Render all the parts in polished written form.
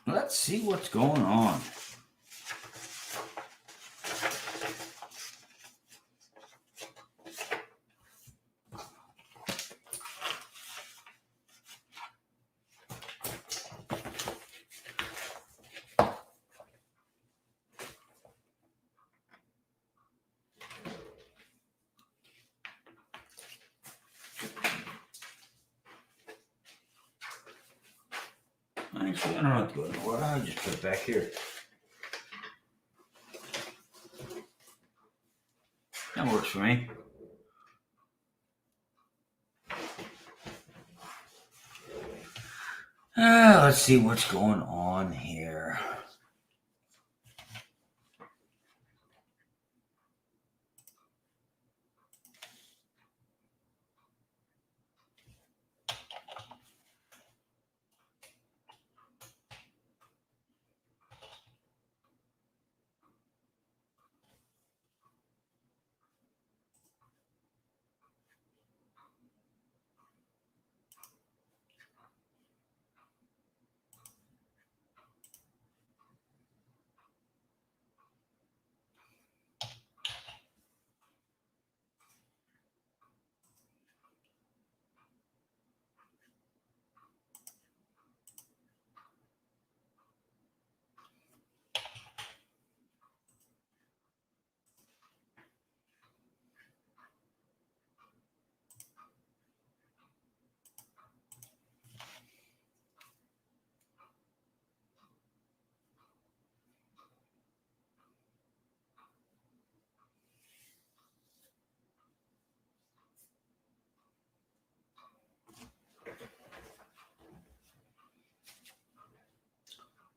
Let's see what's going on. Actually, I don't have to go in the water. I'll just put it back here. That works for me. Let's see what's going on here.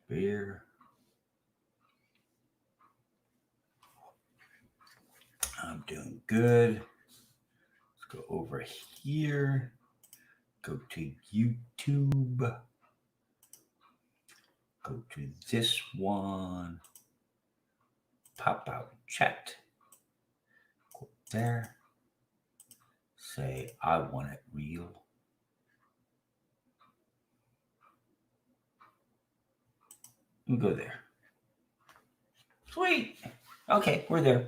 Beer. I'm doing good. Let's go over here. Go to YouTube. Go to this one. Pop out chat. Go there. Say, I want it real. And go there. Sweet. Okay, we're there.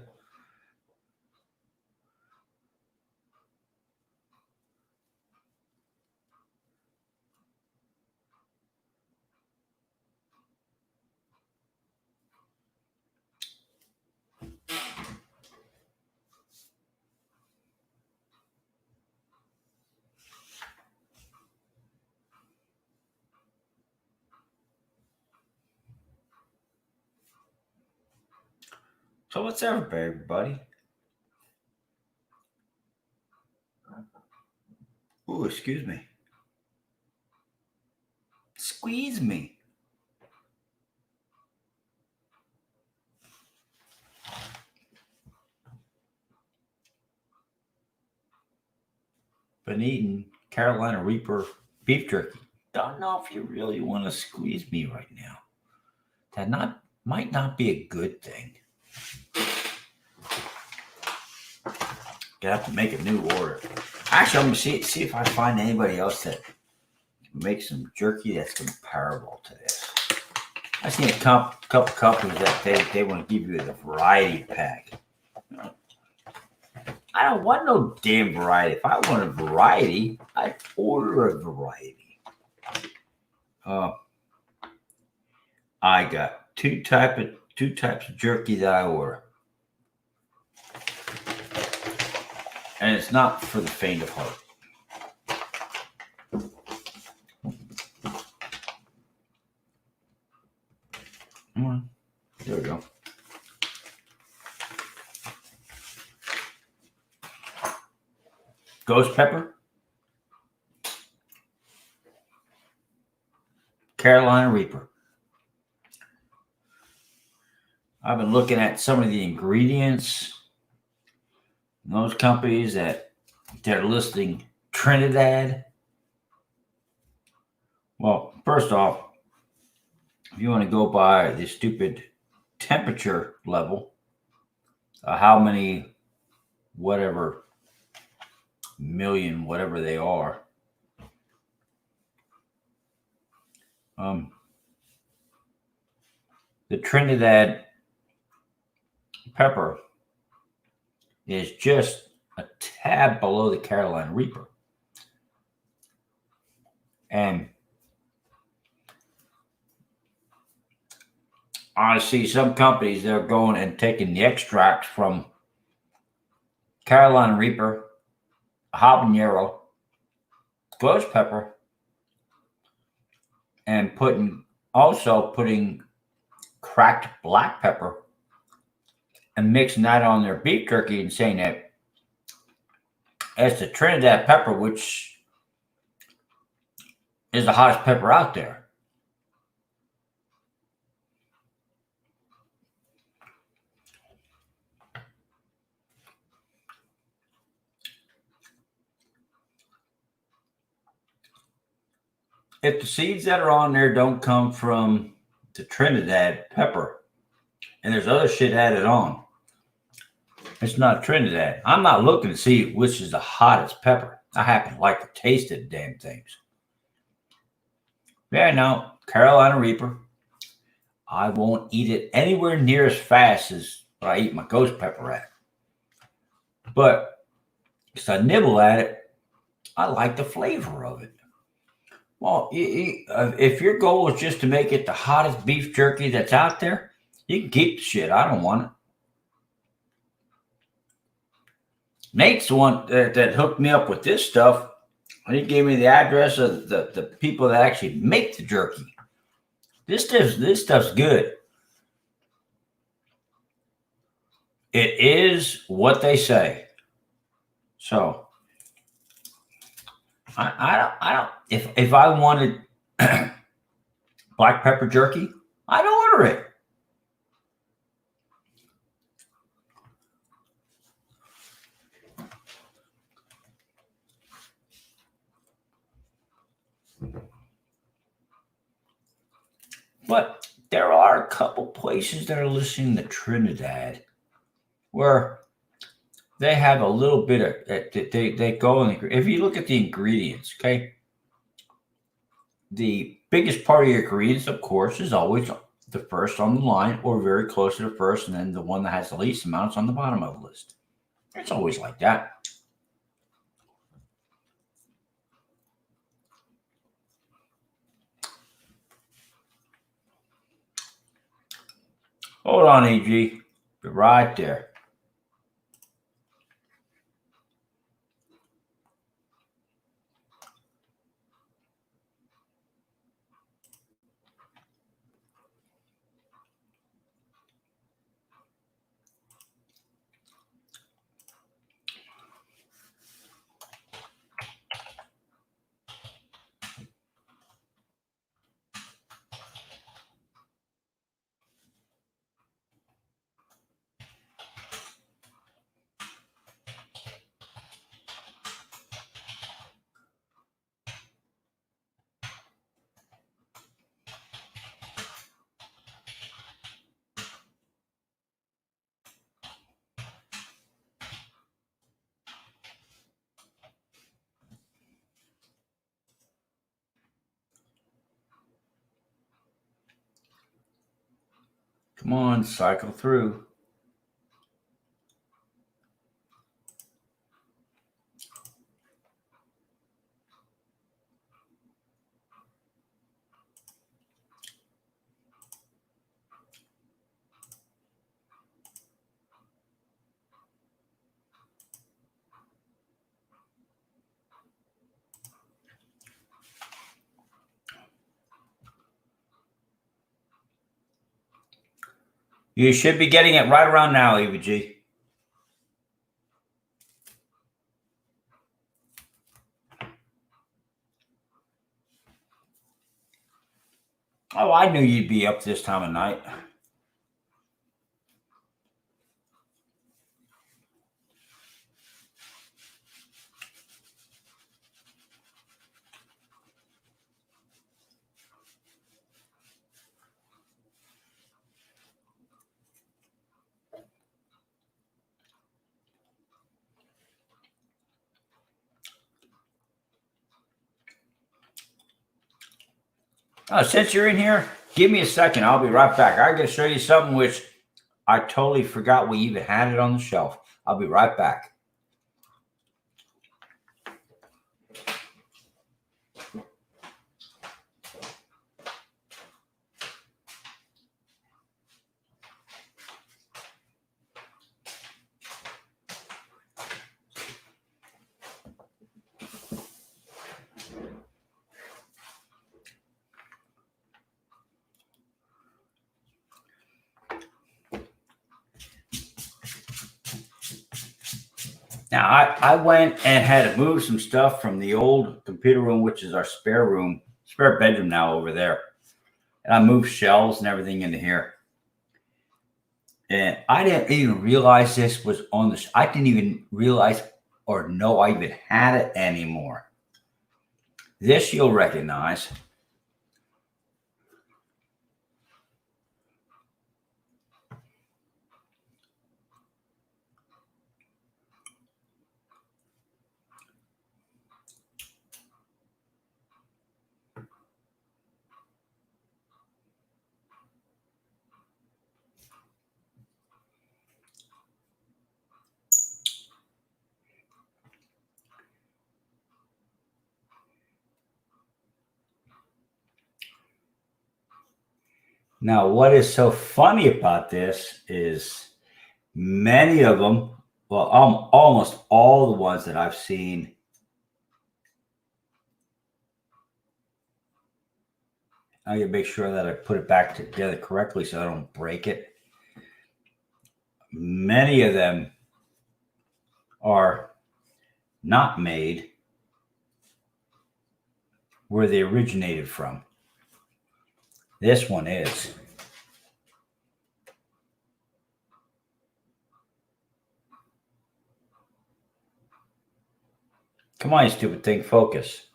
So what's up, everybody? Ooh, excuse me. Squeeze me. Been eating Carolina Reaper beef jerky. Don't know if you really want to squeeze me right now. That might not be a good thing. Gonna have to make a new order. Actually, I'm gonna see if I find anybody else that can make some jerky that's comparable to this. I've seen a couple companies that they want to give you the variety pack. I don't want no damn variety. If I want a variety, I'd order a variety. I got two types of jerky that I order. And it's not for the faint of heart. Come on. There we go. Ghost pepper. Carolina Reaper. I've been looking at some of the ingredients. Those companies that they're listing Trinidad. Well, first off, if you want to go by the stupid temperature level, how many, whatever, million, whatever they are, the Trinidad pepper is just a tad below the Carolina Reaper. And I see some companies, they're going and taking the extracts from Carolina Reaper, habanero, ghost pepper, and putting cracked black pepper and mixing that on their beef jerky and saying that it's the Trinidad pepper, which is the hottest pepper out there. If the seeds that are on there don't come from the Trinidad pepper, and there's other shit added on, it's not Trinidad. I'm not looking to see which is the hottest pepper. I happen to like the taste of the damn things. Yeah, no, Carolina Reaper. I won't eat it anywhere near as fast as I eat my ghost pepper at. But because I nibble at it, I like the flavor of it. Well, if your goal is just to make it the hottest beef jerky that's out there, you can keep the shit. I don't want it. Nate's the one that hooked me up with this stuff. He gave me the address of the people that actually make the jerky. This stuff's good. It is what they say. So I don't. If I wanted black pepper jerky, I'd order it. But there are a couple places that are listening to Trinidad where they have a little bit of they go in if you look at the ingredients, okay, the biggest part of your ingredients, of course, is always the first on the line or very close to the first, and then the one that has the least amounts on the bottom of the list. It's always like that. Hold on, EG. Be right there. Come on, cycle through. You should be getting it right around now, EVG. Oh, I knew you'd be up this time of night. Since you're in here, Give me a second. I'll be right back. I got to show you something which I totally forgot we even had it on the shelf. I'll be right back. Now, I went and had to move some stuff from the old computer room, which is our spare bedroom now over there. And I moved shelves and everything into here. And I didn't even realize this was on the. I didn't even realize or know I even had it anymore. This you'll recognize. Now, what is so funny about this is many of them, well, almost all the ones that I've seen, I gotta make sure that I put it back together correctly so I don't break it. Many of them are not made where they originated from. This one is. Come on, you stupid thing, focus.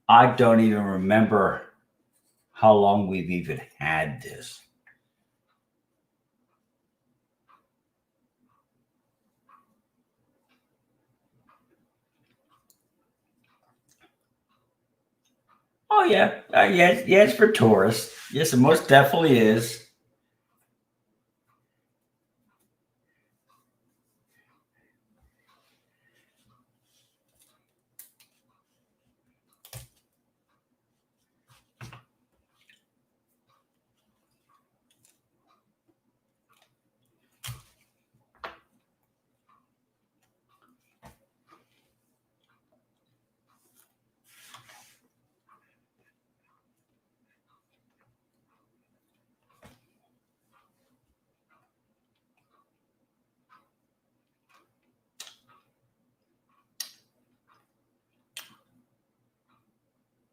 I don't even remember how long we've even had this. Oh yeah, yeah, it's for tourists. Yes, it most definitely is.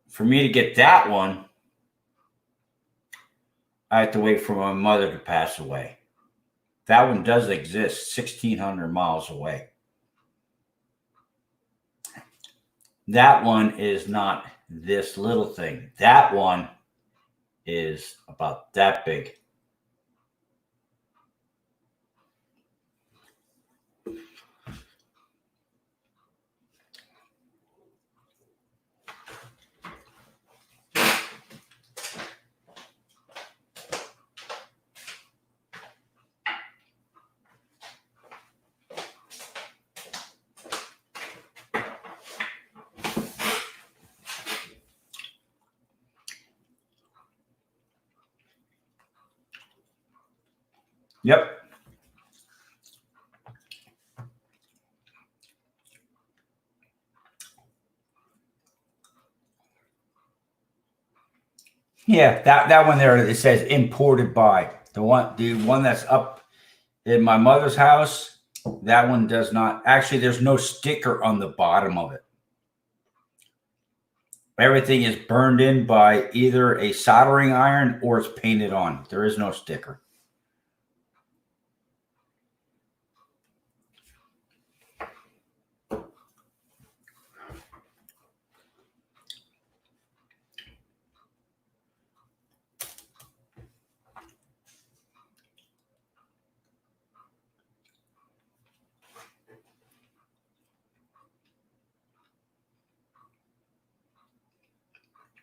For me to get that one, I have to wait for my mother to pass away. That one does exist, 1,600 miles away. That one is not this little thing. That one is about that big. Yep. Yeah, that one there, it says imported by. The one that's up in my mother's house, that one does not. Actually, there's no sticker on the bottom of it. Everything is burned in by either a soldering iron or it's painted on. There is no sticker.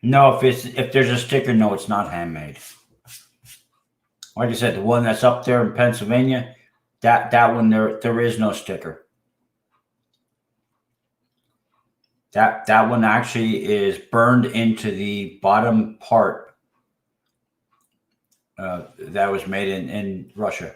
No, if there's a sticker, no, it's not handmade. Like I said, the one that's up there in Pennsylvania, that one there is no sticker. That one actually is burned into the bottom part. That was made in Russia.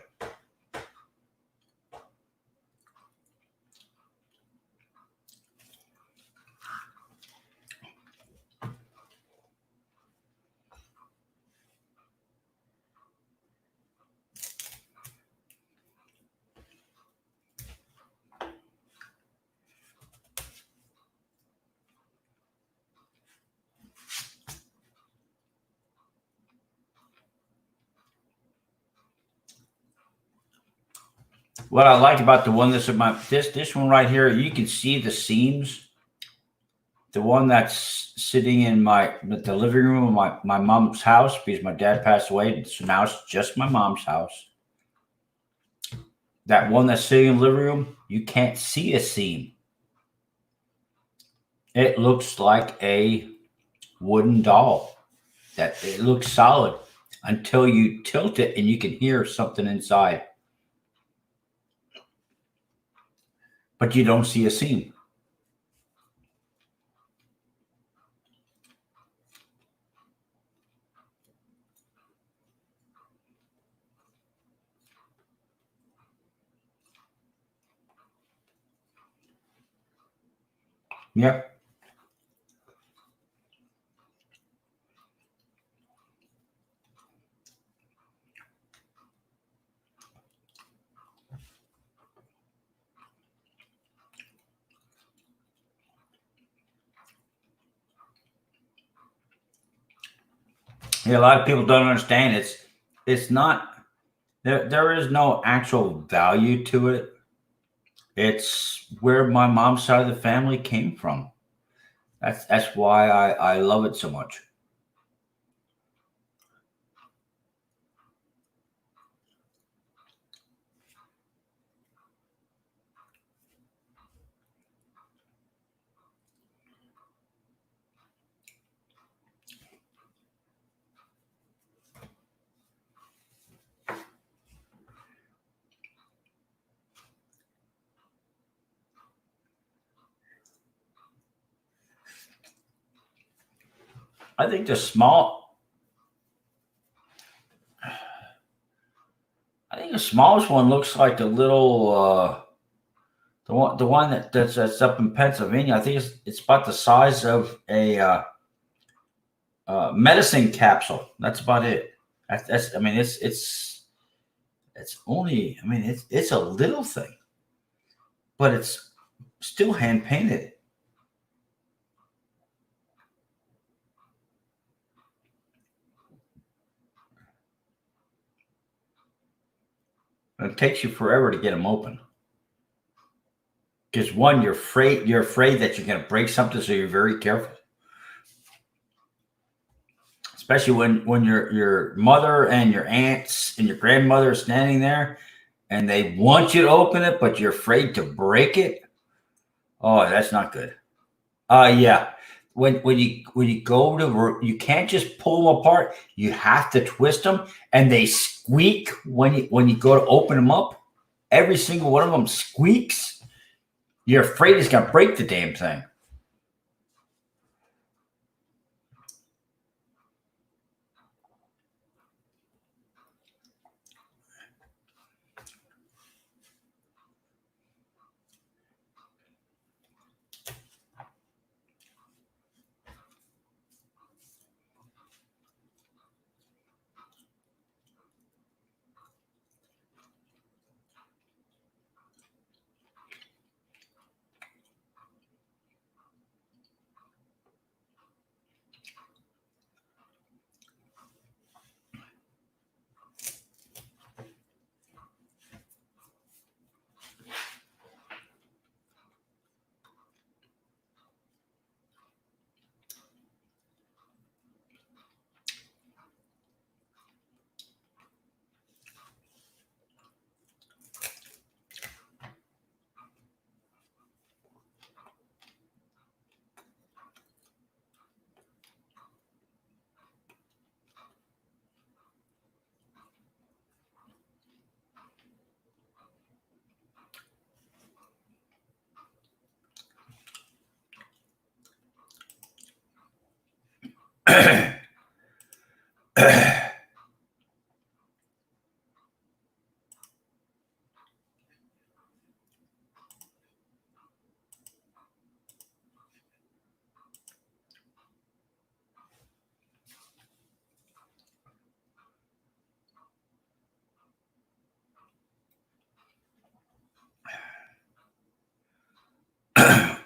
What I like about the one that's in my this one right here, you can see the seams. The one that's sitting in the living room of my mom's house because my dad passed away, so now it's just my mom's house. That one that's sitting in the living room, you can't see a seam. It looks like a wooden doll. That it looks solid until you tilt it and you can hear something inside, but you don't see a seam. Yep. Yeah, a lot of people don't understand. It's not there. There is no actual value to it. It's where my mom's side of the family came from. That's why I love it so much. I think the small, I think the smallest one looks like the little, the one that's up in Pennsylvania. I think it's about the size of a medicine capsule. That's about it. That's I mean it's only I mean it's a little thing, but it's still hand painted. And it takes you forever to get them open. Because one, you're afraid that you're going to break something, so you're very careful. Especially when your mother and your aunts and your grandmother are standing there, and they want you to open it, but you're afraid to break it. Oh, that's not good. Yeah. When you go to you can't just pull them apart. You have to twist them, and they squeak when you go to open them up. Every single one of them squeaks. You're afraid it's gonna break the damn thing.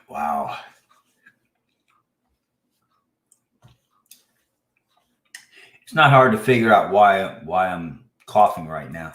Wow. It's not hard to figure out why I'm coughing right now.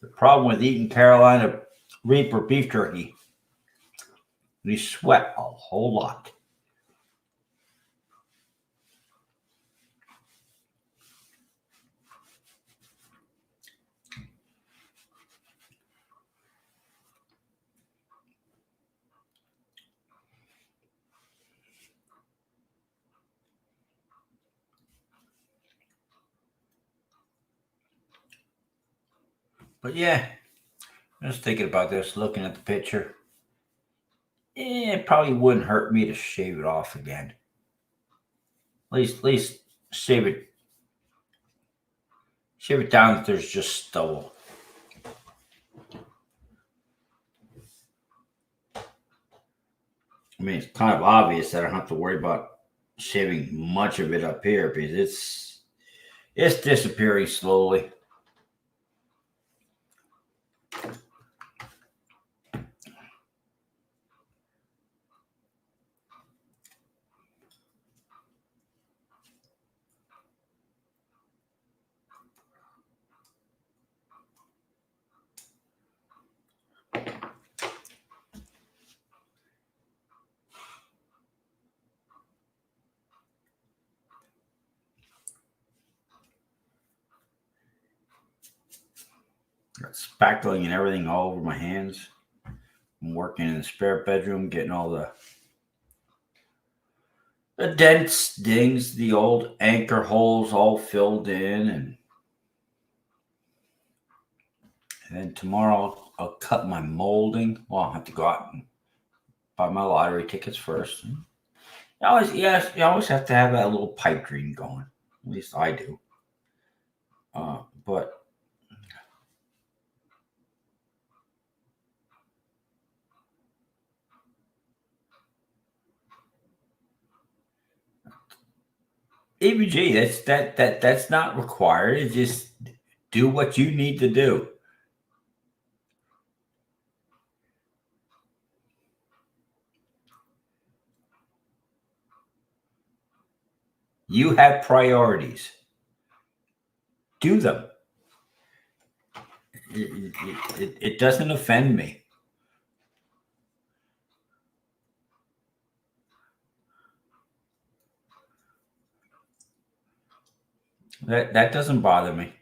The problem with eating Carolina Reaper beef jerky, you sweat a whole lot. But yeah, I was thinking about this, looking at the picture. It probably wouldn't hurt me to shave it off again. At least shave it down if there's just stubble. I mean, it's kind of obvious that I don't have to worry about shaving much of it up here because it's disappearing slowly. Got spackling and everything all over my hands. I'm working in the spare bedroom, getting all the dents, dings, the old anchor holes all filled in, and then tomorrow I'll cut my molding. Well, I'll have to go out and buy my lottery tickets first. You always have to have that little pipe dream going. At least I do. But EBG, that's not required. It's just do what you need to do. You have priorities. Do them. It doesn't offend me. That doesn't bother me.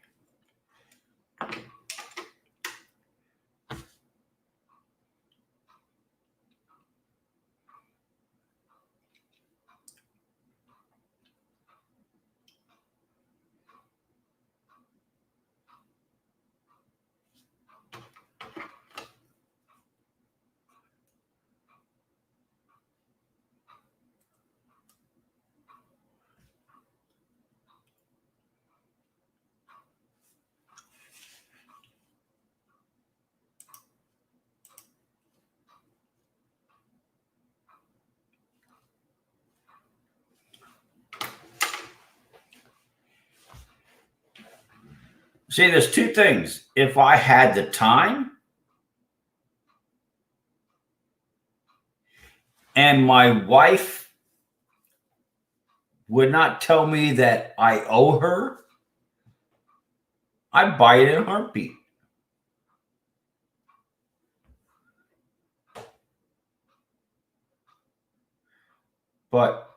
See, there's two things. If I had the time and my wife would not tell me that I owe her, I'd buy it in a heartbeat. But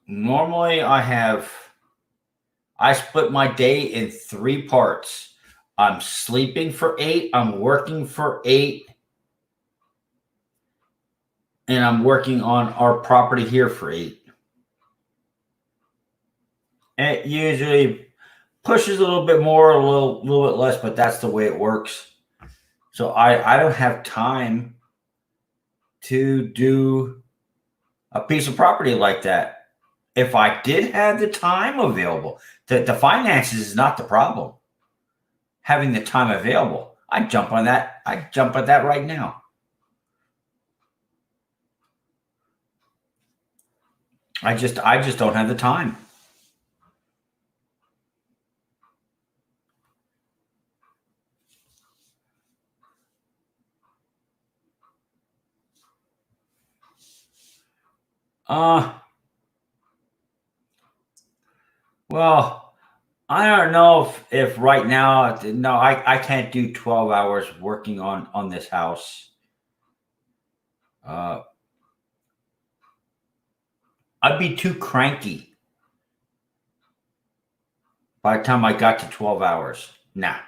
normally I split my day in three parts. I'm sleeping for 8, I'm working for 8, and I'm working on our property here for 8. And it usually pushes a little bit more, a little bit less, but that's the way it works. So I don't have time to do a piece of property like that. If I did have the time available, the finances is not the problem. Having the time available, I'd jump on that. I'd jump at that right now. I just don't have the time. Uh well, I don't know if right now, no, I can't do 12 hours working on this house. Uh I'd be too cranky by the time I got to 12 hours. Nah,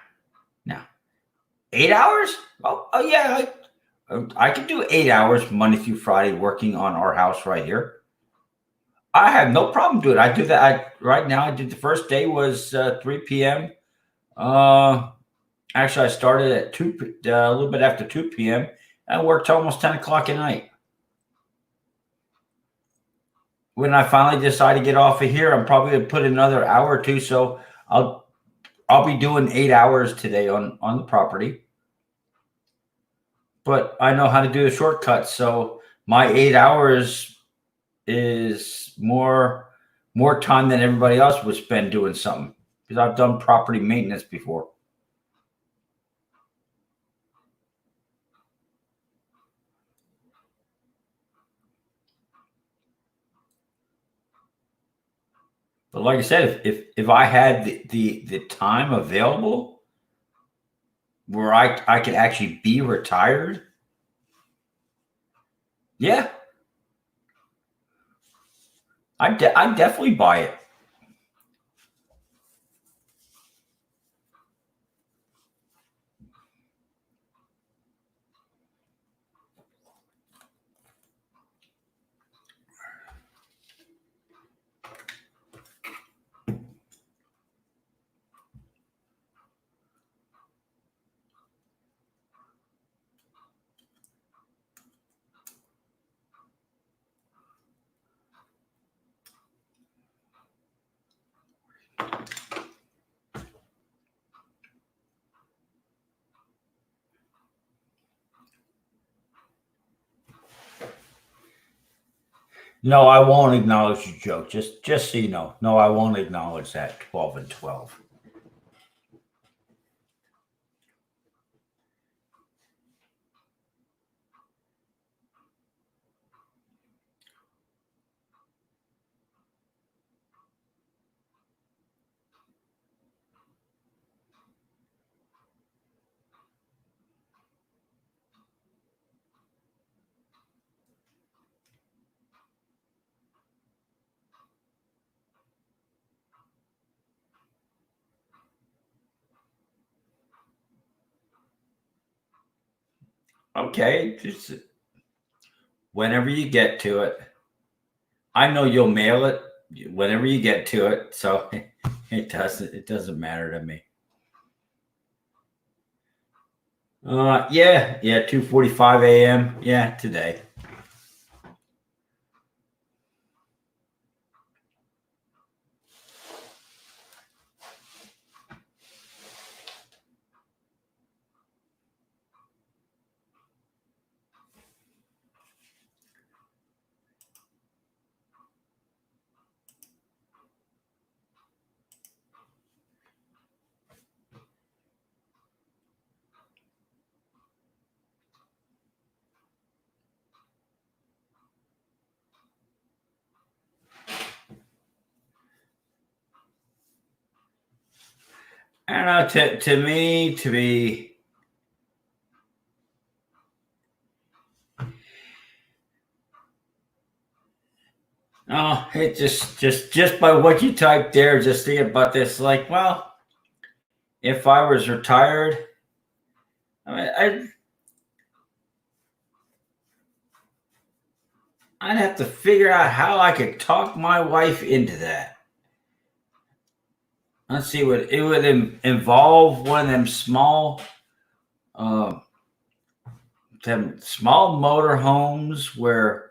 nah. 8 hours? Oh yeah, I could do 8 hours Monday through Friday working on our house right here. I have no problem doing it. I do that. Right now, I did the first day was 3 p.m. Uh, Actually, I started at a little bit after 2 p.m. I worked till almost 10 o'clock at night. When I finally decide to get off of here, I'm probably gonna put another hour or two. So I'll be doing 8 hours today on the property. But I know how to do a shortcut, so my 8 hours is more time than everybody else would spend doing something because I've done property maintenance before. But like I said, if I had the time available where I could actually be retired, yeah, I'd definitely buy it. No, I won't acknowledge your joke. Just so you know, no, I won't acknowledge that 12 and 12. Okay, just whenever you get to it. I know you'll mail it whenever you get to it, so it doesn't matter to me. Yeah, 2:45 a.m. Yeah, today. I don't know. To me, to be oh, it just by what you typed there, just thinking about this, like, well, if I was retired, I mean, I'd have to figure out how I could talk my wife into that. Let's see what it would involve one of uh, them small motor homes where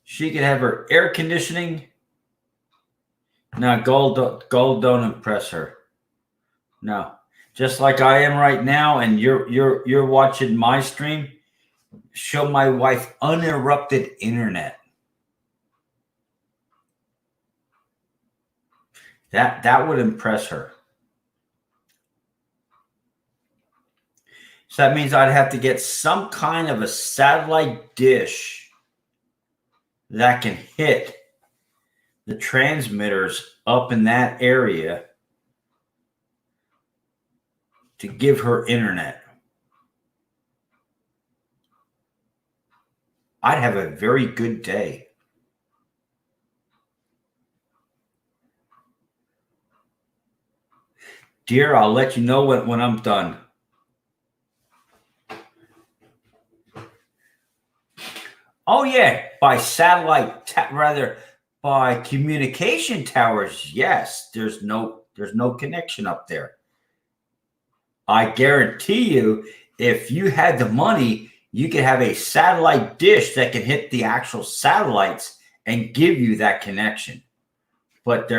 she could have her air conditioning. No, gold don't impress her. No, just like I am right now, and you're watching my stream. Show my wife uninterrupted internet. That would impress her. So that means I'd have to get some kind of a satellite dish that can hit the transmitters up in that area to give her internet. I'd have a very good day. Dear, I'll let you know when I'm done. Oh yeah, by satellite, rather by communication towers. Yes, there's no connection up there. I guarantee you, if you had the money, you could have a satellite dish that can hit the actual satellites and give you that connection. But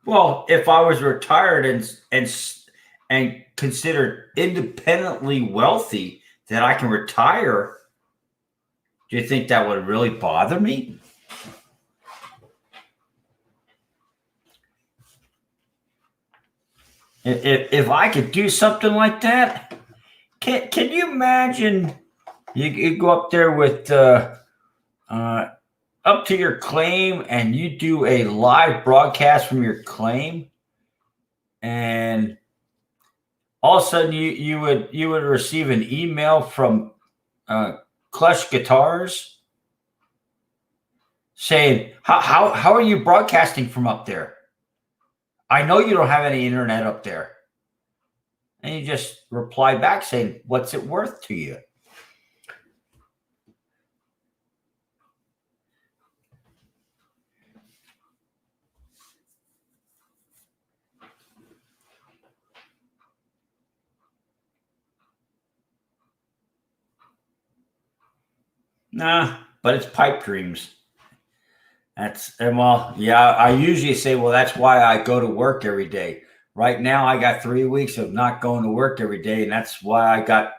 well, if I was retired and considered independently wealthy, that I can retire, do you think that would really bother me? If I could do something like that, can you imagine? You go up there with up to your claim, and you do a live broadcast from your claim, and all of a sudden you would receive an email from Clutch Guitars saying, how are you broadcasting from up there? I know you don't have any internet up there. And you just reply back saying, what's it worth to you? Nah, but it's pipe dreams. Well, yeah, I usually say, well, that's why I go to work every day. Right now, I got 3 weeks of not going to work every day, and that's why I got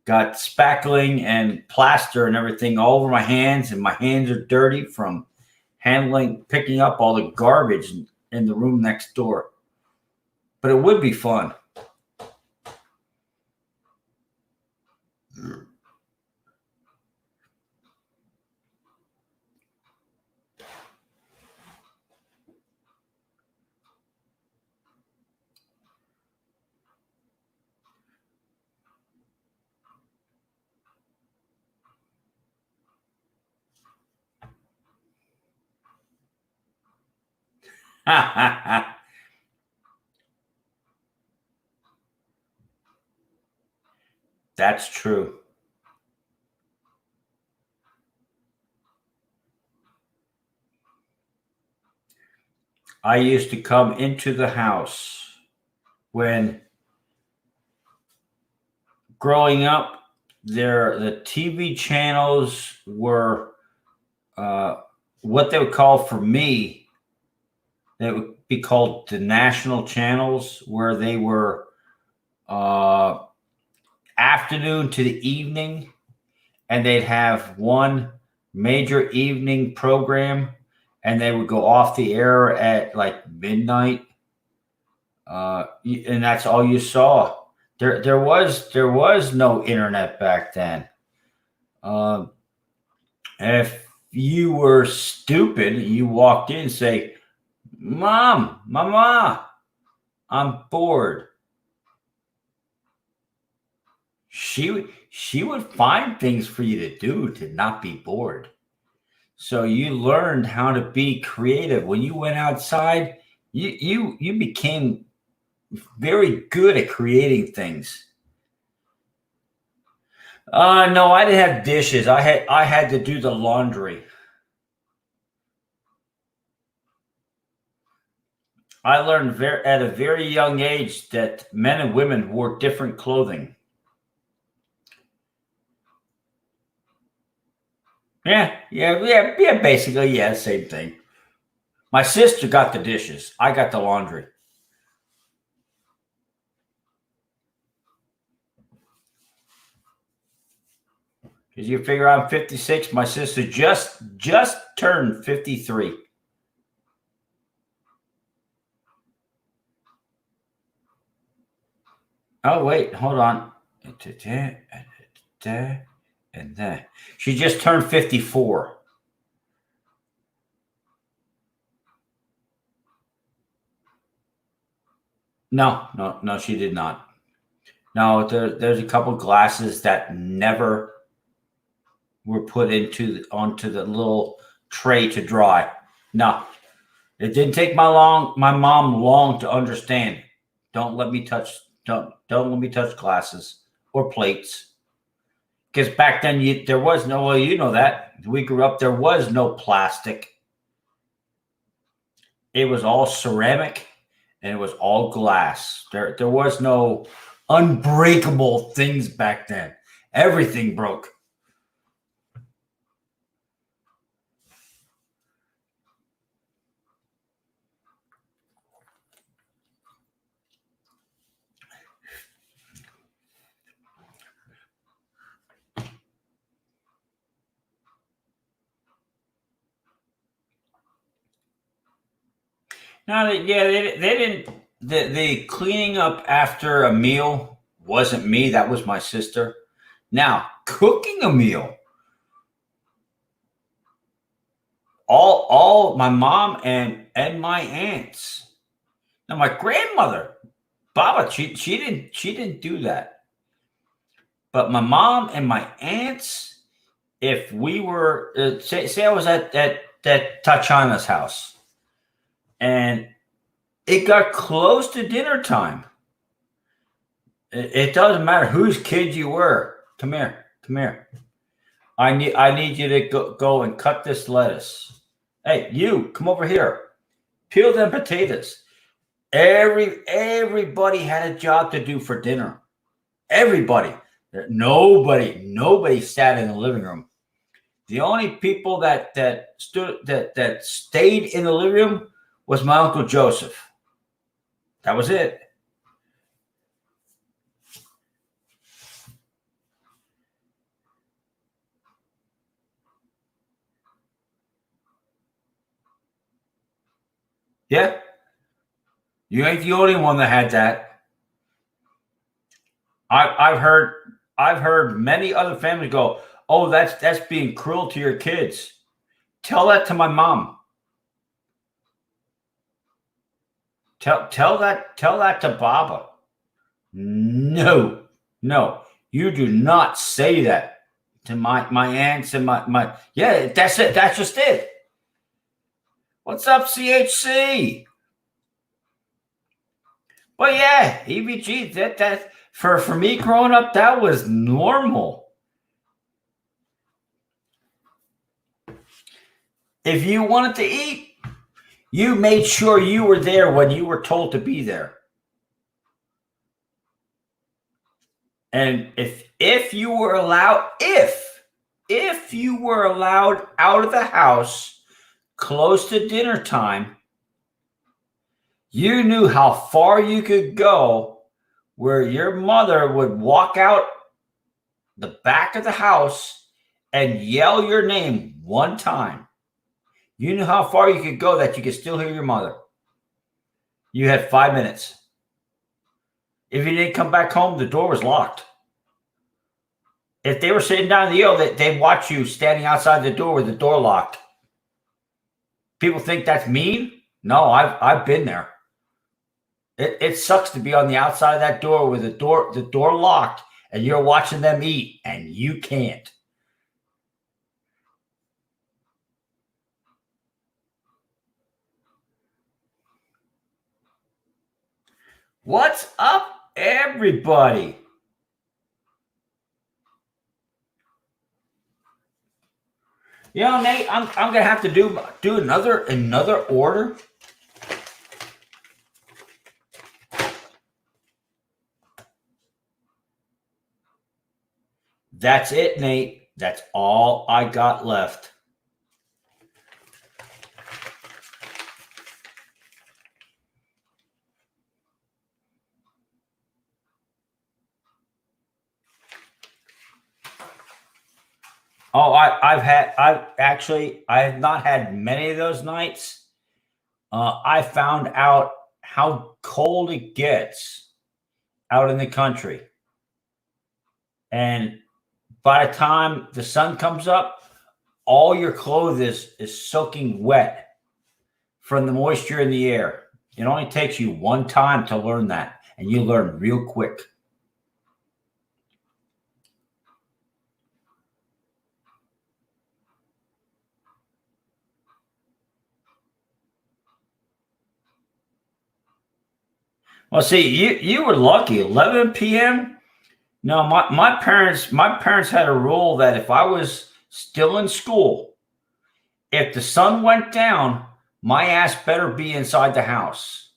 spackling and plaster and everything all over my hands, and my hands are dirty from picking up all the garbage in the room next door. But it would be fun. That's true. I used to come into the house when growing up, the TV channels were what they would call, for me, they would be called the national channels, where they were afternoon to the evening, and they'd have one major evening program, and they would go off the air at like midnight, and that's all you saw. There was no internet back then. Um, if you were stupid, you walked in and say, "Mom, Mama, I'm bored." She would find things for you to do to not be bored. So you learned how to be creative. When you went outside, you became very good at creating things. No, I didn't have dishes. I had to do the laundry. I learned at a very young age that men and women wore different clothing. Yeah. Basically, yeah, same thing. My sister got the dishes. I got the laundry. Because you figure I'm 56, my sister just turned 53. Oh wait, hold on. And then she just turned 54. No, she did not. No, there's a couple glasses that never were put onto the little tray to dry. No, it didn't take my mom long to understand. Don't let me touch glasses or plates. Because back then there was no, well, you know that. We grew up, there was no plastic. It was all ceramic and it was all glass. There was no unbreakable things back then. Everything broke. No, they didn't. The cleaning up after a meal wasn't me. That was my sister. Now cooking a meal, all my mom and my aunts. Now my grandmother, Baba, she didn't do that. But my mom and my aunts, if we were say I was at Tachana's house, and it got close to dinner time. It doesn't matter whose kid you were. Come here. Come here. I need you to go and cut this lettuce. Hey, you come over here. Peel them potatoes. Everybody had a job to do for dinner. Everybody. Nobody sat in the living room. The only people that stayed in the living room was my Uncle Joseph. That was it. Yeah. You ain't the only one that had that. I've heard many other families go, "Oh, that's being cruel to your kids." Tell that to my mom. Tell that to Baba. No, no, you do not say that to my aunts and my. Yeah, that's it. That's just it. What's up, CHC? But yeah, EBG. That for me growing up, that was normal. If you wanted to eat, you made sure you were there when you were told to be there. And if you were allowed, if you were allowed out of the house close to dinner time, you knew how far you could go where your mother would walk out the back of the house and yell your name one time. You knew how far you could go that you could still hear your mother. You had 5 minutes. If you didn't come back home, the door was locked. If they were sitting down the aisle, they'd watch you standing outside the door with the door locked. People think that's mean. No, I've been there. It sucks to be on the outside of that door with the door locked, and you're watching them eat, and you can't. What's up, everybody? You know, Nate, I'm gonna have to do another order. That's it, Nate. That's all I got left. Oh, I have not had many of those nights. I found out how cold it gets out in the country. And by the time the sun comes up, all your clothes is soaking wet from the moisture in the air. It only takes you one time to learn that, and you learn real quick. Well, see, you were lucky. 11 p.m. No, my parents had a rule that if I was still in school, if the sun went down, my ass better be inside the house.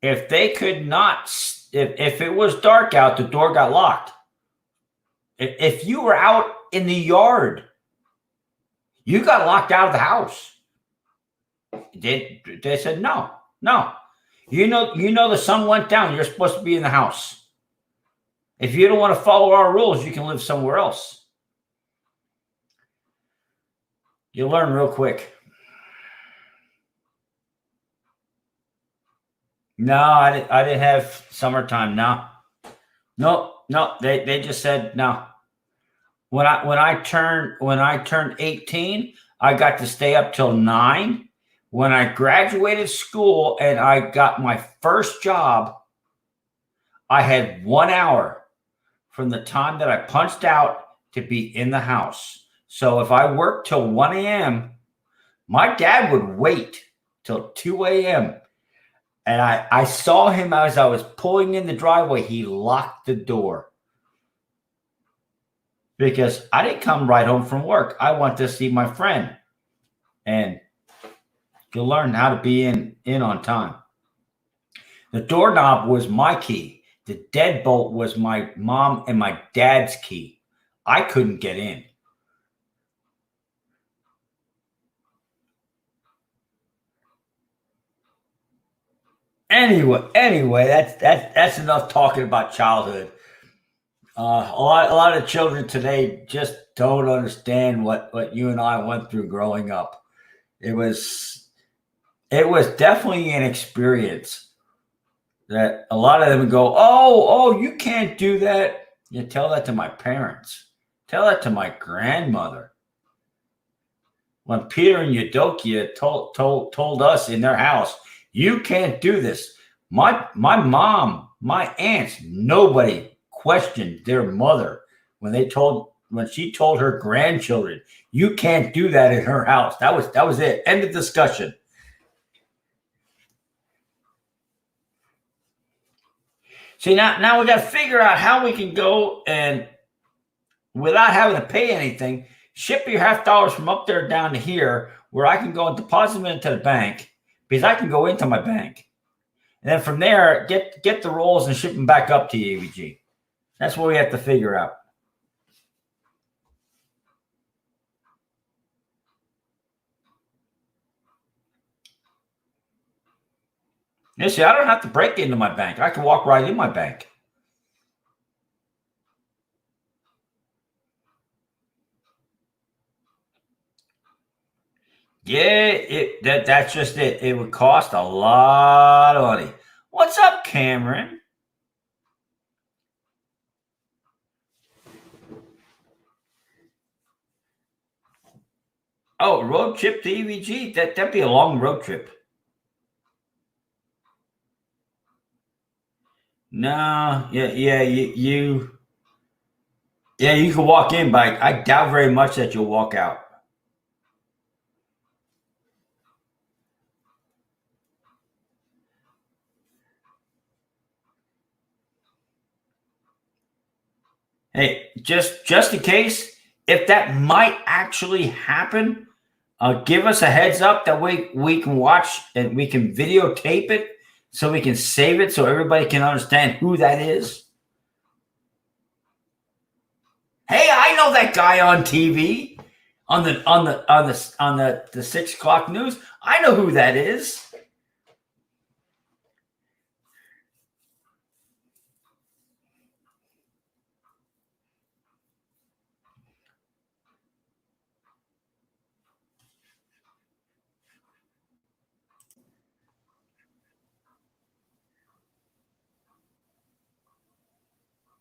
If they could not, if it was dark out, the door got locked. If you were out in the yard, you got locked out of the house. They said no. You know the sun went down. You're supposed to be in the house. If you don't want to follow our rules, you can live somewhere else. You'll learn real quick. No, I didn't have summertime. No. They just said no. When I turned 18, I got to stay up till 9. When I graduated school and I got my first job, I had 1 hour from the time that I punched out to be in the house. So if I worked till 1 a.m., my dad would wait till 2 a.m. And I saw him as I was pulling in the driveway. He locked the door because I didn't come right home from work. I want to see my friend. And you'll learn how to be in on time. The doorknob was my key. The deadbolt was my mom and my dad's key. I couldn't get in. Anyway, that's enough talking about childhood. A lot of children today just don't understand what you and I went through growing up. It was definitely an experience that a lot of them go, oh, you can't do that. You tell that to my parents. Tell that to my grandmother. When Peter and Eudokia told us in their house, you can't do this. My mom, my aunts, nobody questioned their mother when she told her grandchildren, you can't do that in her house. That was it. End of discussion. See, now we got to figure out how we can go and, without having to pay anything, ship your $50 from up there down to here, where I can go and deposit them into the bank, because I can go into my bank. And then from there, get the rolls and ship them back up to you, AVG. That's what we have to figure out. You see, I don't have to break into my bank. I can walk right in my bank. Yeah, that's just it. It would cost a lot of money. What's up, Cameron? Oh, road trip to EVG. That'd be a long road trip. No, you can walk in, but I doubt very much that you'll walk out. Hey, just in case, if that might actually happen, give us a heads up. That way we can watch and we can videotape it, so we can save it, so everybody can understand who that is. Hey, I know that guy on TV, on the 6 o'clock news. I know who that is.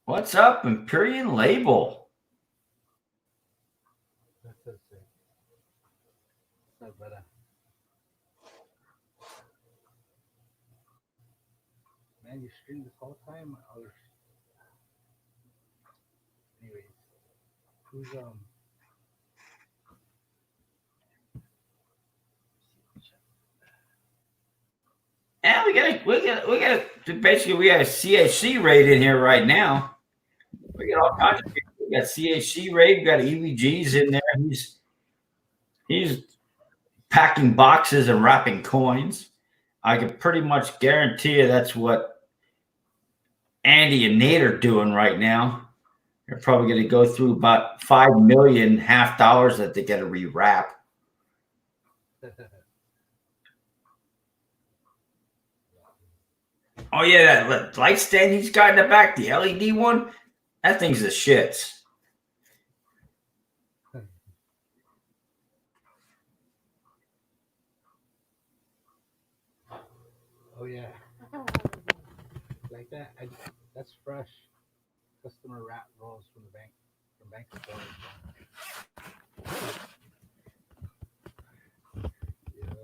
What's up, Empyrean Label? That's it. That's better. Man, you streamed this whole time? Anyways, who's Yeah, we got a CHC raid in here right now. We got all kinds of people. We got CHC raid. We got EVGs in there. He's packing boxes and wrapping coins. I can pretty much guarantee you that's what Andy and Nate are doing right now. They're probably going to go through about $5 million half dollars that they got to rewrap. Oh yeah, that light stand he's got in the back, the LED one, that thing's the shits. Oh yeah, like that. That's fresh. Customer wrap rolls from the bank, from bank stores. Yeah.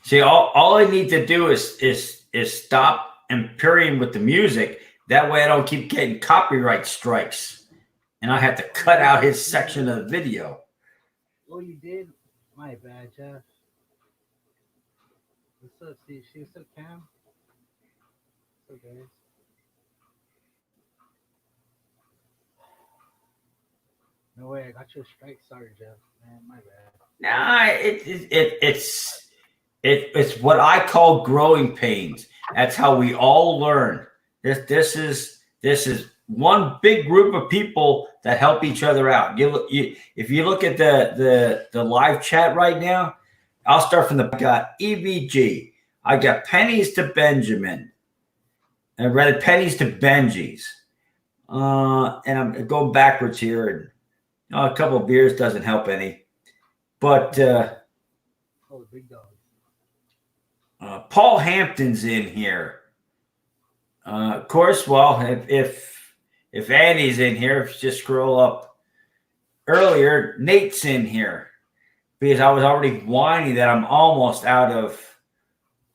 See, all I need to do is stop Imperium with the music. That way I don't keep getting copyright strikes. And I have to cut out his section of the video. Oh, you did? My bad, Jeff. What's up? See, what's up, Cam? What's up, guys? No way, I got you a strike. Sorry, Jeff. Man, my bad. Nah, it's what I call growing pains. That's how we all learn. This is one big group of people that help each other out. If you look at the live chat right now, I'll start from I got EVG. I got pennies to Benjamin. And rather pennies to Benji's. And I'm going backwards here, and a couple of beers doesn't help any. But oh, big dog. Paul Hampton's in here. Of course, well, if Andy's in here, if you just scroll up earlier, Nate's in here because I was already whining that I'm almost out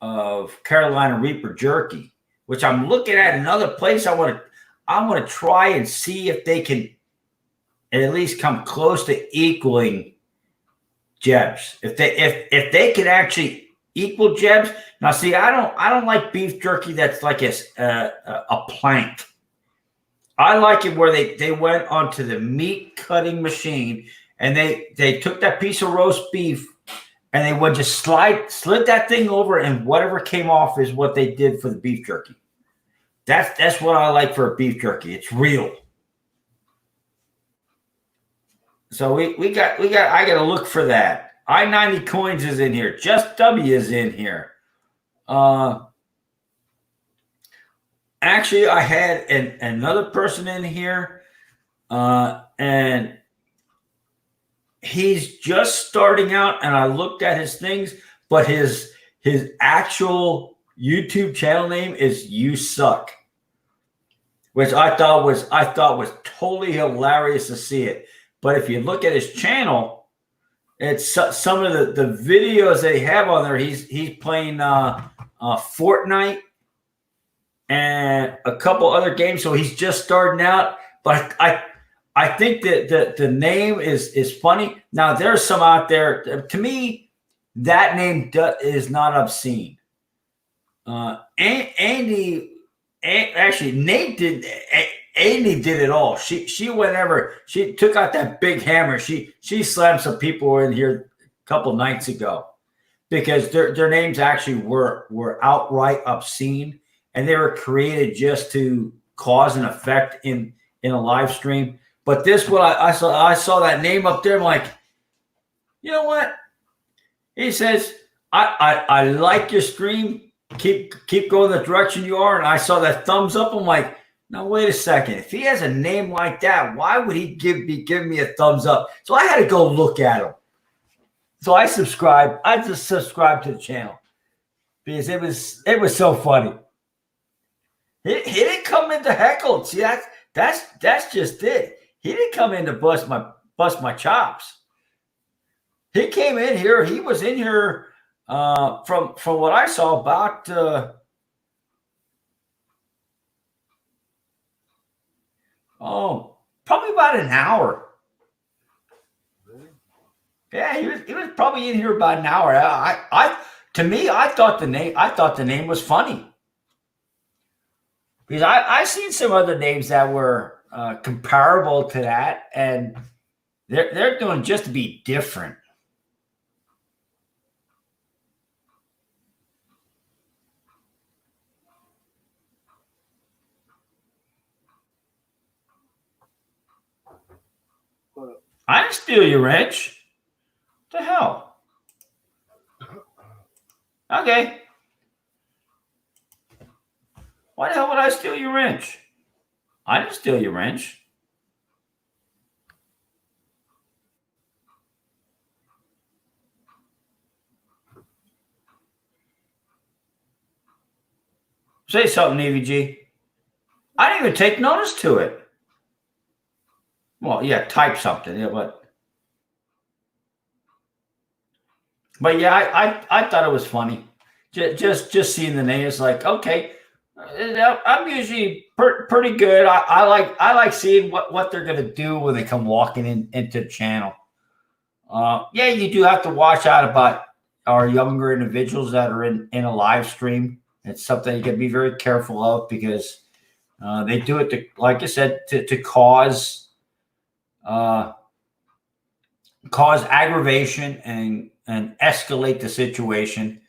of Carolina Reaper jerky, which I'm looking at another place. I want to try and see if they can at least come close to equaling Jeb's. If they can actually equal Jeb's. Now, see, I don't like beef jerky that's like a plank. I like it where they went onto the meat cutting machine and they took that piece of roast beef and they would just slid that thing over, and whatever came off is what they did for the beef jerky. That's what I like for a beef jerky. It's real. So I got to look for that. I-90 Coins is in here. Just W is in here. Actually, I had another person in here, and he's just starting out. And I looked at his things, but his actual YouTube channel name is "You Suck," which I thought was totally hilarious to see it. But if you look at his channel, It's some of the videos they have on there. He's playing Fortnite and a couple other games. So he's just starting out. But I think that the name is funny. Now there's some out there. To me, that name is not obscene. Andy, actually, Nate did. Andy did it all. She whenever she took out that big hammer, she slammed some people in here a couple nights ago because their names actually were outright obscene, and they were created just to cause an effect in a live stream. But this one, I saw that name up there. I'm like, you know what? He says, I like your stream. Keep going the direction you are. And I saw that thumbs up. I'm like, now wait a second. If he has a name like that, why would he be giving me a thumbs up? So I had to go look at him. So I subscribed. I just subscribed to the channel because it was so funny. He didn't come in to heckle. See, that's just it. He didn't come in to bust my chops. He came in here. He was in here from what I saw about probably about an hour. Really? Yeah, he was probably in here about an hour. To me, I thought the name was funny because I seen some other names that were comparable to that, and they're doing just to be different. I didn't steal your wrench. What the hell? Okay. Why the hell would I steal your wrench? I didn't steal your wrench. Say something, EVG. I didn't even take notice to it. Well, yeah, type something. Yeah, but yeah, I thought it was funny. Just seeing the name is like, okay, I'm usually pretty good. I like seeing what they're gonna do when they come walking into the channel. Yeah, you do have to watch out about our younger individuals that are in a live stream. It's something you can be very careful of because they do it to, like I said, to cause aggravation and escalate the situation.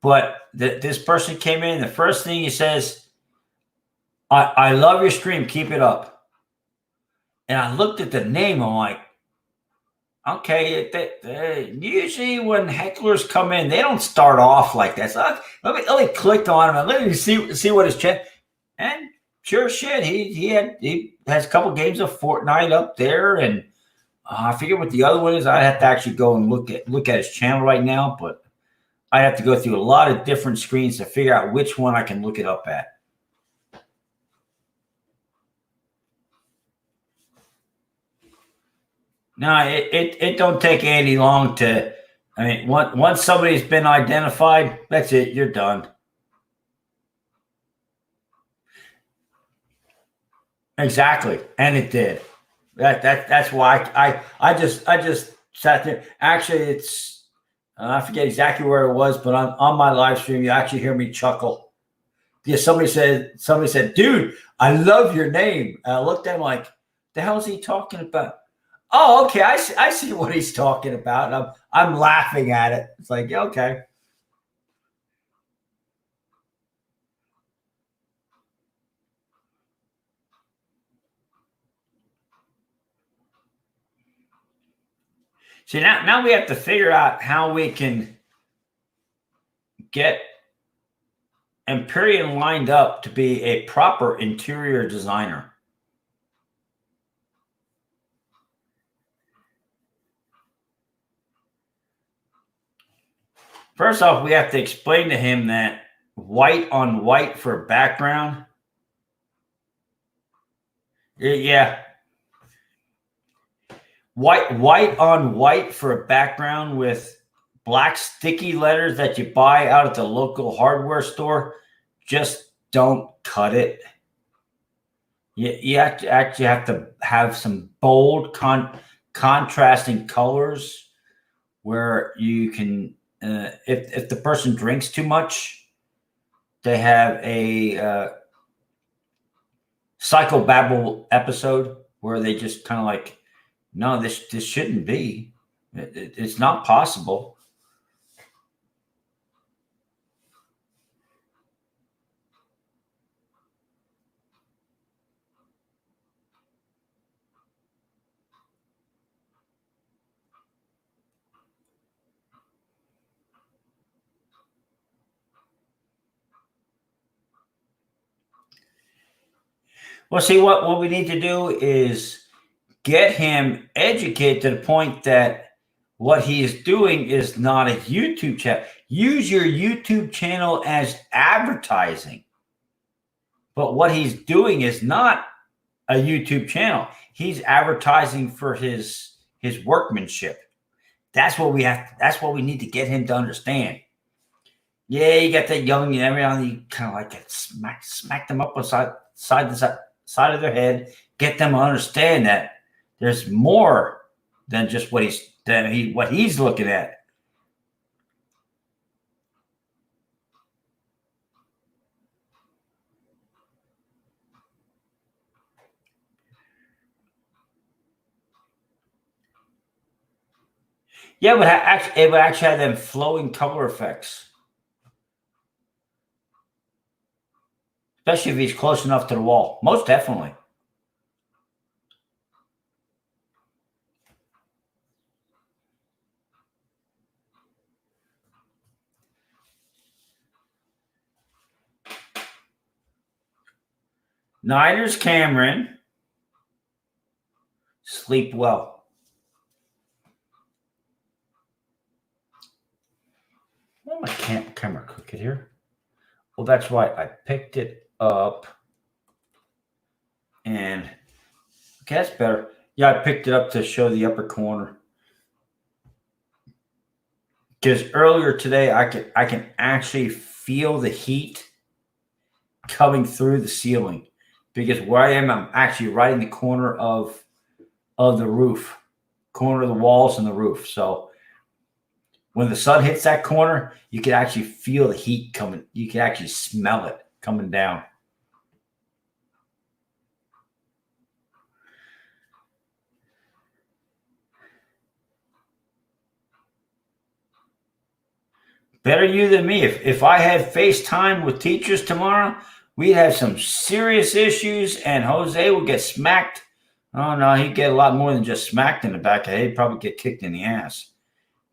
But this person came in. The first thing he says, I love your stream. Keep it up. And I looked at the name. I'm like, okay. Usually when hecklers come in, they don't start off like that. So let me click on him and let me see what his chat. And sure shit, he has a couple games of Fortnite up there, and I forget what the other one is. I have to actually go and look at his channel right now, but I have to go through a lot of different screens to figure out which one I can look it up at. No, it don't take Andy long to. I mean, once somebody's been identified, that's it. You're done. Exactly, and it did. That's why I just sat there. Actually, it's I forget exactly where it was, but on my live stream, you actually hear me chuckle. Yeah, somebody said, dude, I love your name. And I looked at him like, the hell is he talking about? Oh, okay. I see what he's talking about. And I'm laughing at it. It's like, okay. See, now we have to figure out how we can get Empyrean lined up to be a proper interior designer. First off, we have to explain to him that white on white for background. Yeah. white on white for a background with black sticky letters that you buy out at the local hardware store just don't cut it. You actually have to have some bold contrasting colors where you can, if the person drinks too much, they have a psychobabble episode where they just kind of like, no, this shouldn't be. It's not possible. Well, see, what we need to do is get him educated to the point that what he is doing is not a YouTube channel. Use your YouTube channel as advertising. But what he's doing is not a YouTube channel. He's advertising for his workmanship. That's what we need to get him to understand. Yeah, you got that young and every now and then you kind of like it, smack them up on side of their head, get them to understand that there's more than just what he's looking at. Yeah, but it would actually have them flowing color effects, especially if he's close enough to the wall. Most definitely. Niners Cameron, sleep well. Why my camera crooked here? Well, that's right. I picked it up, and okay, that's better. Yeah, I picked it up to show the upper corner. Because earlier today, I can actually feel the heat coming through the ceiling. Because where I am, I'm actually right in the corner of the roof, corner of the walls and the roof. So when the sun hits that corner, you can actually feel the heat coming. You can actually smell it coming down. Better you than me. If I had FaceTime with teachers tomorrow, we'd have some serious issues, and Jose would get smacked. Oh no, he'd get a lot more than just smacked in the back of the head. He'd probably get kicked in the ass.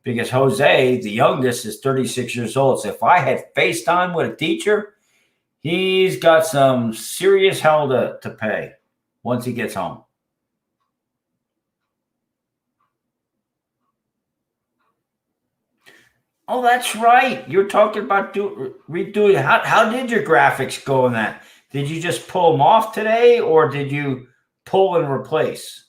Because Jose, the youngest, is 36 years old. So if I had FaceTime with a teacher, he's got some serious hell to pay once he gets home. Oh, that's right. You're talking about redoing. How did your graphics go in that? Did you just pull them off today, or did you pull and replace?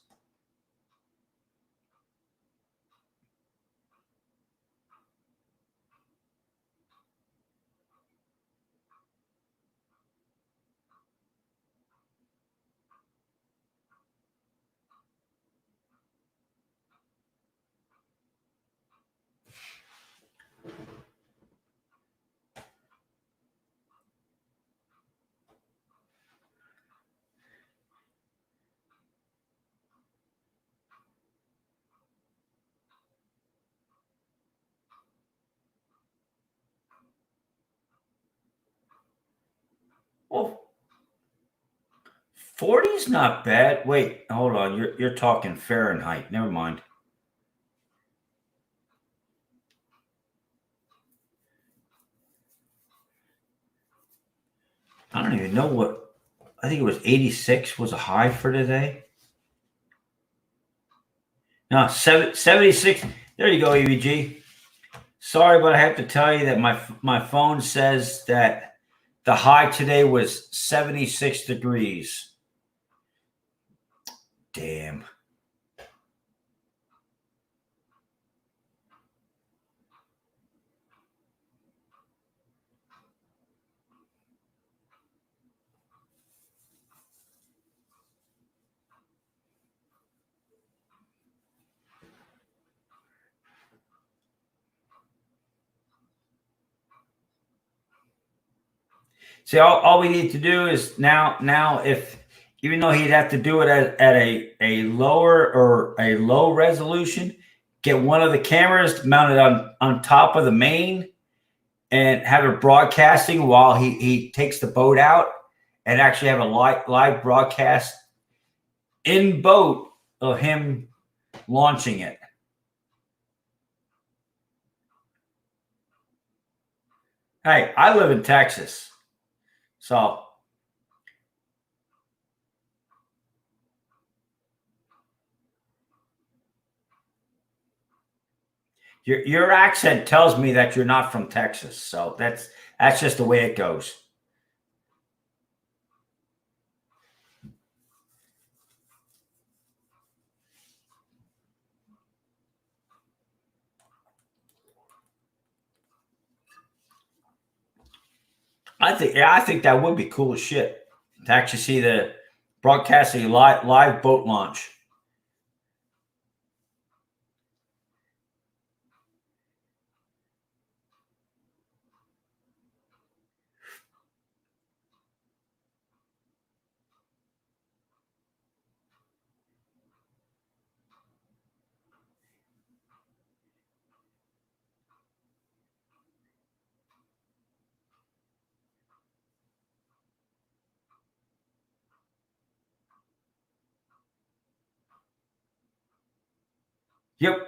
Well, 40's not bad. Wait, hold on. You're talking Fahrenheit. Never mind. I don't even know what. I think it was 86 was a high for today. No, 76. There you go, EVG. Sorry, but I have to tell you that my phone says that the high today was 76 degrees. Damn. See, all we need to do is now if even though he'd have to do it at a lower or a low resolution, get one of the cameras mounted on top of the main and have it broadcasting while he takes the boat out and actually have a live broadcast in boat of him launching it. Hey, I live in Texas, so your accent tells me that you're not from Texas. So that's just the way it goes. I think that would be cool as shit to actually see the broadcasting live boat launch. Yep.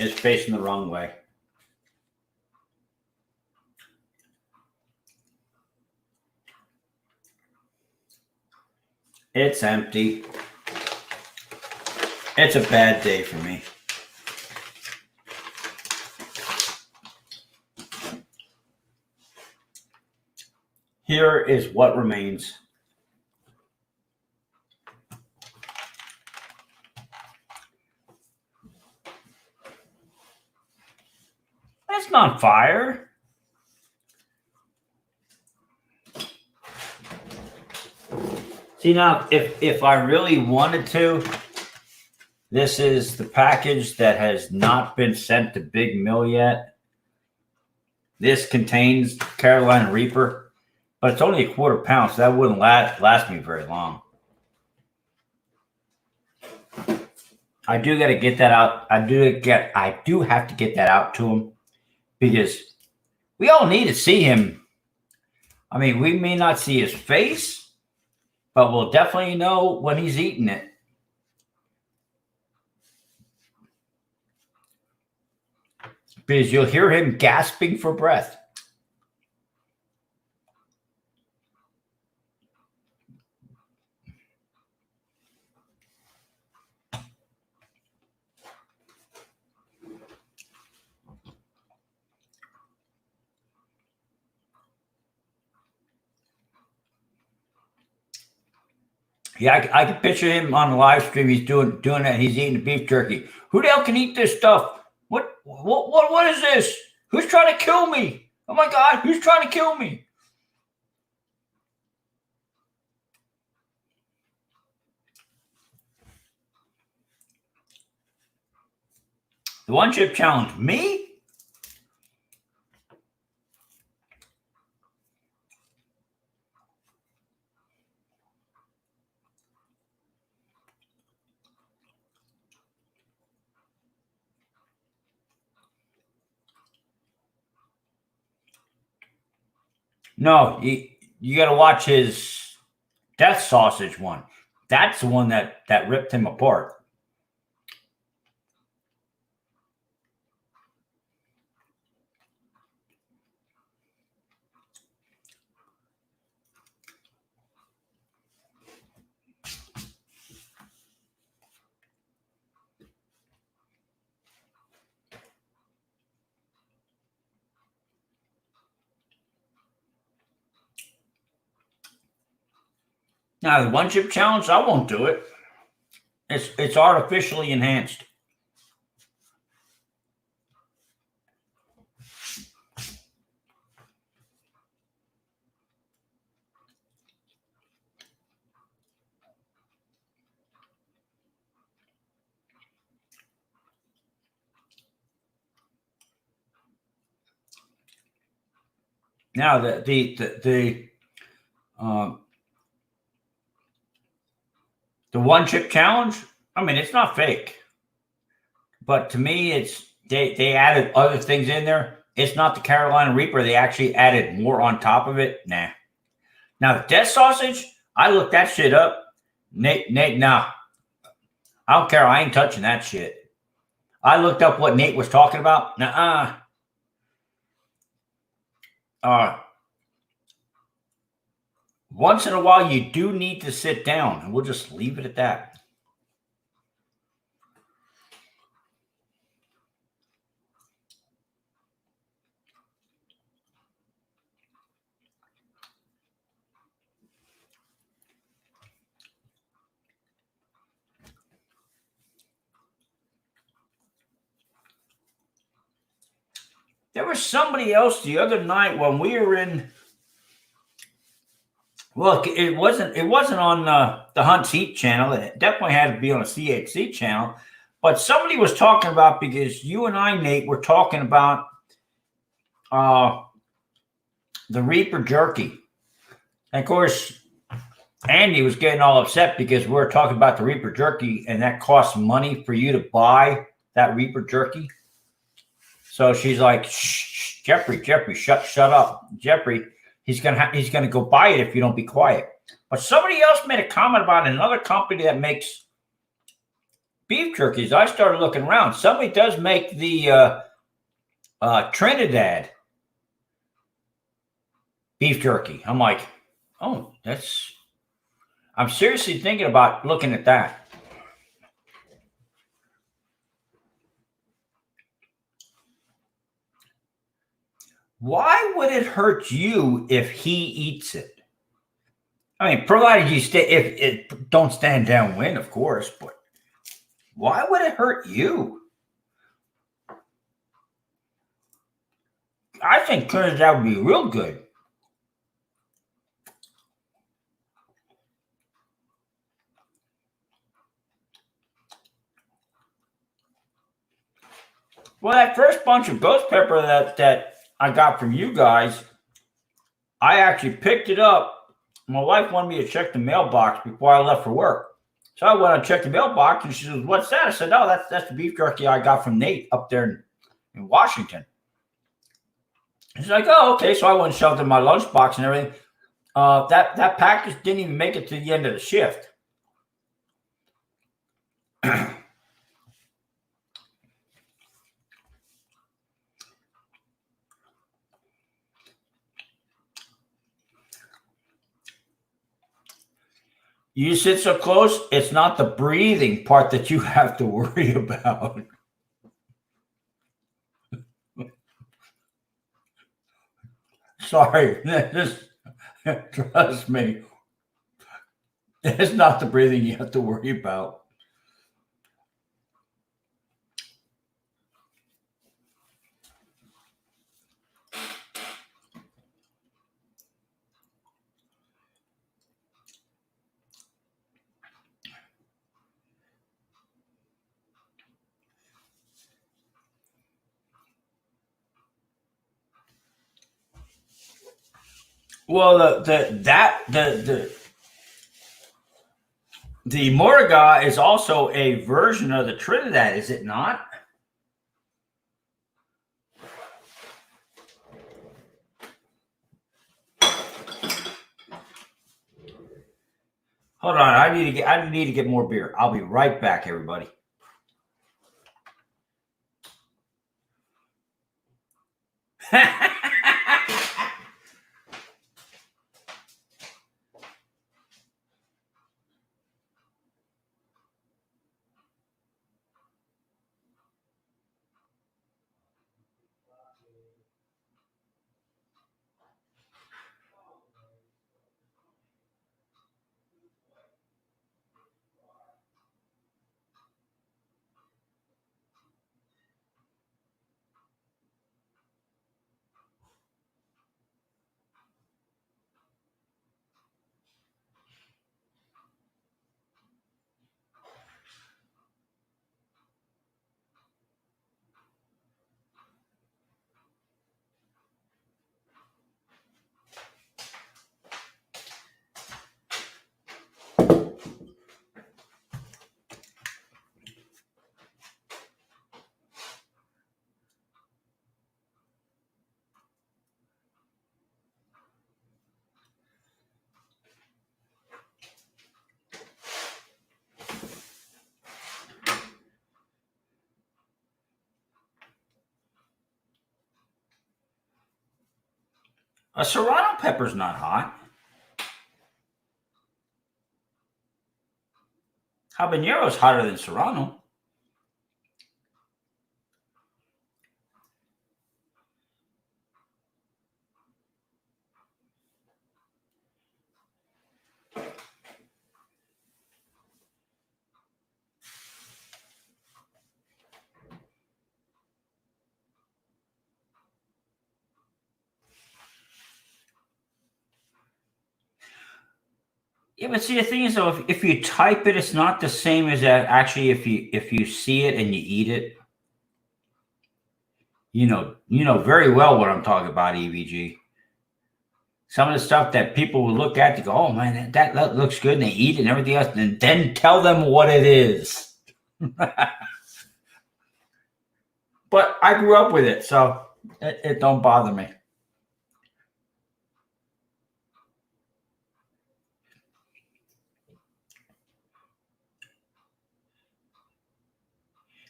It's facing the wrong way. It's empty. It's a bad day for me. Here is what remains. That's not fire. See, now, if I really wanted to, this is the package that has not been sent to Big Mill yet. This contains Carolina Reaper, but it's only a quarter pound, so that wouldn't last me very long. I do got to get that out. I do have to get that out to him because we all need to see him. I mean, we may not see his face, but we'll definitely know when he's eating it. Because you'll hear him gasping for breath. Yeah, I can picture him on the live stream. He's doing that. He's eating the beef jerky. Who the hell can eat this stuff? What is this? Who's trying to kill me? Oh my God, who's trying to kill me? The one chip challenge me? No, you got to watch his death sausage one. That's the one that ripped him apart. Now the one chip challenge, I won't do it. It's artificially enhanced. Now um, the one chip challenge. I mean, it's not fake, but to me, it's they added other things in there. It's not the Carolina Reaper. They actually added more on top of it. Nah. Now the death sausage, I looked that shit up. Nate, nah. I don't care. I ain't touching that shit. I looked up what Nate was talking about. Nuh-uh. Uh, once in a while, you do need to sit down, and we'll just leave it at that. There was somebody else the other night when we were in. Look, it wasn't on the Hunt's Heat channel. It definitely had to be on a CHC channel. But somebody was talking about, because you and I, Nate, were talking about uh, the Reaper jerky. And of course, Andy was getting all upset because we were talking about the Reaper jerky, and that costs money for you to buy that Reaper jerky. So she's like, shh, Jeffrey, shut up, Jeffrey. He's gonna go buy it if you don't be quiet. But somebody else made a comment about another company that makes beef jerkies. I started looking around. Somebody does make the Trinidad beef jerky. I'm like, oh, I'm seriously thinking about looking at that. Why would it hurt you if he eats it? I mean, provided you if it don't stand downwind, of course, but why would it hurt you? I think Trinidad would be real good. Well, that first bunch of ghost pepper that I got from you guys, I actually picked it up. My wife wanted me to check the mailbox before I left for work. So I went and checked the mailbox, and she says, "What's that?" I said, "Oh, that's the beef jerky I got from Nate up there in Washington." She's like, "Oh, okay." So I went and shoved it in my lunchbox and everything. That package didn't even make it to the end of the shift. You sit so close, it's not the breathing part that you have to worry about. Sorry, trust me. It's not the breathing you have to worry about. Well, the Morga is also a version of the Trinidad, is it not? Hold on, I need to get more beer. I'll be right back, everybody. A serrano pepper's not hot. Habanero's hotter than serrano. Yeah, but see, the thing is, though, if you type it, it's not the same as that. Actually, if you see it and you eat it, you know very well what I'm talking about, EVG. Some of the stuff that people will look at to go, oh man, that looks good, and they eat it and everything else, and then tell them what it is. But I grew up with it, so it don't bother me.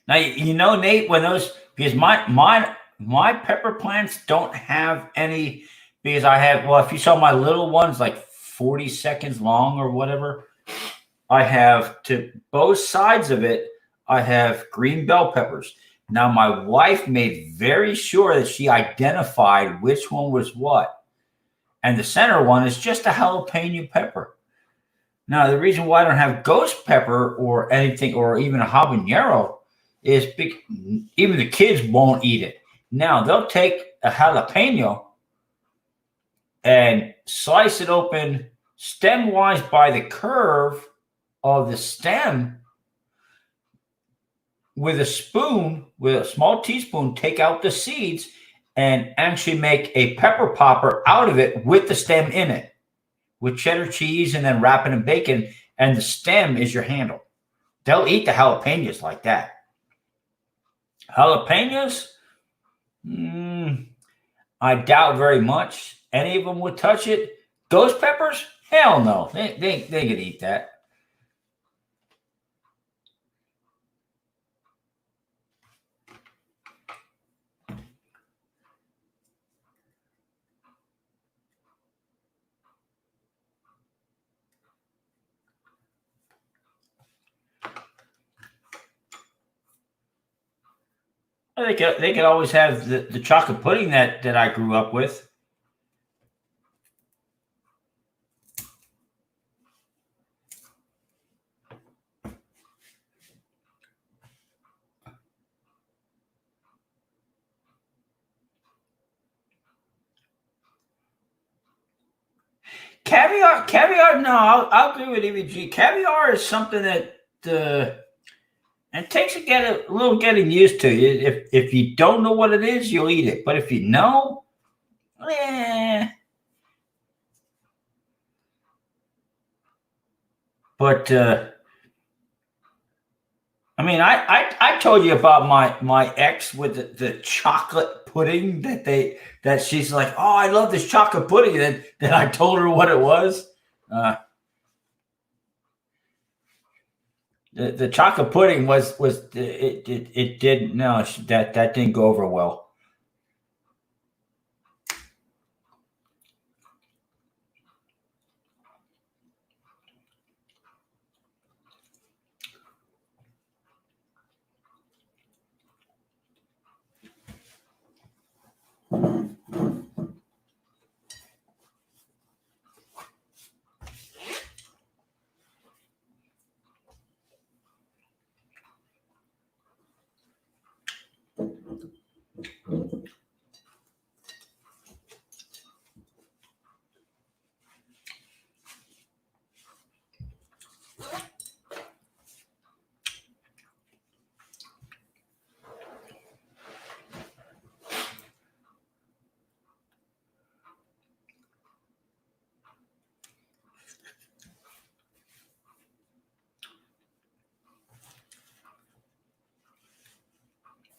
Now you know, Nate, when those because my pepper plants don't have any because I have well, if you saw my little ones like 40 seconds long or whatever, I have to both sides of it, I have green bell peppers. Now my wife made very sure that she identified which one was what. And the center one is just a jalapeno pepper. Now, the reason why I don't have ghost pepper or anything, or even a habanero, is even the kids won't eat it. Now, they'll take a jalapeno and slice it open stem wise by the curve of the stem with a spoon, with a small teaspoon, take out the seeds and actually make a pepper popper out of it with the stem in it, with cheddar cheese, and then wrap it in bacon, and the stem is your handle. They'll eat the jalapenos like that. Jalapenos, I doubt very much any of them would touch it. Ghost peppers, hell no. They could eat that. They could always have the chocolate pudding that I grew up with. Caviar. No, I'll agree with EVG. Caviar is something that it takes a little getting used to. If you don't know what it is, you'll eat it. But if you know, But I mean, I told you about my ex with the chocolate pudding that she's like, oh, I love this chocolate pudding. And then I told her what it was. The chocolate pudding was it didn't no that didn't go over well.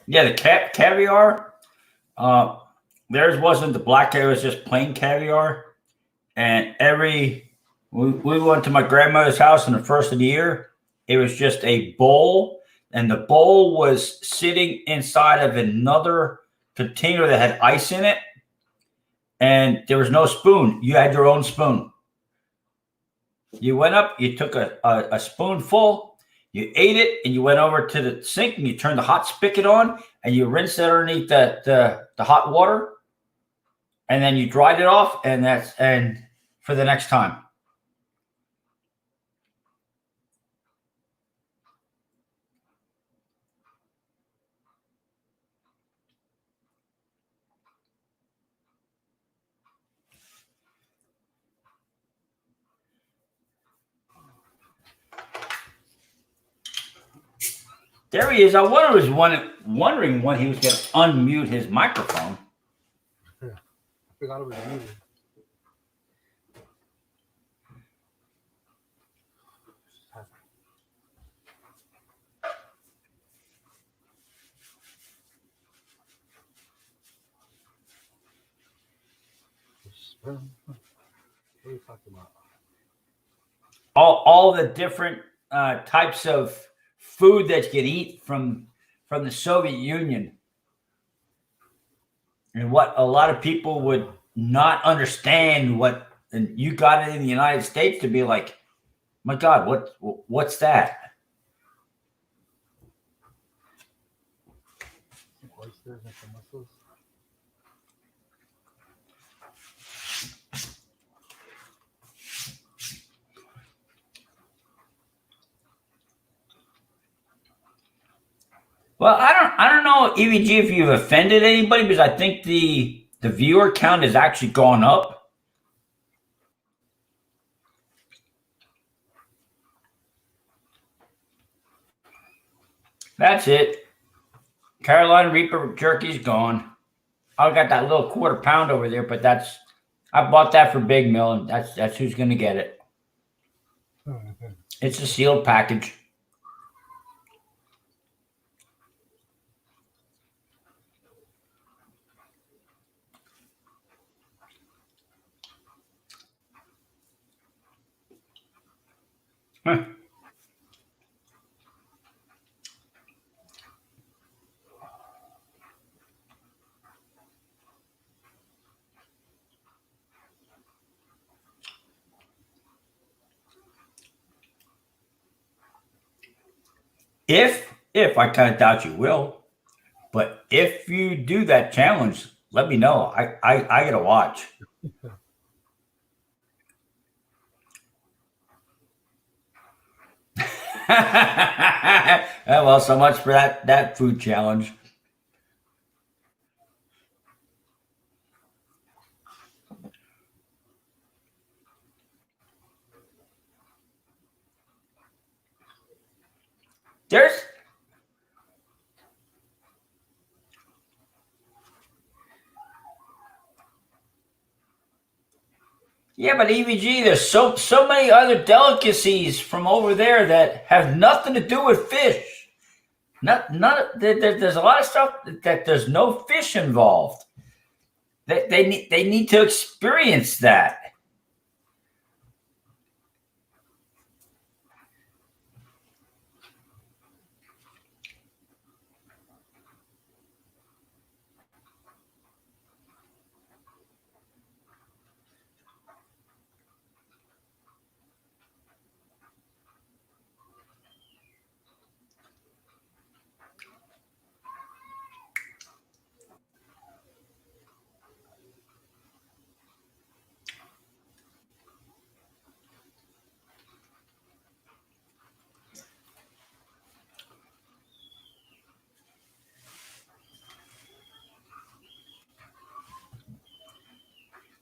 Yeah, the caviar. Theirs wasn't the black caviar; it was just plain caviar. And we went to my grandmother's house in the first of the year. It was just a bowl, and the bowl was sitting inside of another container that had ice in it. and there was no spoon. You had your own spoon. You went up, you took a spoonful, you ate it, and you went over to the sink and you turned the hot spigot on and you rinsed it underneath the hot water, and then you dried it off, and for the next time. There he is. I was wondering when he was going to unmute his microphone. I forgot it was muted. What are you talking about? All the different types of food that you can eat from the Soviet Union, and what a lot of people would not understand. And you got it in the United States to be like, my God, what's that? Oysters and some mussels. Well, I don't know, EVG, if you've offended anybody, because I think the viewer count has actually gone up. That's it. Carolina Reaper jerky's gone. I got that little quarter pound over there, but I bought that for Big Mill, and that's who's going to get it. It's a sealed package. Huh. If I kind of doubt you will, but if you do that challenge, let me know. I gotta watch. Well, so much for that food challenge. There's Yeah, but EVG, there's so many other delicacies from over there that have nothing to do with fish. There's a lot of stuff that there's no fish involved. They need to experience that.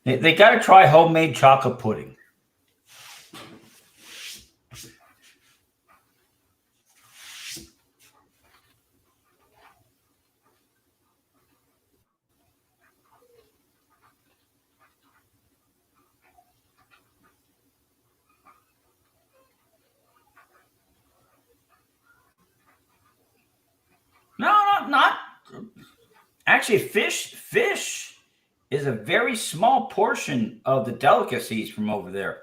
They got to try homemade chocolate pudding. No, not actually. Fish is a very small portion of the delicacies from over there.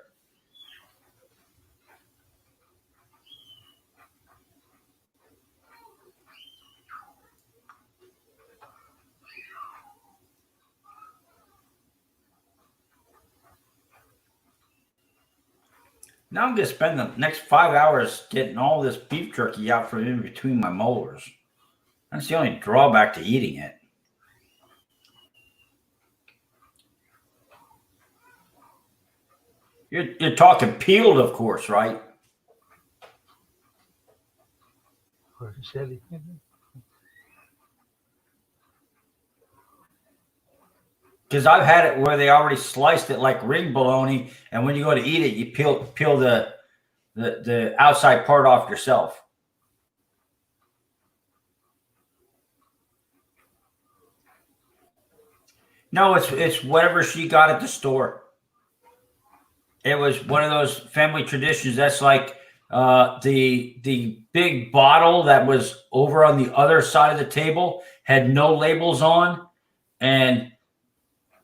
Now I'm going to spend the next 5 hours getting all this beef jerky out from in between my molars. That's the only drawback to eating it. You're talking peeled, of course, right? Or Shelly. Because I've had it where they already sliced it like ring bologna, and when you go to eat it, you peel the outside part off yourself. No, it's whatever she got at the store. It was one of those family traditions. That's like the big bottle that was over on the other side of the table had no labels on, and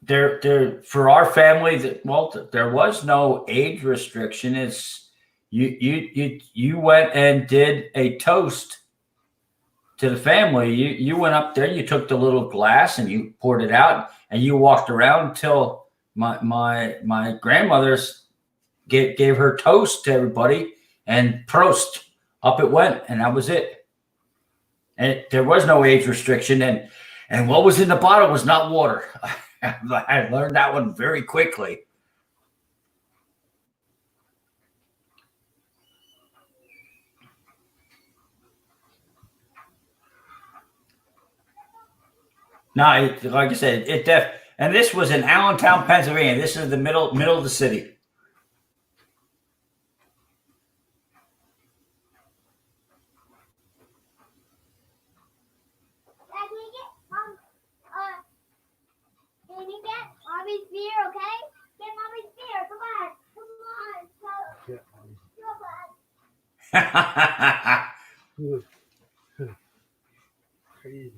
there for our family there was no age restriction. It's you went and did a toast to the family. You went up there, you took the little glass and you poured it out, and you walked around until my grandmother's gave her toast to everybody, and Prost, up it went, and that was it. And there was no age restriction, and what was in the bottle was not water. I learned that one very quickly. No, like I said, and this was in Allentown, Pennsylvania. This is the middle of the city. Can you get mommy's beer, okay? Get mommy's beer. Come on. Crazy.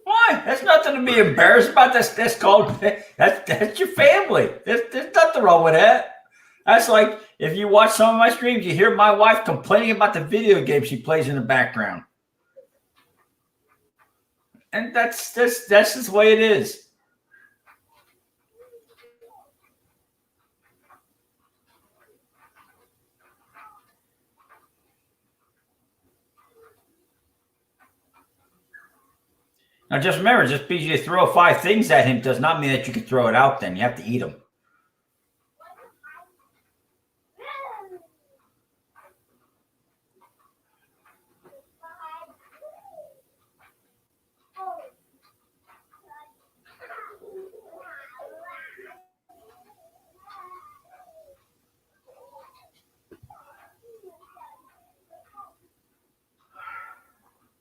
Why? There's nothing to be embarrassed about. That's called that's your family. There's nothing wrong with that. That's like if you watch some of my streams, you hear my wife complaining about the video game she plays in the background. And that's just the way it is. Now, just remember, just because you throw 5 things at him does not mean that you can throw it out. Then you have to eat them.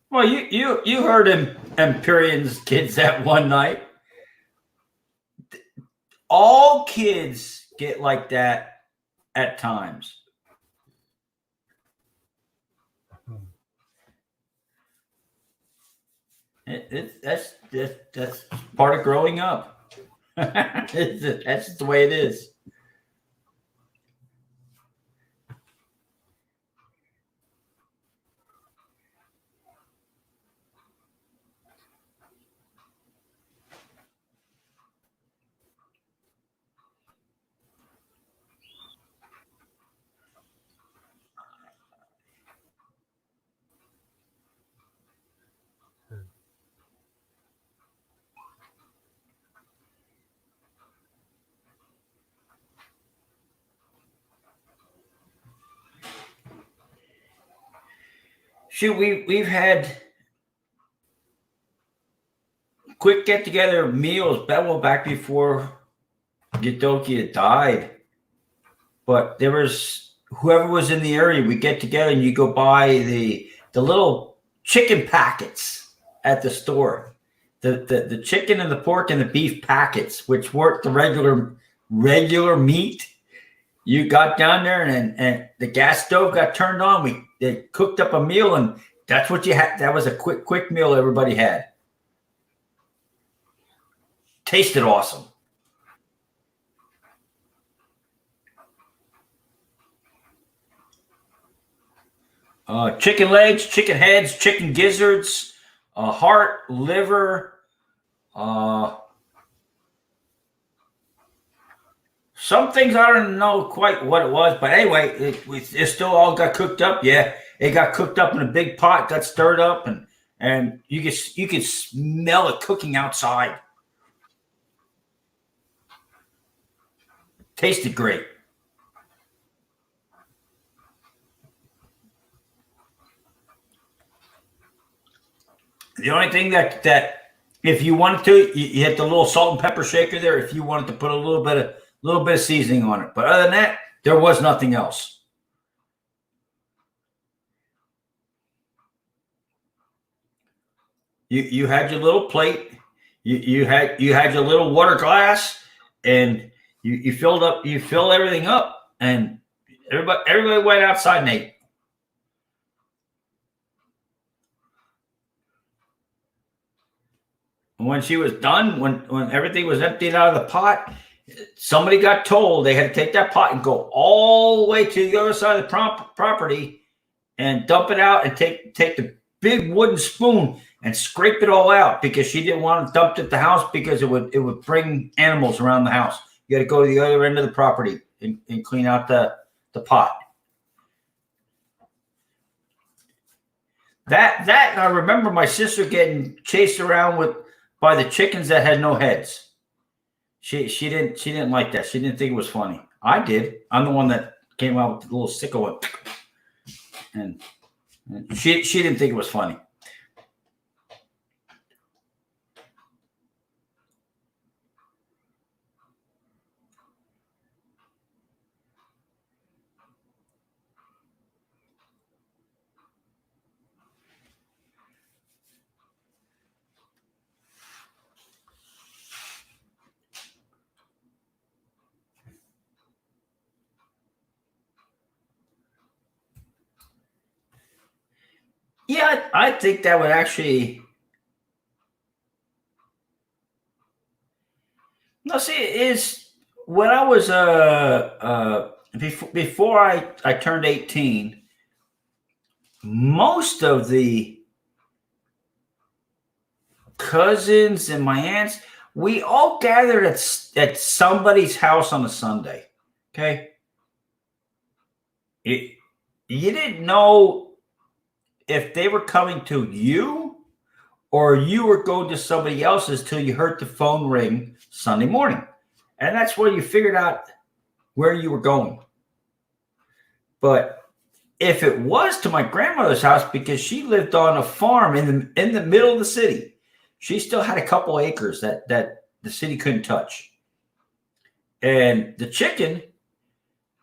Well, you heard Empyrean's kids that one night. All kids get like that at times. That's part of growing up. That's the way it is. Shoot, we've had quick get together meals, well, back before Yudoki had died. But there was whoever was in the area, we get together and you go buy the little chicken packets at the store. The chicken and the pork and the beef packets, which weren't the regular meat. You got down there and the gas stove got turned on. They cooked up a meal, and that's what you had. That was a quick meal everybody had. Tasted awesome. Chicken legs, chicken heads, chicken gizzards, heart, liver, some things I don't know quite what it was, but anyway, it still all got cooked up. Yeah, it got cooked up in a big pot, got stirred up, and you could smell it cooking outside. Tasted great. The only thing that if you wanted to, you hit the little salt and pepper shaker there. If you wanted to put a little bit of seasoning on it, but other than that, there was nothing else. You had your little plate, you had your little water glass, and you filled everything up, and everybody went outside and ate. And when she was done, when everything was emptied out of the pot, somebody got told they had to take that pot and go all the way to the other side of the property and dump it out and take the big wooden spoon and scrape it all out because she didn't want to dump it at the house because it would bring animals around the house. You got to go to the other end of the property and clean out the pot. That I remember my sister getting chased around by the chickens that had no heads. She didn't like that. She didn't think it was funny. I did. I'm the one that came out with the little sickle and she didn't think it was funny. Yeah, I think that would actually. No, see, is when I was before I turned 18, most of the cousins and my aunts, we all gathered at somebody's house on a Sunday. Okay, you didn't know if they were coming to you or you were going to somebody else's till you heard the phone ring Sunday morning. And that's where you figured out where you were going. But if it was to my grandmother's house, because she lived on a farm in the middle of the city, she still had a couple acres that the city couldn't touch. And the chicken,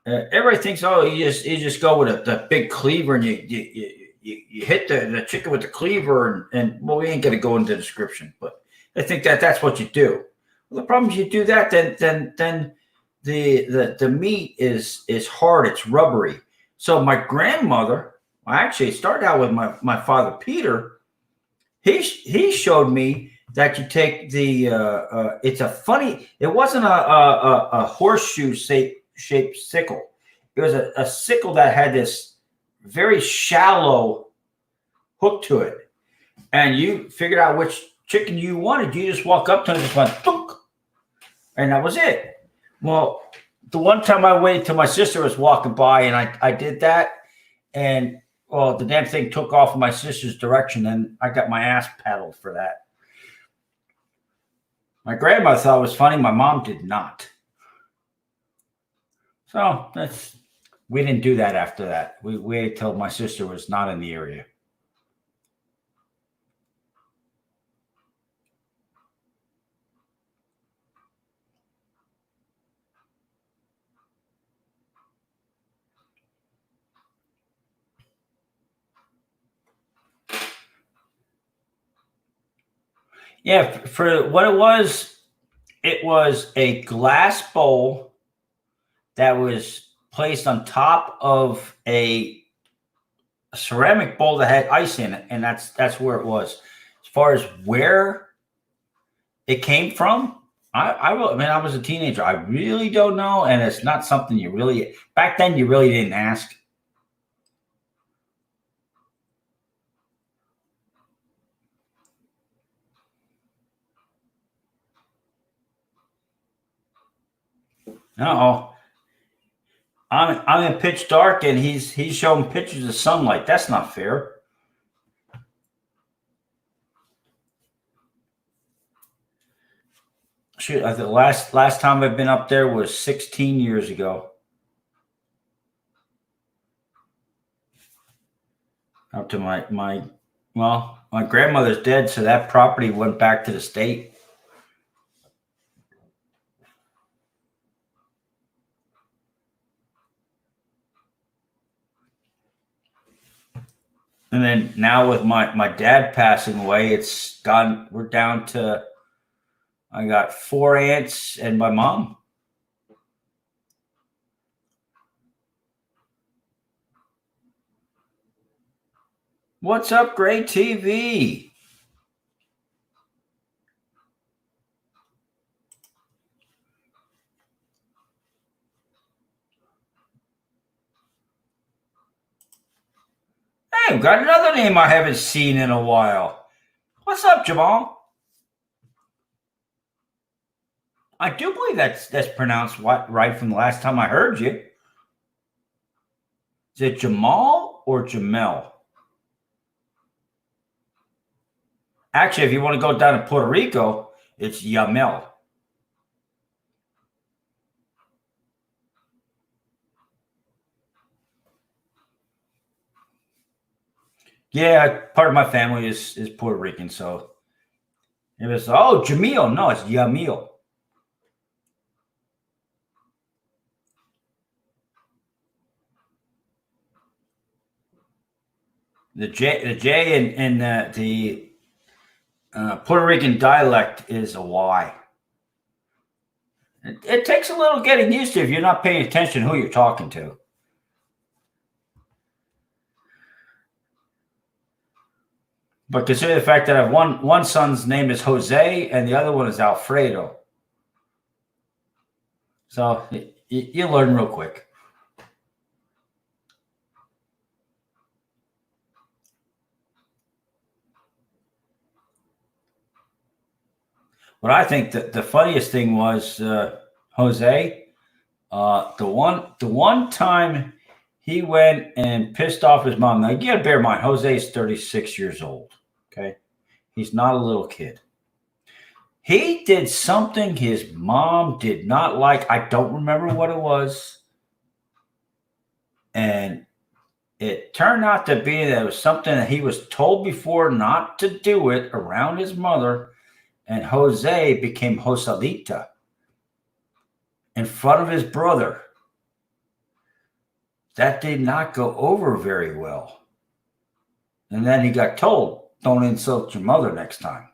everybody thinks, oh, you just go with the big cleaver and you hit the chicken with the cleaver and well, we ain't going to go into the description, but I think that's what you do. Well, the problem is you do that, then the meat is hard, it's rubbery. So my grandmother, I actually started out with my father Peter. He showed me that you take the it's a funny. It wasn't a horseshoe shaped sickle. It was a sickle that had this very shallow hook to it, and you figured out which chicken you wanted. You just walk up to it and just went thunk, and that was it. Well, the one time I waited till my sister was walking by, and I did that, and well, the damn thing took off in my sister's direction, and I got my ass paddled for that. My grandmother thought it was funny. My mom did not. So we didn't do that after that. We waited till my sister was not in the area. Yeah, for what it was a glass bowl that was placed on top of a ceramic bowl that had ice in it, and that's where it was. As far as where it came from, I mean, I was a teenager. I really don't know, and it's not something you really back then you really didn't ask. No, I'm in pitch dark, and he's showing pictures of sunlight. That's not fair. Shoot, the last time I've been up there was 16 years ago. Up to my grandmother's dead, so that property went back to the state. And then now with my dad passing away, it's gone. We're down to, I got 4 aunts and my mom. What's up, Great TV? Hey, we've got another name I haven't seen in a while. What's up, Jamal? I do believe that's pronounced right from the last time I heard you. Is it Jamal or Jamel? Actually, if you want to go down to Puerto Rico, it's Yamel. Yeah, part of my family is Puerto Rican, so it was Jamil. No, it's Yamil. The J in the Puerto Rican dialect is a Y. It takes a little getting used to if you're not paying attention who you're talking to. But consider the fact that I have one son's name is Jose and the other one is Alfredo. So you learn real quick. What I think that the funniest thing was Jose. The one time he went and pissed off his mom. Now you got to bear in mind, Jose is 36 years old. Okay, he's not a little kid. He did something his mom did not like. I don't remember what it was, and it turned out to be that it was something that he was told before not to do it around his mother, and Jose became Joselita in front of his brother. That did not go over very well. And then he got told, don't insult your mother next time.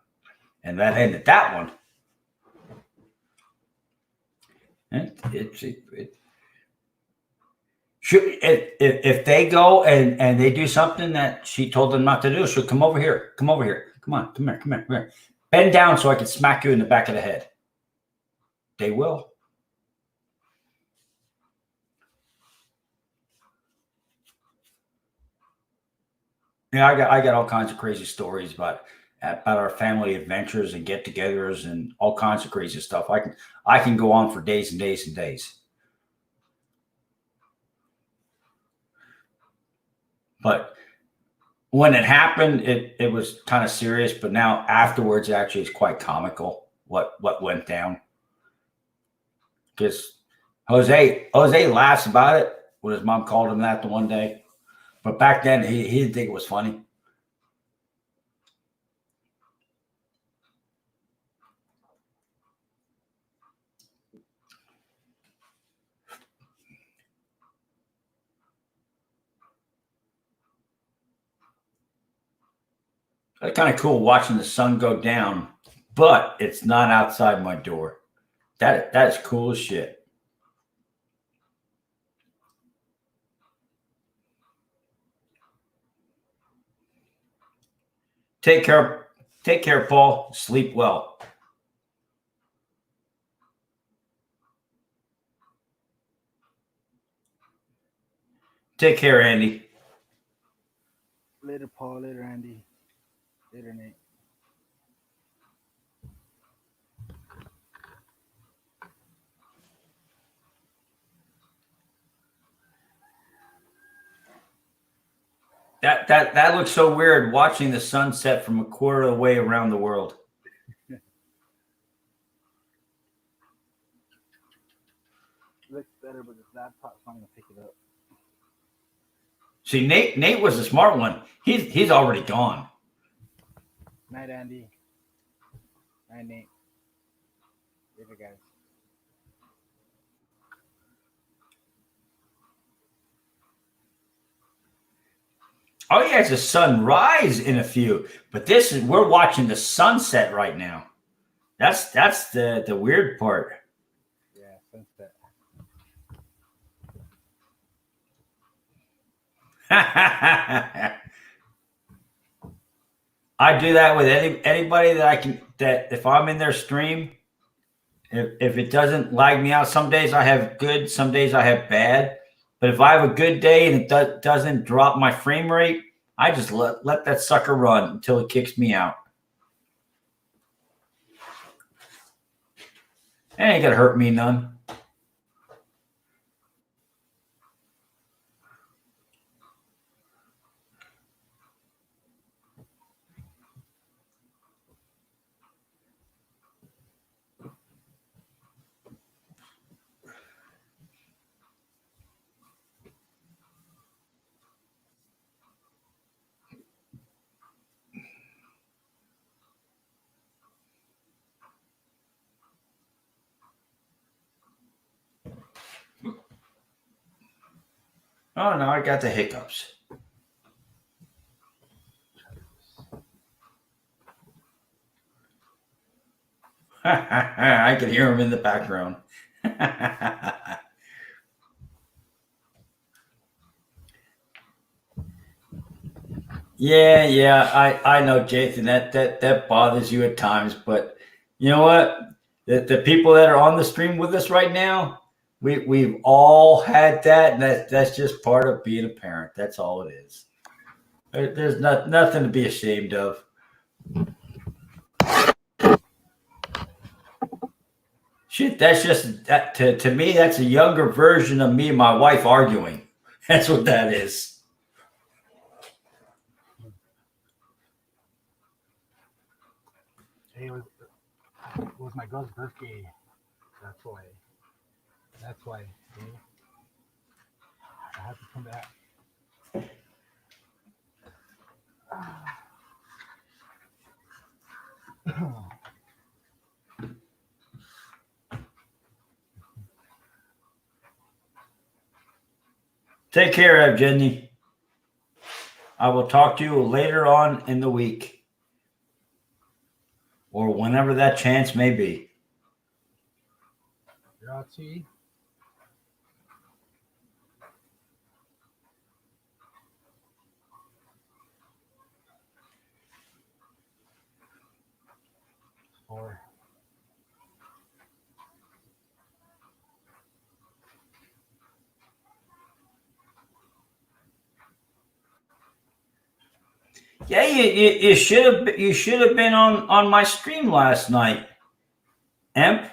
And that ended that one. If they go and they do something that she told them not to do, she'll come over here. Come over here. Come on. Come here. Come here. Come here. Bend down so I can smack you in the back of the head. They will. Yeah, I got all kinds of crazy stories about our family adventures and get-togethers and all kinds of crazy stuff. I can go on for days and days and days. But when it happened, it was kind of serious. But now afterwards, actually, it's quite comical what went down. Because Jose laughs about it when his mom called him that the one day. But back then, he didn't think it was funny. It's kind of cool watching the sun go down, but it's not outside my door. That is cool as shit. Take care, Paul. Sleep well. Take care, Andy. Later, Paul. Later, Andy. Later, Nate. That looks so weird watching the sunset from a quarter of the way around the world. Looks better, but his laptop's not gonna pick it up. See, Nate was the smart one. He's already gone. Night, Andy. Night, Nate. Later, guys. Oh yeah, it's a sunrise in a few, but we're watching the sunset right now. That's the weird part. Yeah, sunset. I do that with anybody that if I'm in their stream, if it doesn't lag me out, some days I have good, some days I have bad. But if I have a good day and it doesn't drop my frame rate, I just let that sucker run until it kicks me out. It ain't gonna hurt me none. Oh no, I got the hiccups. I can hear him in the background. Yeah. I know, Jason. That bothers you at times, but you know what? The people that are on the stream with us right now, we've all had that, and that's just part of being a parent. That's all it is. There's nothing to be ashamed of. Shit, that's just that to me. That's a younger version of me and my wife arguing. That's what that is. Hey, it was my girl's birthday. That's why. That's why. Okay? I have to come back. Take care, Jenny. I will talk to you later on in the week, or whenever that chance may be. You're out to eat? Or Yeah, you should have been on my stream last night, Emp.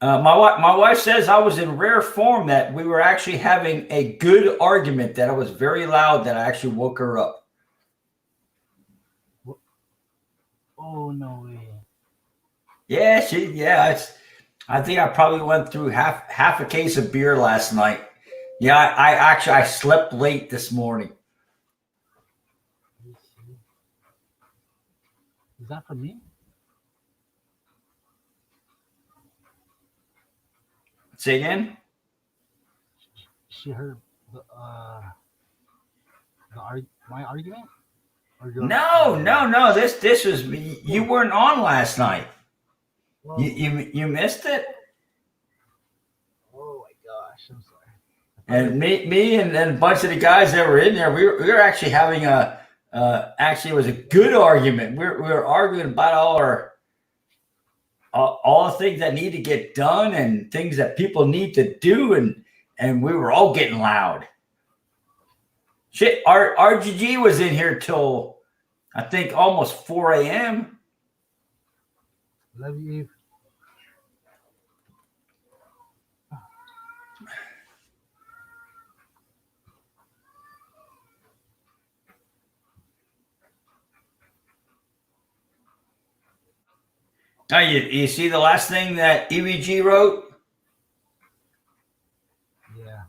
My wife says I was in rare form, that we were actually having a good argument, that it was very loud, that I actually woke her up. oh no way. Yeah, I think I probably went through half a case of beer last night. Yeah, I slept late this morning. Is that for me? Say again? She heard my argument? Or No. This was you weren't on last night. Well, You missed it. oh my gosh, I'm sorry. And me and a bunch of the guys that were in there, we were actually having actually it was a good argument. We were arguing about all the things that need to get done and things that people need to do, and we were all getting loud. Shit, RGG was in here till I think almost 4 a.m. Love you. Now you see the last thing that EVG wrote? Yeah.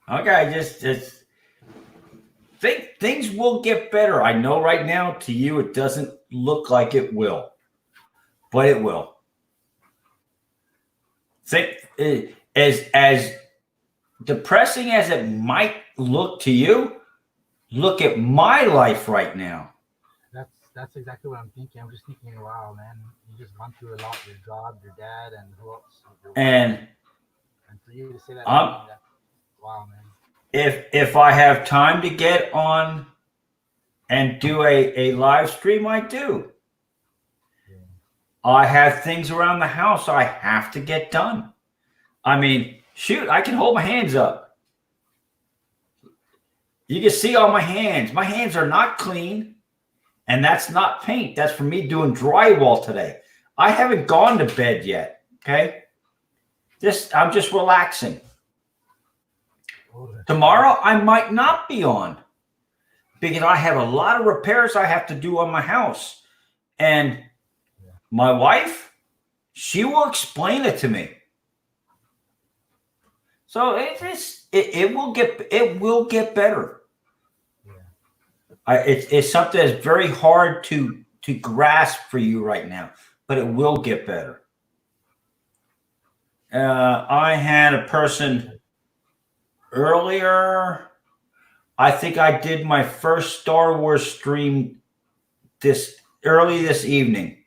Okay, just think things will get better. I know right now to you it doesn't look like it will, but it will. Think as depressing as it might look to you, look at my life right now. That's exactly what I'm thinking. I'm just thinking, wow, man, you just gone through a lot. Your job, your dad, and who else? Your wife. And And for you to say that to I'm me, that wow, man. if I have time to get on and do a live stream, I do. Yeah. I have things around the house I have to get done. I mean, shoot, I can hold my hands up. You can see all my hands. My hands are not clean, and that's not paint. That's for me doing drywall today. I haven't gone to bed yet. Okay, I'm just relaxing. Tomorrow I might not be on because I have a lot of repairs I have to do on my house, and my wife, she will explain it to me. So it will get better. It's something that's very hard to grasp for you right now, but it will get better. I had a person earlier. I think I did my first Star Wars stream early this evening,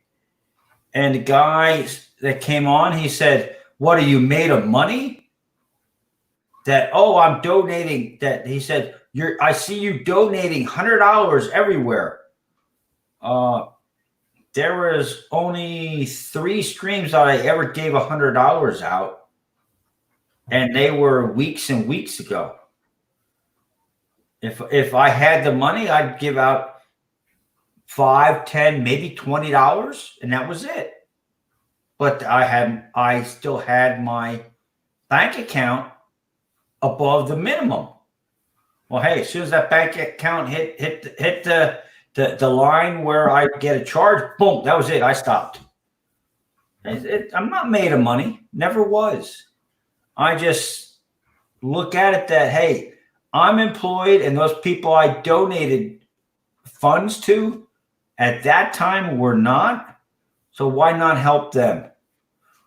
and the guy that came on, he said, "What are you made of money?" That I'm donating. That he said, I see you donating $100 everywhere. There was only 3 streams that I ever gave $100 out, and they were weeks and weeks ago. If I had the money, I'd give out $5, $10, maybe $20, and that was it. But I still had my bank account above the minimum. Well, hey, as soon as that bank account hit the line where I get a charge, boom, that was it. I stopped. I'm not made of money. Never was. I just look at it that, hey, I'm employed, and those people I donated funds to at that time were not. So why not help them?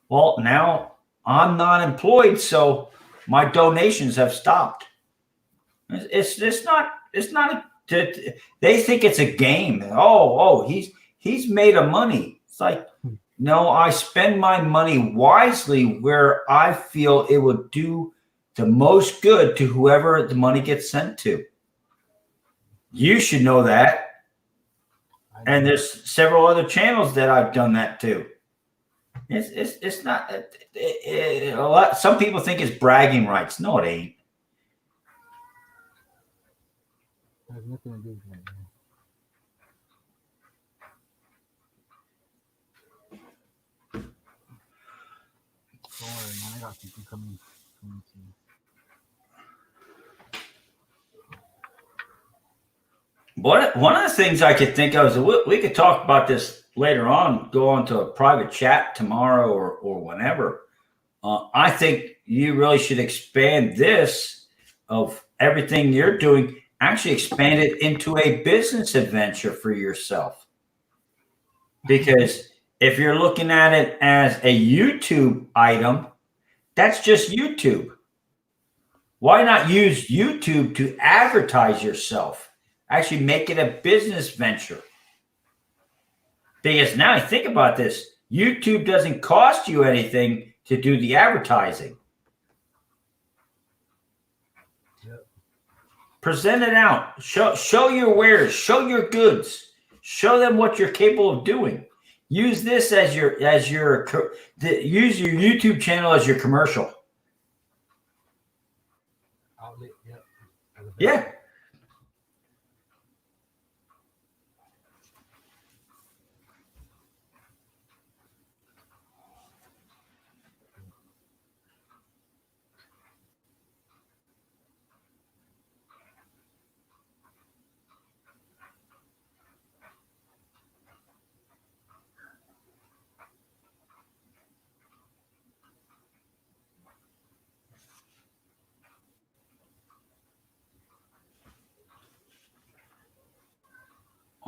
Well, now I'm not employed, so my donations have stopped. It's not. They think it's a game. He's made of money. It's like, no, I spend my money wisely where I feel it would do the most good to whoever the money gets sent to. You should know that. And there's several other channels that I've done that to. It's not a lot. Some people think it's bragging rights. No, it ain't. It has nothing to do with that, man. Don't worry, man. I got people coming to you. One of the things I could think of is we could talk about this later on, go on to a private chat tomorrow or whenever. I think you really should expand this of everything you're doing, actually expand it into a business adventure for yourself. Because if you're looking at it as a YouTube item, that's just YouTube. Why not use YouTube to advertise yourself? Actually make it a business venture. Because now think about this. YouTube doesn't cost you anything to do the advertising. Yep. Present it out. Show your wares. Show your goods. Show them what you're capable of doing. Use this use your YouTube channel as your commercial. Outlet, yep. Yeah.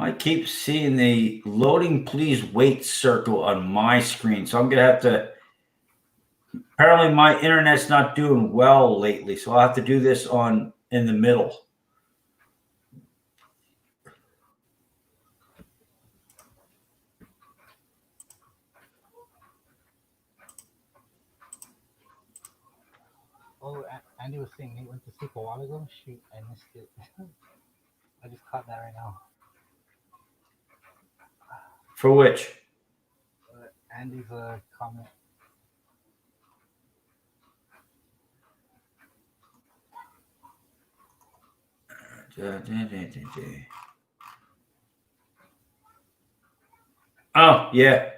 I keep seeing the loading please wait circle on my screen. So I'm going to have to. Apparently, my internet's not doing well lately. So I'll have to do this in the middle. Oh, Andy was saying he went to sleep a while ago. Shoot, I missed it. I just caught that right now. For which? Andy's comment. Oh, yeah.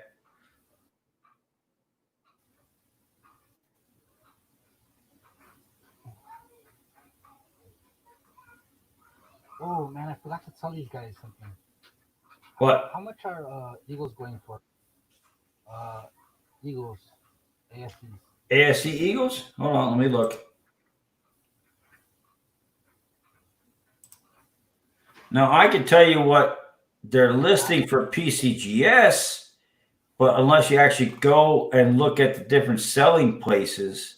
Oh man, I forgot to tell these guys something. What? How much are Eagles going for? Eagles, ASCs. ASC Eagles? Hold on, let me look. Now, I can tell you what they're listing for PCGS, but unless you actually go and look at the different selling places,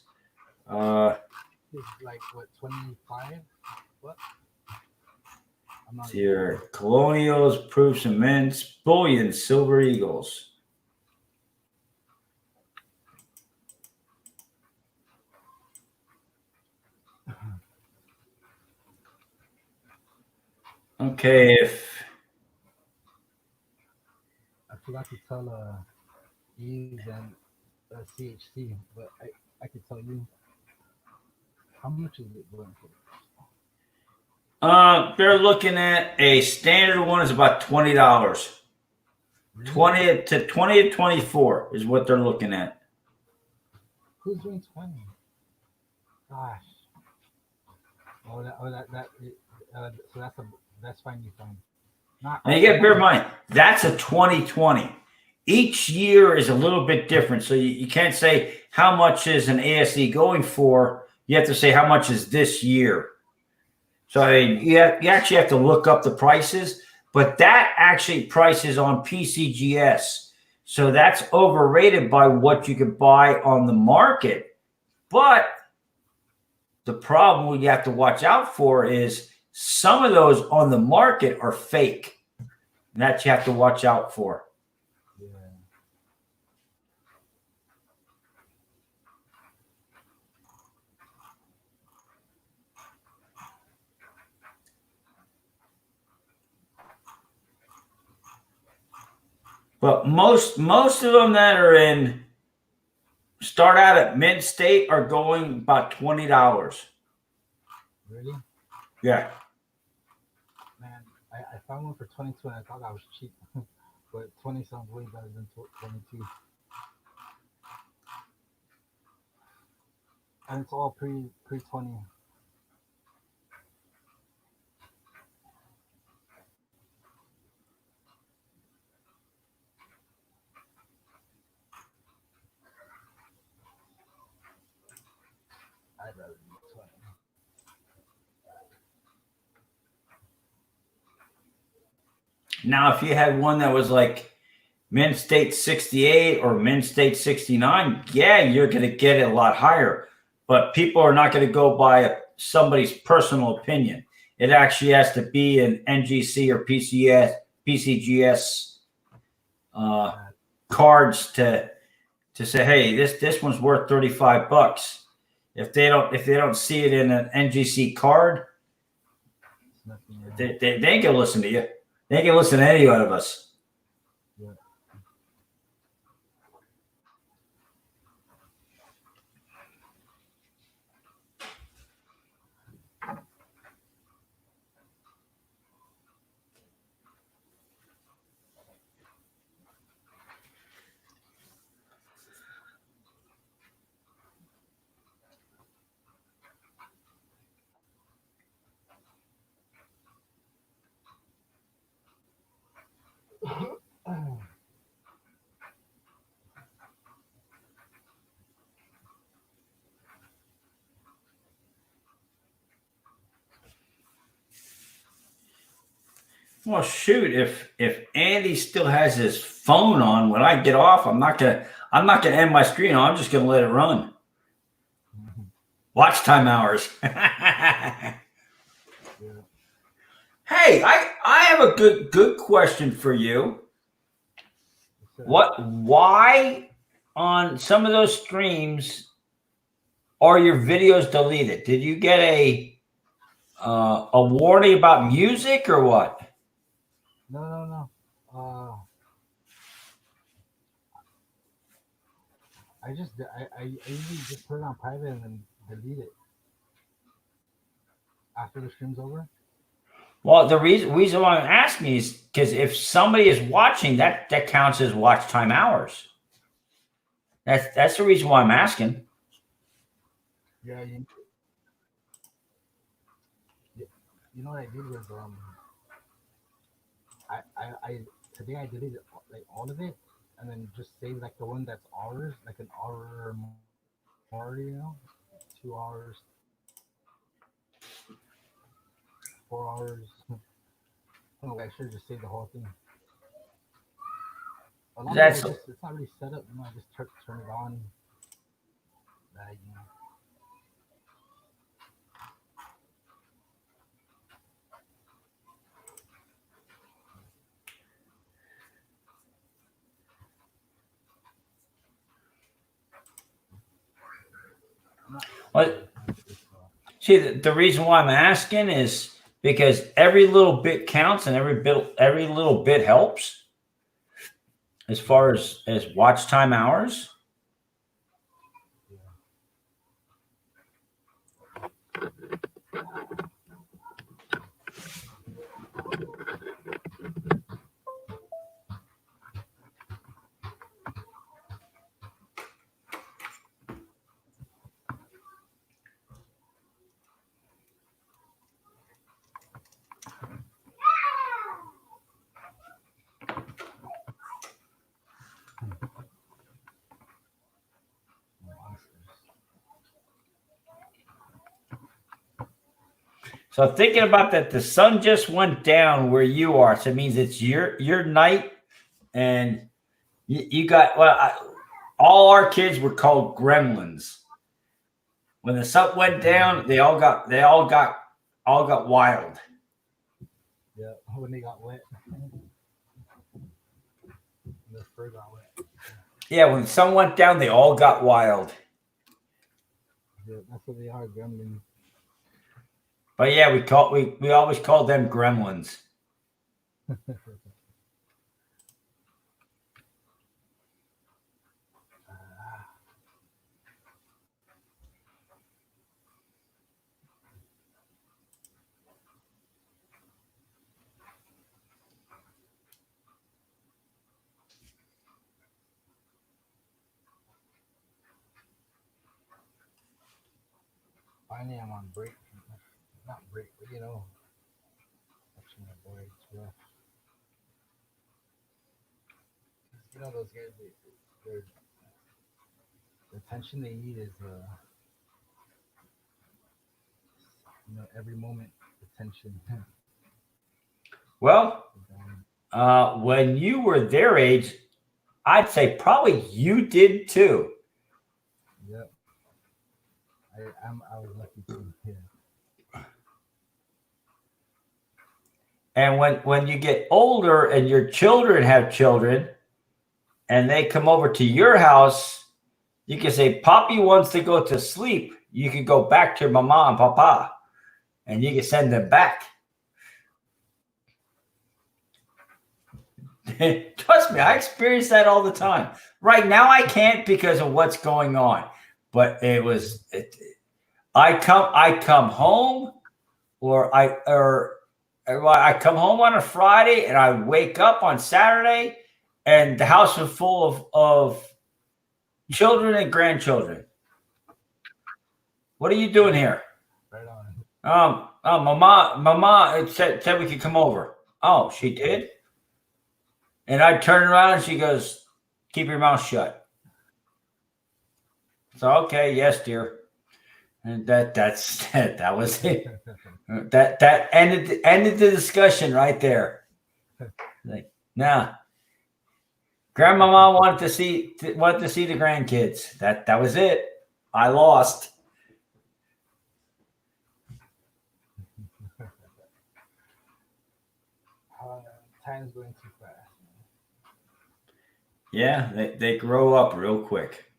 It's like what, 25? What? I'm not here, Colonials, Proofs and Mints, Bullion, Silver Eagles. Okay, if I forgot to tell Eves and CHC, but I could tell you how much is it going for? they're looking at a standard one is about $20. Really? 20 to 24 is what they're looking at. Who's doing 20? Gosh. Oh, so that's fine. You fine. Not. Now you got to bear in mind that's a 2020. Each year is a little bit different, so you can't say how much is an ASE going for. You have to say how much is this year. So I mean, you actually have to look up the prices, but that actually prices on PCGS. So that's overrated by what you can buy on the market. But the problem you have to watch out for is some of those on the market are fake. And that you have to watch out for. Yeah. But most of them that are in start out at mid state are going about $20. Really? Yeah. Man, I found one for 22 and I thought that was cheap, but 20 sounds way better than 22. And it's all pre 20. I'd rather do 20. Now, if you had one that was like Mint State 68 or Mint State 69, yeah, you're going to get it a lot higher. But people are not going to go by somebody's personal opinion. It actually has to be an NGC or PCGS cards to say, hey, this one's worth $35. If they don't see it in an NGC card, they ain't gonna listen to you. They ain't gonna listen to any one of us. Yeah. Well, shoot, if Andy still has his phone on when I get off, I'm not gonna end my screen. I'm just gonna let it run. Mhm. Watch time hours. Yeah. Hey, I have a good question for you. So, Why on some of those streams are your videos deleted? Did you get a warning about music or what? no. I usually just put it on private and then delete it after the stream's over. Well, the reason why I'm asking is because if somebody is watching, that counts as watch time hours. That's the reason why I'm asking. Yeah, you know what I did was I today I deleted like all of it and then just saved like the one that's hours, like an hour or more, 2 hours, 4 hours. Oh, I should have just saved the whole thing. A lot of it That's was just it's not really set up. I just turn it on. That. I'm not what. sure. It's See, the reason why I'm asking is because every little bit counts and every little bit helps as yeah, far as watch time hours. yeah. Monsters. So thinking about that, the sun just went down where you are, so it means it's your night, and you got all our kids were called gremlins. When the sun went down, they all got wild. Yeah, when they got wet, their fur got wet. Yeah, when the sun went down, they all got wild. Yeah, that's what they are, gremlins. But yeah, we always called them gremlins. Finally, I'm on break. Not break, but watching my boy. It's rough. Those guys, they're, the attention they need is, every moment attention. Well, when you were their age, I'd say probably you did too. Yep, I was lucky too. Yeah, And when you get older and your children have children and they come over to your house, you can say, Poppy wants to go to sleep. You can go back to mama and papa and you can send them back. Trust me, I experience that all the time. Right now, I can't because of what's going on. But I come home, or I come home on a Friday, and I wake up on Saturday, and the house is full of children and grandchildren. What are you doing here? right on. Mama, it said we could come over. Oh, she did. And I turn around and she goes, keep your mouth shut. So okay, yes, dear. And that was it. That ended the discussion right there. Like, nah. Grandmama wanted to see the grandkids. That was it. I lost. Time's going too fast. Yeah, they grow up real quick.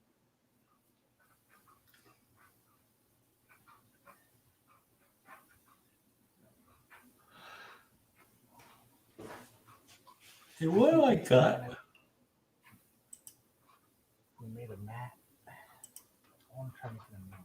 Hey, what do I got? We made a map. I'm trying to make a map.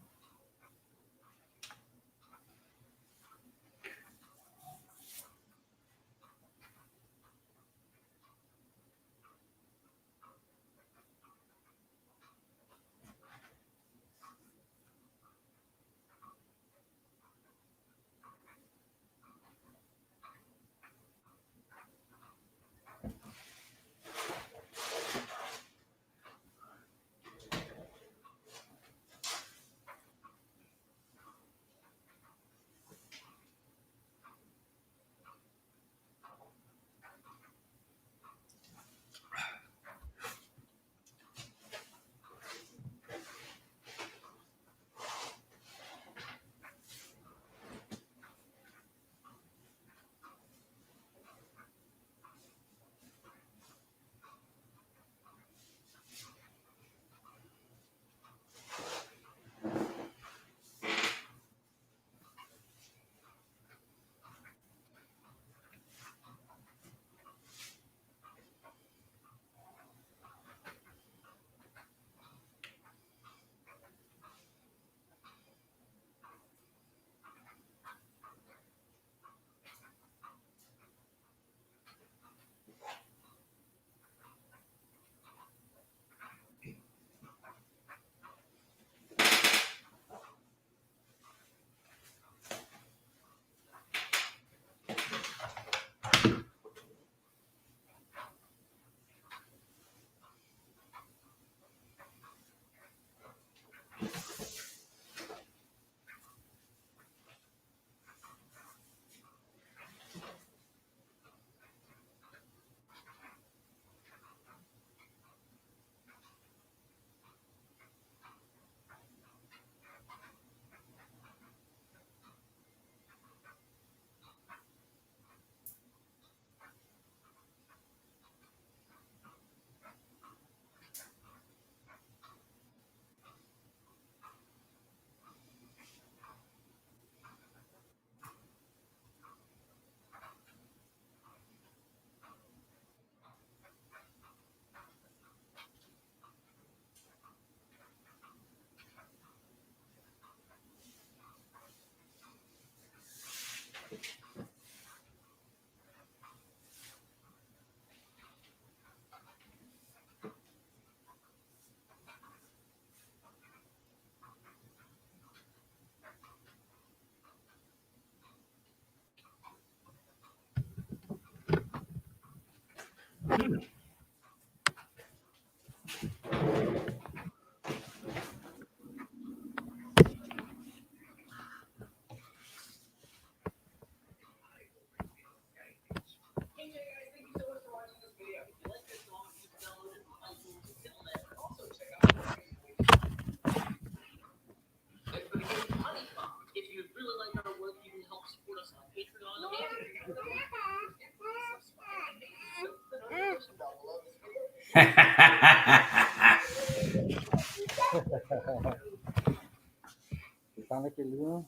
You sound like you're leaving.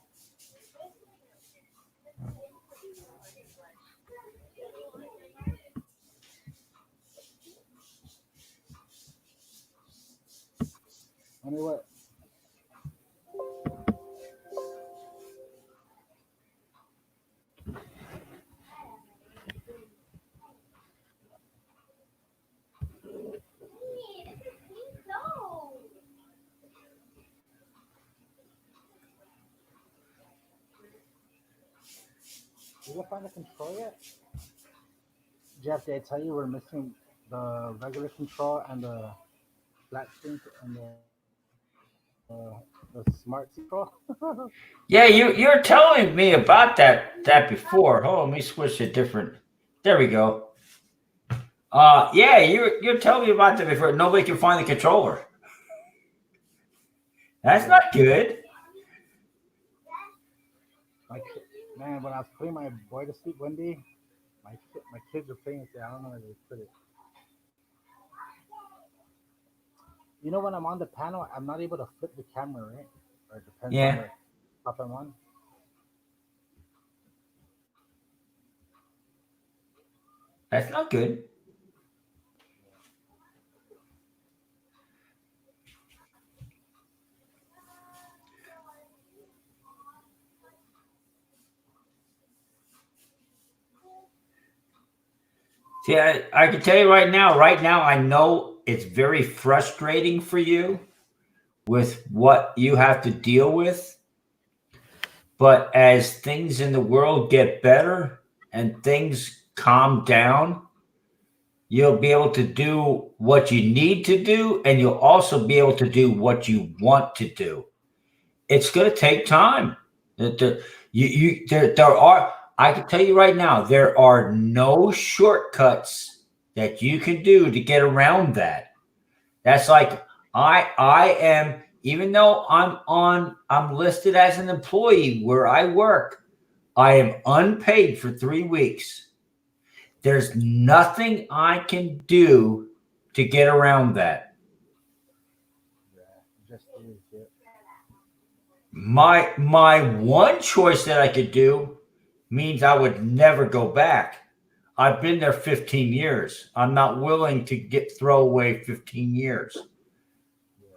I mean, what? Hey, this is pink though. You gonna find the control yet? Jeff, did I tell you we're missing the regular control and the flat screen and the smart control? Yeah, you're telling me about that before. Oh, let me switch to different. There we go. Yeah, you're telling me about that before. Nobody can find the controller. That's not good. Man, when I was putting my boy to sleep one day, my kids were playing with it. I don't know where they put it. You know, when I'm on the panel, I'm not able to flip the camera, right? Or it depends on Yeah, the stuff I'm on. that's not good. See, I can tell you right now. Right now, I know it's very frustrating for you with what you have to deal with. But as things in the world get better and things calm down, you'll be able to do what you need to do, and you'll also be able to do what you want to do. It's going to take time. There are. I can tell you right now, there are no shortcuts that you can do to get around that. That's like I am. Even though I'm listed as an employee where I work, I am unpaid for 3 weeks. There's nothing I can do to get around that. Yeah, just is it. My one choice that I could do means I would never go back. I've been there 15 years. I'm not willing to get throw away 15 years. Yeah,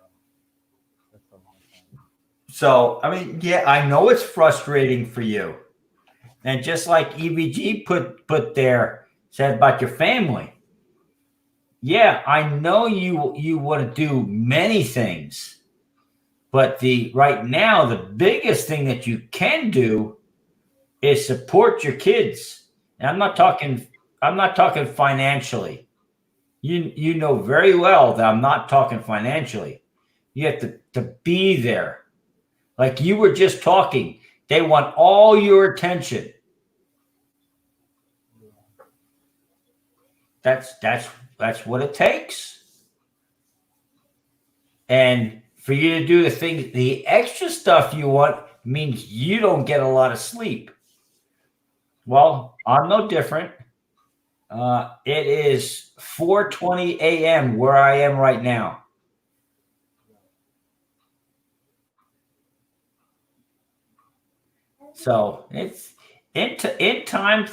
that's a long time. So, I mean, yeah, I know it's frustrating for you. And just like EVG put there said about your family. Yeah, I know you want to do many things, but the right now the biggest thing that you can do is support your kids. And I'm not talking financially. You know very well that I'm not talking financially. You have to be there. Like you were just talking. They want all your attention. Yeah, That's what it takes. And for you to do the extra stuff you want means you don't get a lot of sleep. Well, I'm no different. It is 4:20 a.m. where I am right now. So it's in time.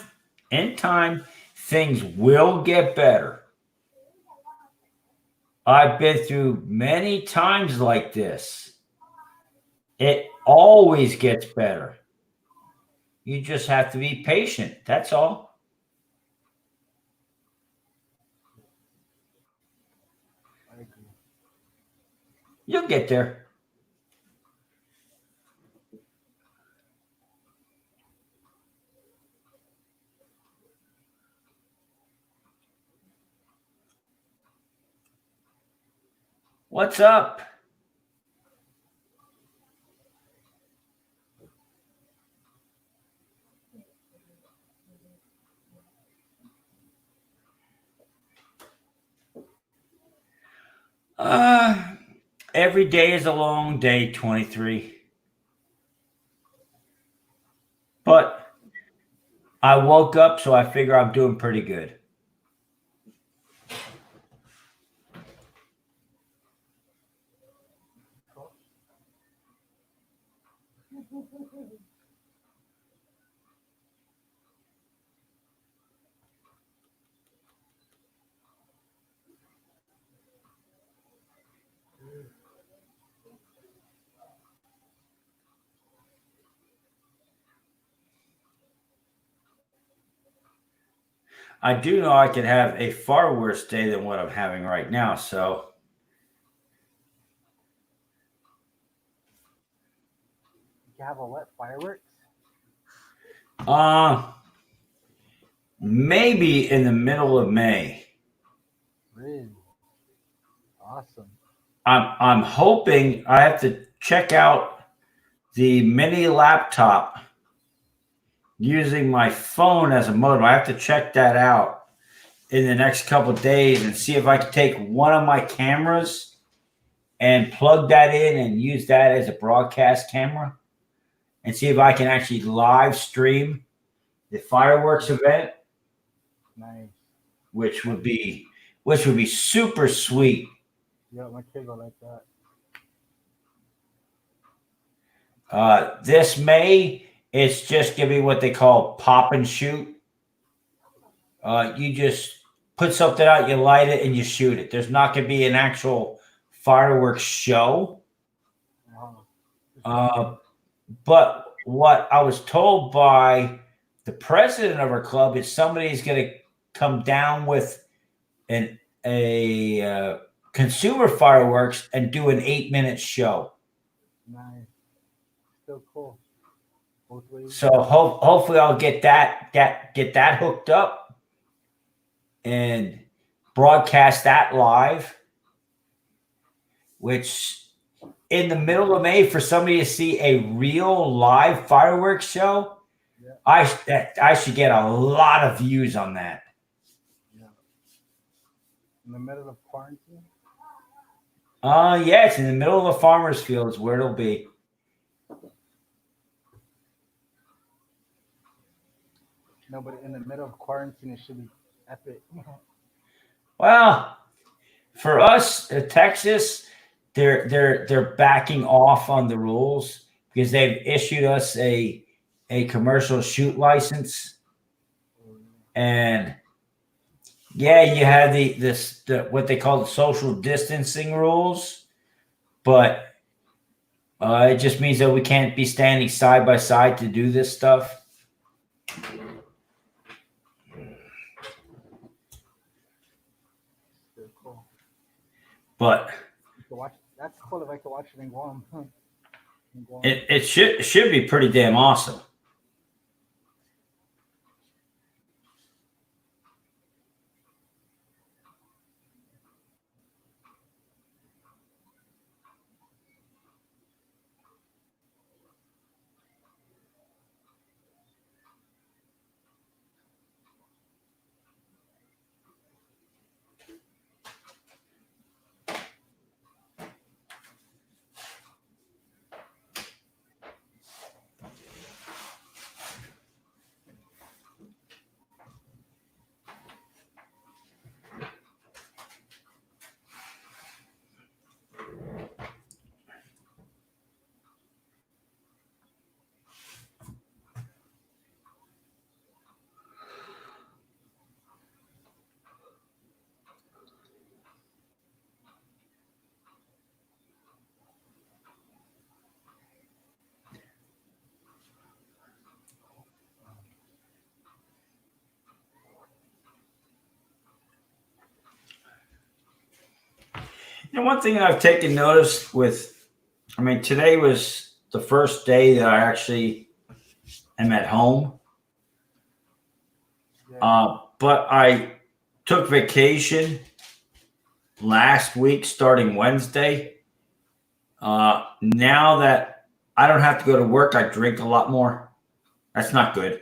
In time, things will get better. I've been through many times like this. It always gets better. You just have to be patient. That's all. I agree. You'll get there. What's up? Uh, every day is a long day, 23. But I woke up, so I figure I'm doing pretty good. I do know I could have a far worse day than what I'm having right now. So, You can have a what? Fireworks? uh, maybe in the middle of May. Really? Awesome. I'm hoping I have to check out the mini laptop using my phone as a modem. I have to check that out in the next couple of days and see if I can take one of my cameras and plug that in and use that as a broadcast camera and see if I can actually live stream the fireworks event, Nice. which would be super sweet. Yeah, my kids are like that. This May, it's just gonna be what they call pop and shoot. You just put something out, you light it, and you shoot it. There's not gonna be an actual fireworks show. Uh-huh. But what I was told by the president of our club is somebody's going to come down with a consumer fireworks and do an 8-minute show. Nice. Still cool. Both ways. So hopefully I'll get that hooked up and broadcast that live, which in the middle of May for somebody to see a real live fireworks show, Yeah. I should get a lot of views on that. Yeah. In the middle of quarantine? Yeah, it's in the middle of the farmer's fields where it'll be. No, but in the middle of quarantine, it should be epic. Well, for us, Texas, they're backing off on the rules because they've issued us a commercial shoot license, and yeah, you have the what they call the social distancing rules, but it just means that we can't be standing side by side to do this stuff. Still cool. But You can watch. That's cool if I could watch it in Guam. In Guam. it should be pretty damn awesome. You know, one thing I've taken notice with, I mean, today was the first day that I actually am at home. But I took vacation last week, starting Wednesday. Now that I don't have to go to work, I drink a lot more. That's not good.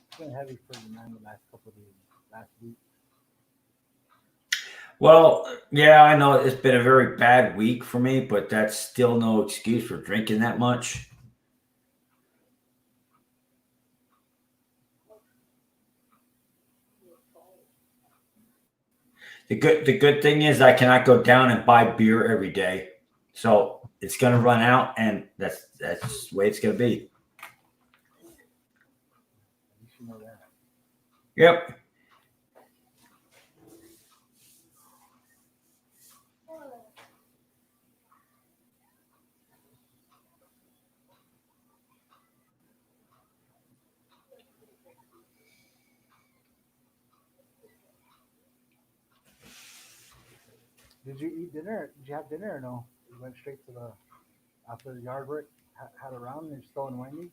It's been heavy for you, man, the last couple of days. Last week. Well, yeah, I know it's been a very bad week for me, but that's still no excuse for drinking that much. The good thing is I cannot go down and buy beer every day, so it's going to run out, and that's the way it's going to be. You should know that. Yep. Did you eat dinner? Did you have dinner or no? You went straight to the after the yard work, had a round, and you're still in Wendy.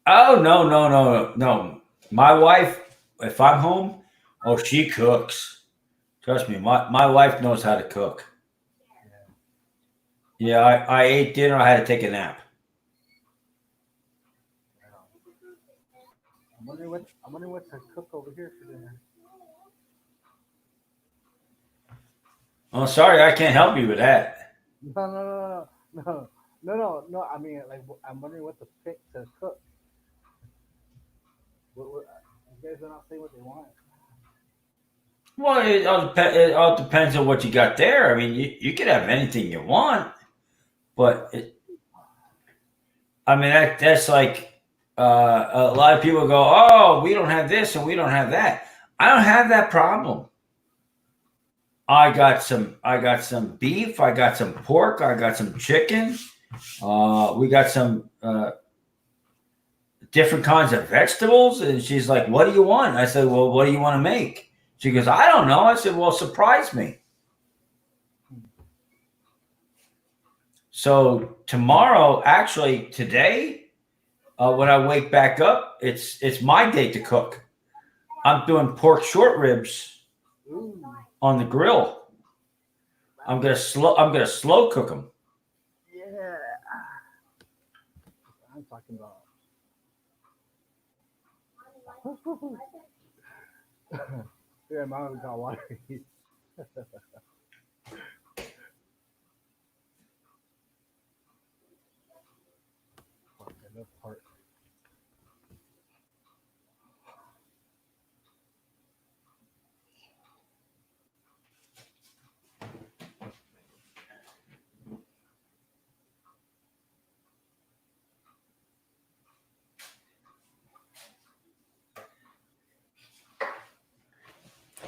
Oh no. My wife, if I'm home, oh she cooks. Trust me, my wife knows how to cook. Yeah, I ate dinner. I had to take a nap. I'm wondering what to cook over here for dinner. Oh, sorry, I can't help you with that. No. I mean, like, I'm wondering what to pick to cook. You guys are not saying what they want. Well, it all depends on what you got there. I mean, you could have anything you want, but I mean that's like a lot of people go, "Oh, we don't have this and we don't have that." I don't have that problem. I got some beef. I got some pork. I got some chicken. We got some different kinds of vegetables. And she's like, "What do you want?" I said, "Well, what do you want to make?" She goes, "I don't know." I said, "Well, surprise me." So tomorrow, actually today, when I wake back up, it's my day to cook. I'm doing pork short ribs Ooh, on the grill. I'm gonna slow cook them. yeah. I'm talking about. Yeah, mom got water. That part.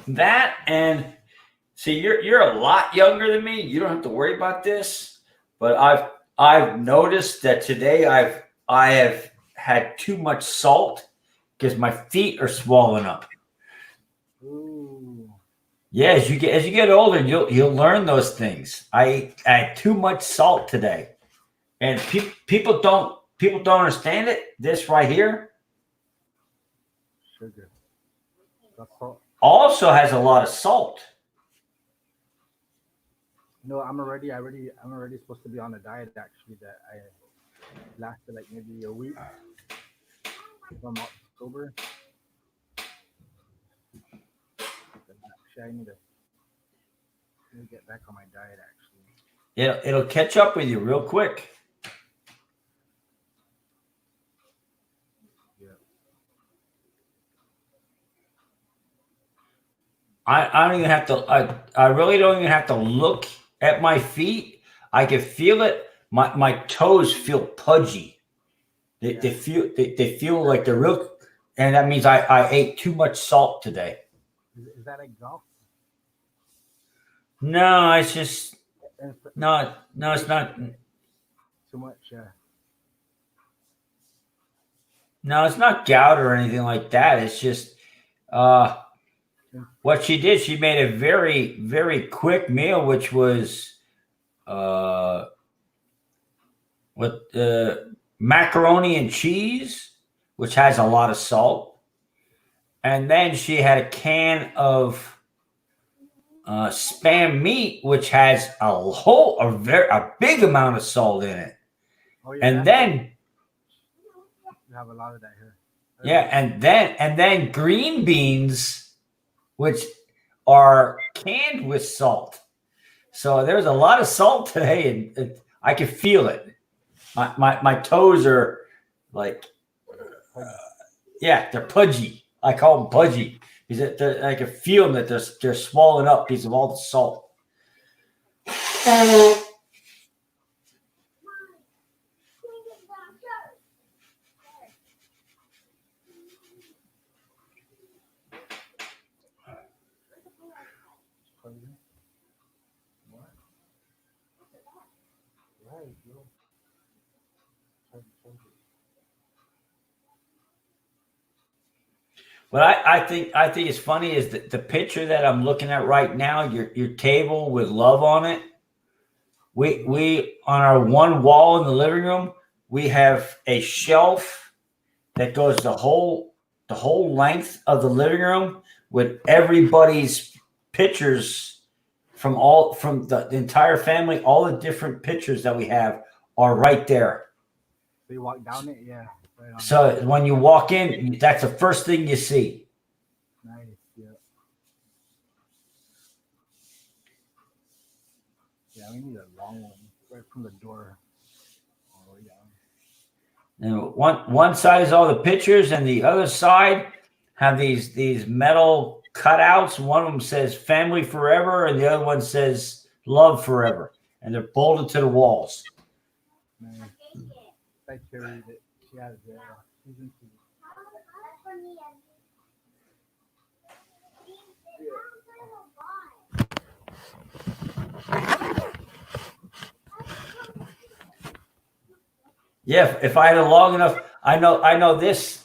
That and see, you're a lot younger than me. You don't have to worry about this, but I've noticed that today I have had too much salt because my feet are swollen up. Ooh. Yeah, as you get older, you'll learn those things. I had too much salt today, and people don't understand it. This right here Sugar. That's salt. also has a lot of salt. No, I'm already supposed to be on a diet actually that I lasted like maybe a week from October. Actually, I need to get back on my diet actually. It'll catch up with you real quick. Yeah. I don't even have to. I really don't even have to look at my feet. I can feel it. My toes feel pudgy. They feel like they're real, and that means I ate too much salt today. Is that a golf? No, it's just And no, it's not. too much. No, it's not gout or anything like that. It's just uh, what she did. She made a very quick meal, which was uh, with macaroni and cheese, which has a lot of salt, and then she had a can of spam meat, which has a big amount of salt in it, Oh yeah, and then we have a lot of that here. yeah, and then green beans, which are canned with salt. So there's a lot of salt today, and I can feel it. My toes are like, yeah, they're pudgy. I call them pudgy because I can feel them that they're swollen up because of all the salt. What I think is funny is that the picture that I'm looking at right now, your table with love on it. We on our one wall in the living room, we have a shelf that goes the whole length of the living room with everybody's pictures from the entire family. All the different pictures that we have are right there. So you walk down it, yeah. Right on. So when you walk in, that's the first thing you see. Nice, yeah. Yeah, we need a long one right from the door all the way down. And one side is all the pictures, and the other side have these metal cutouts. One of them says "Family Forever," and the other one says "Love Forever," and they're bolted to the walls. Nice. I carried it. She has it. She's into it. For me, Yeah, if I had a long enough, I know this.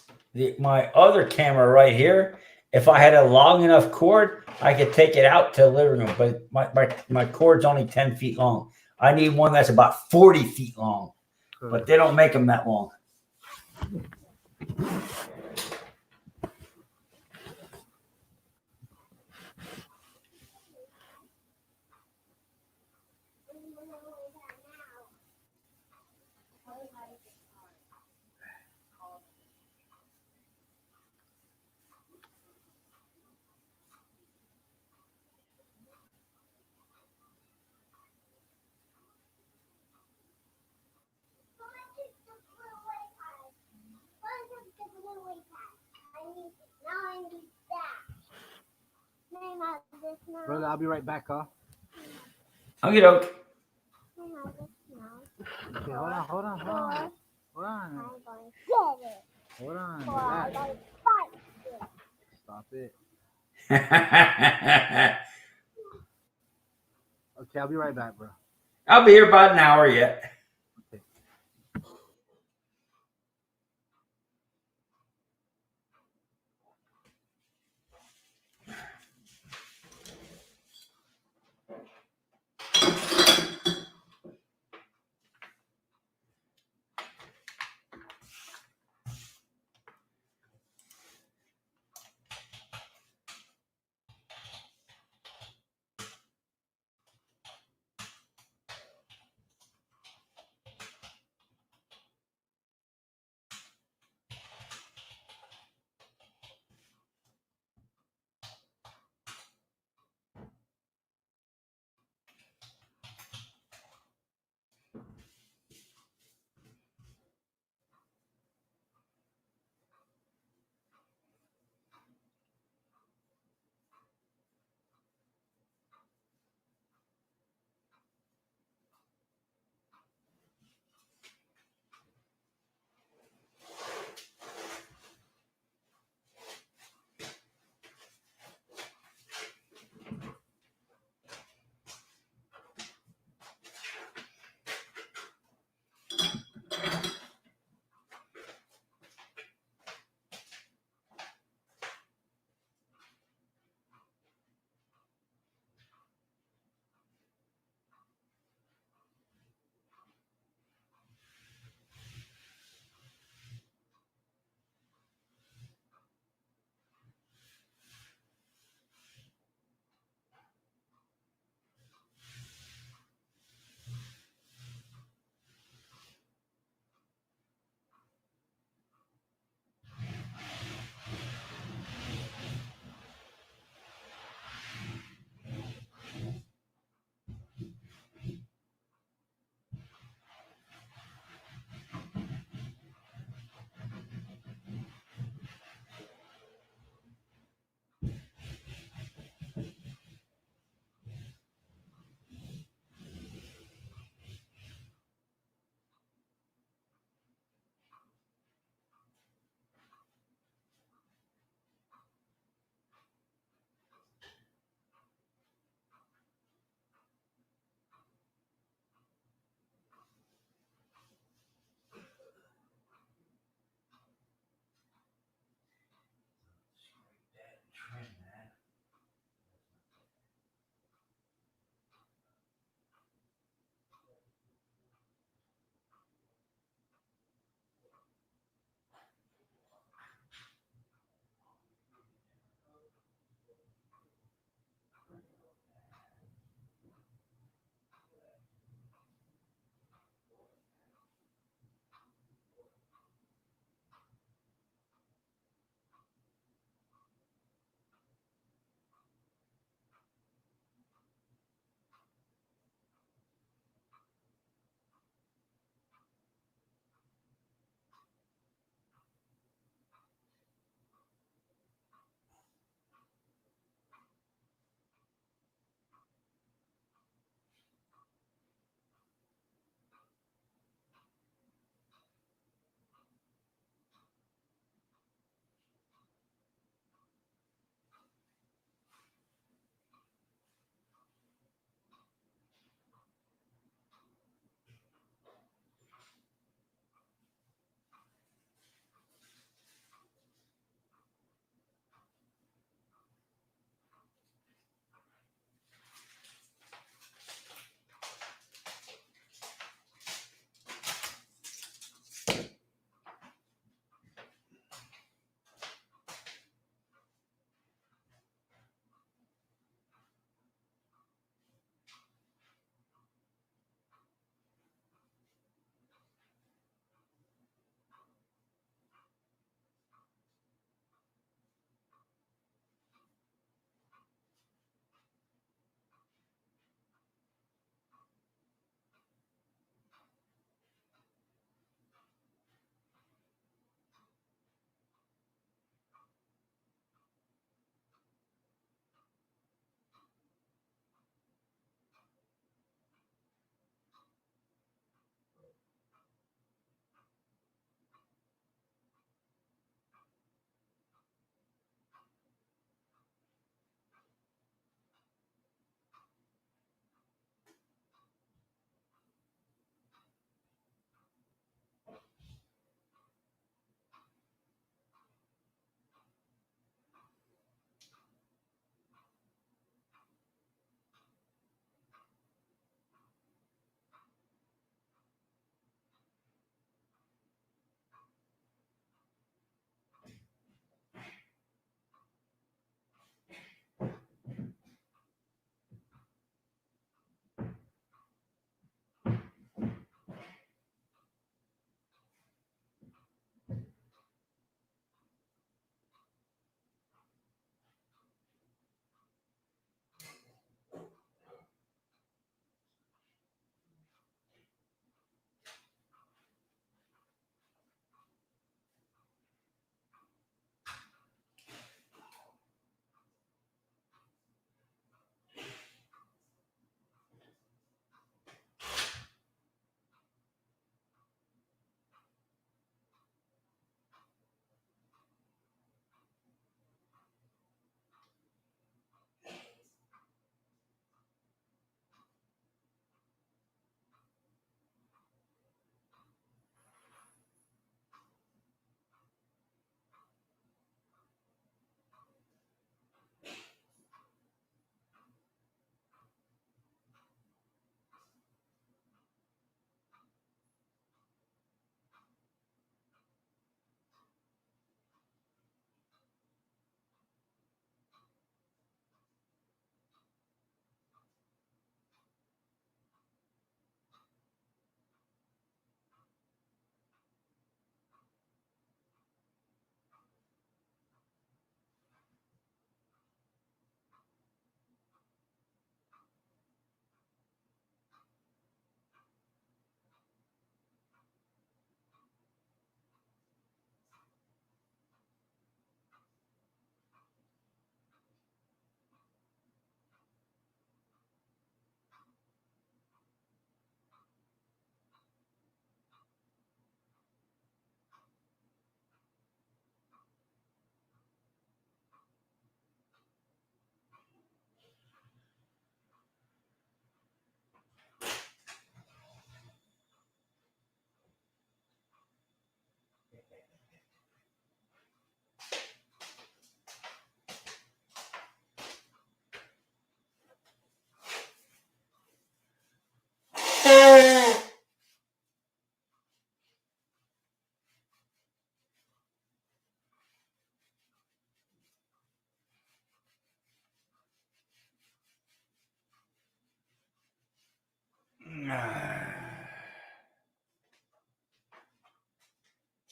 My other camera right here. If I had a long enough cord, I could take it out to the living room. But my cord's only 10 feet long. I need one that's about 40 feet long. But they don't make them that long. Brother, I'll be right back, huh? Okay, doke. Okay, hold on. Hold on. Relax. Stop it. Okay, I'll be right back, bro. I'll be here about an hour yet. Okay.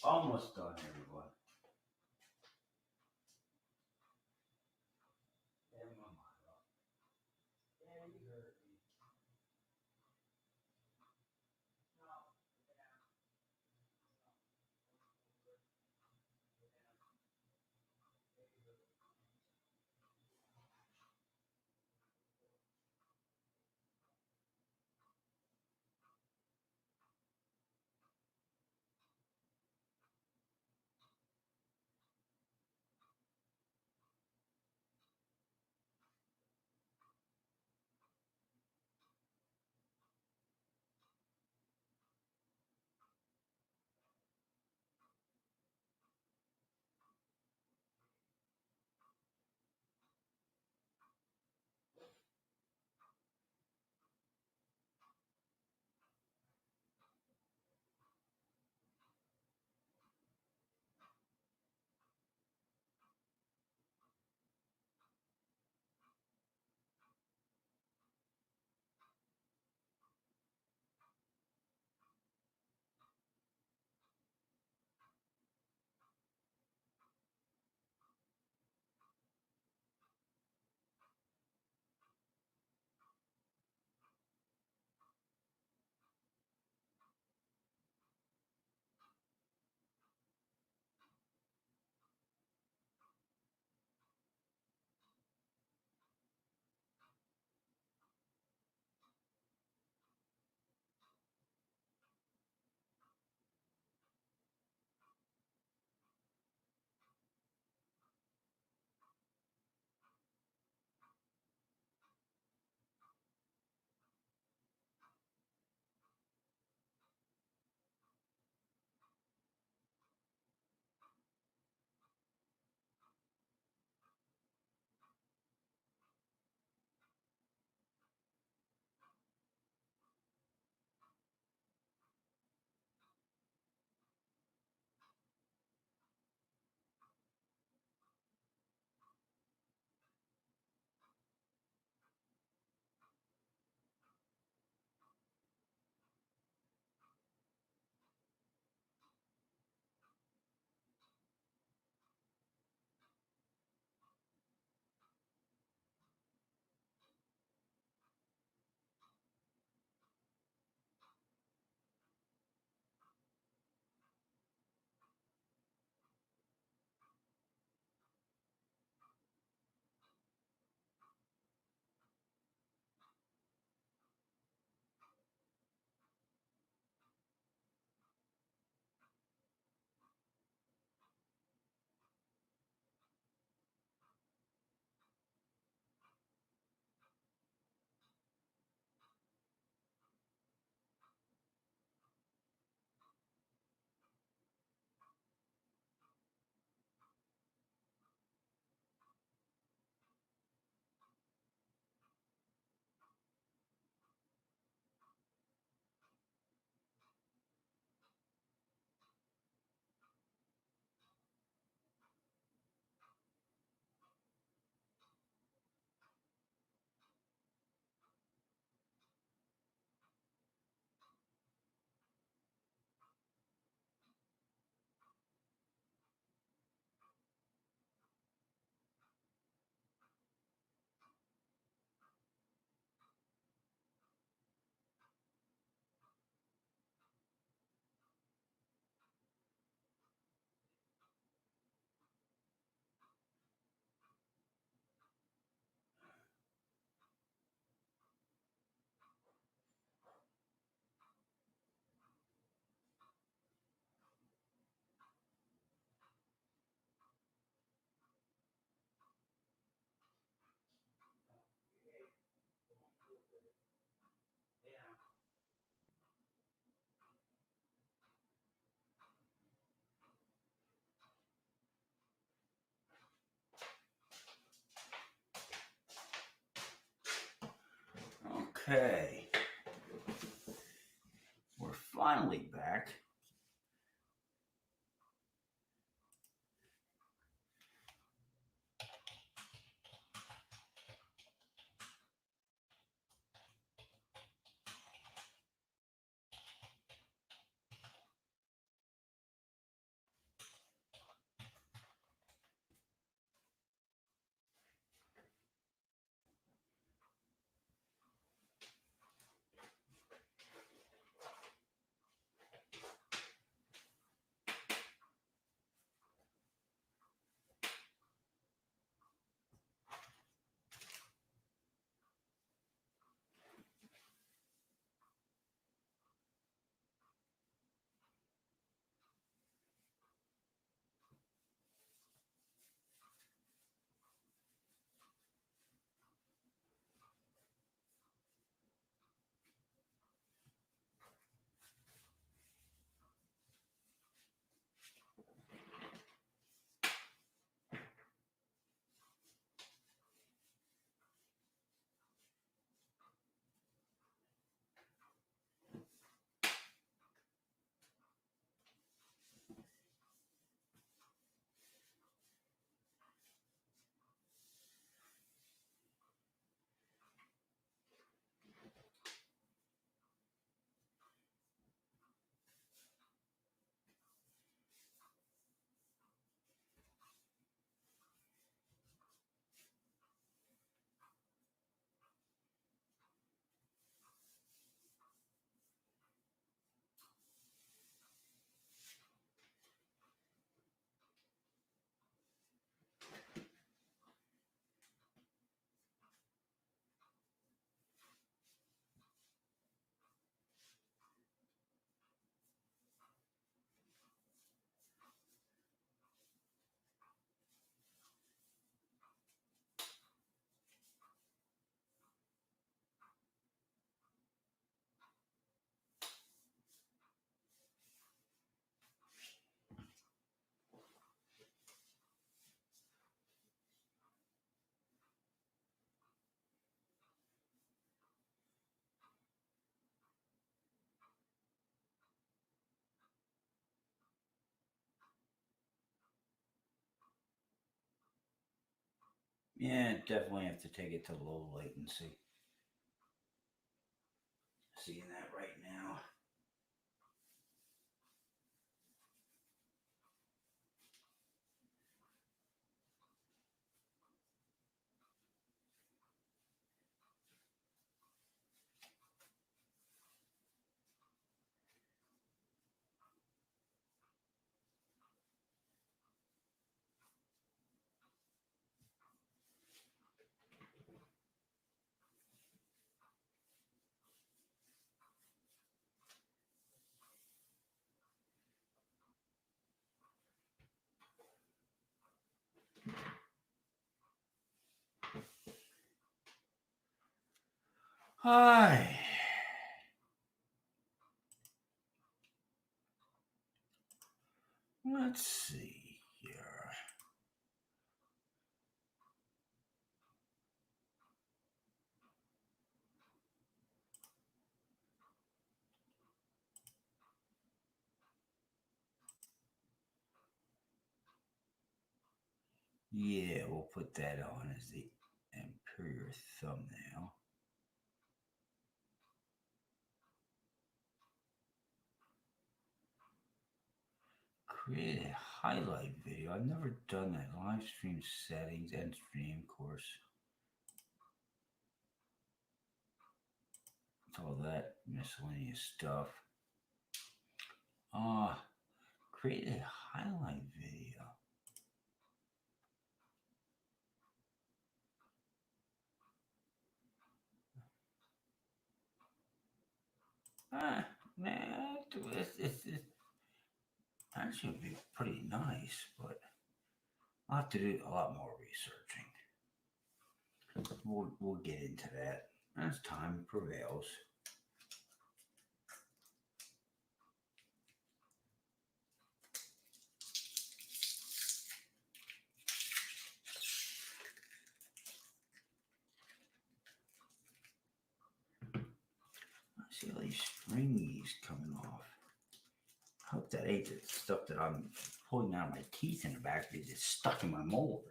Almost done, everyone. Okay. We're finally back. Yeah, definitely have to take it to low latency. Seeing that right now. Hi. Let's see here. Yeah, we'll put that on as the Imperial thumbnail. Create a highlight video. I've never done that. Live stream settings, end stream course. It's all that miscellaneous stuff. Create a highlight video. Nah, that should be pretty nice, but I'll have to do a lot more researching. We'll get into that as time prevails. I see all these stringies coming off. I hope that ain't the stuff that I'm pulling out of my teeth in the back because it's stuck in my molars.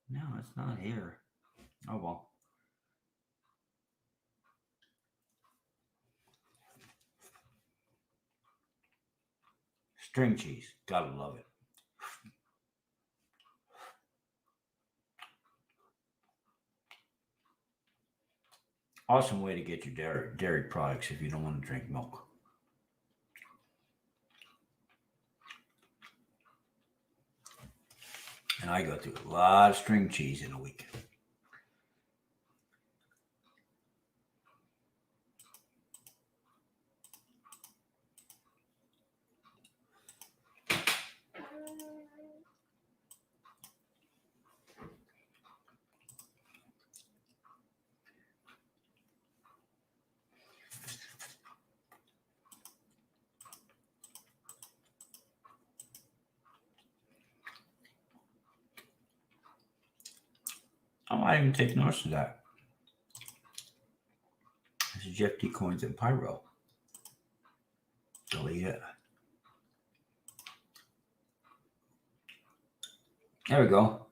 No, it's not here. Oh well. String cheese. Gotta love it. Awesome way to get your dairy products if you don't want to drink milk. And I go through a lot of string cheese in a week. I might even take notice of that. This is Jeff D. Coins and Pyro. So yeah. There we go.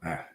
There.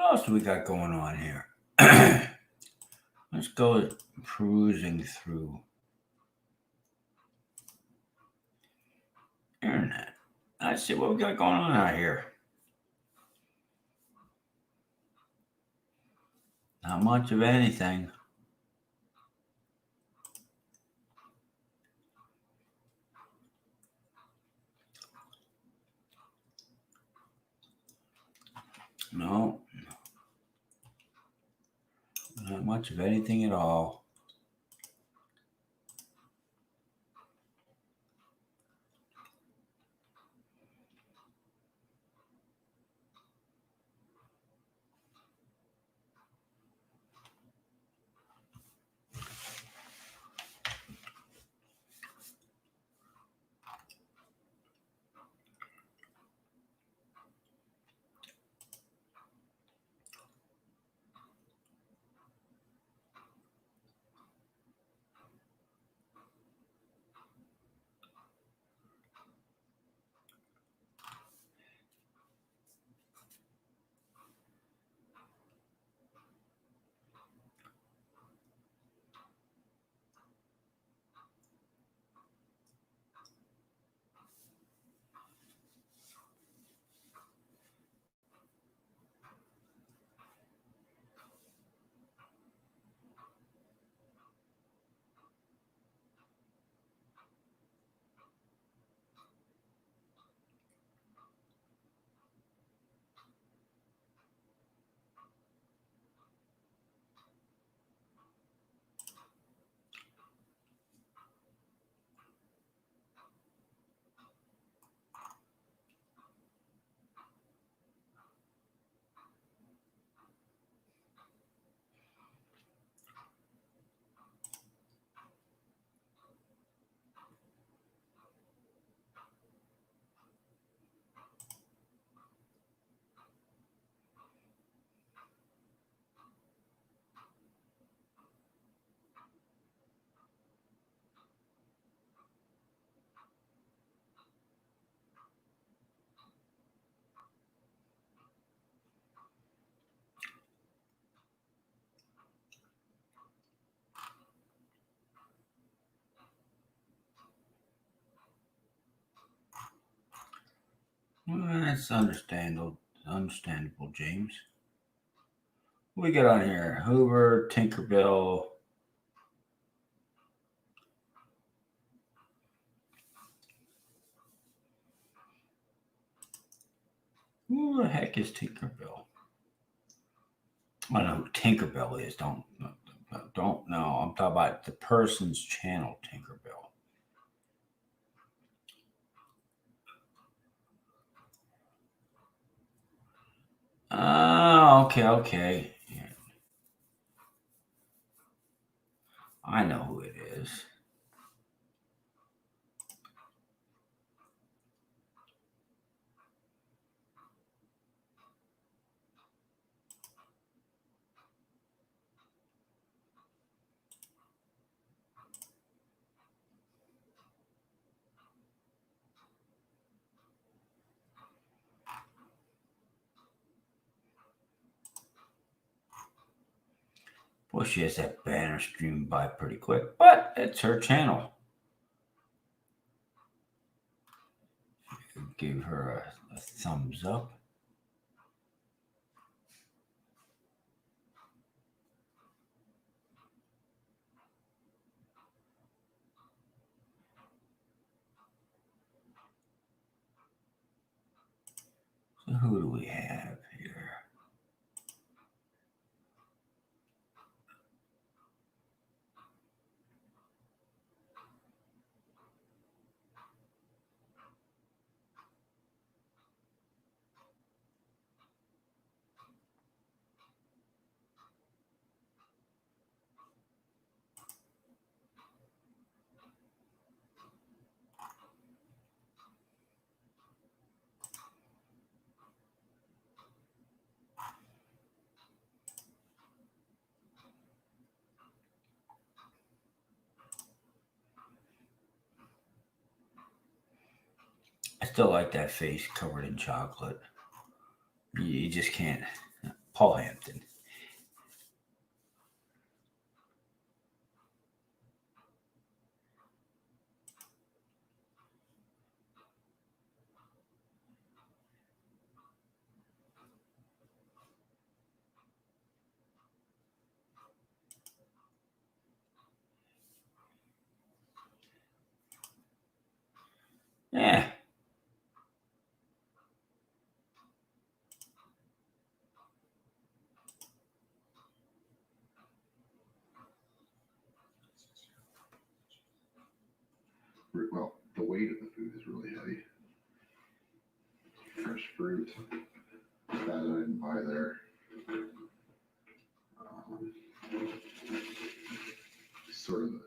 What else do we got going on here? Let's go perusing through internet. Let's see what we got going on out here. Not much of anything. No, not much of anything at all. Well, that's understandable. Understandable, James. What we got on here? Hoover, Tinkerbell. Who the heck is Tinkerbell? I don't know who Tinkerbell is. Don't know. I'm talking about the person's channel, Tinkerbell. Oh, okay. Yeah. I know who it is. Well, she has that banner streamed by pretty quick, but it's her channel. Give her a thumbs up. So who do we have here? I still like that face covered in chocolate. You just can't Paul Hampton. Yeah. Well, the weight of the food is really heavy. Fresh fruit, that I didn't buy there. Sort of a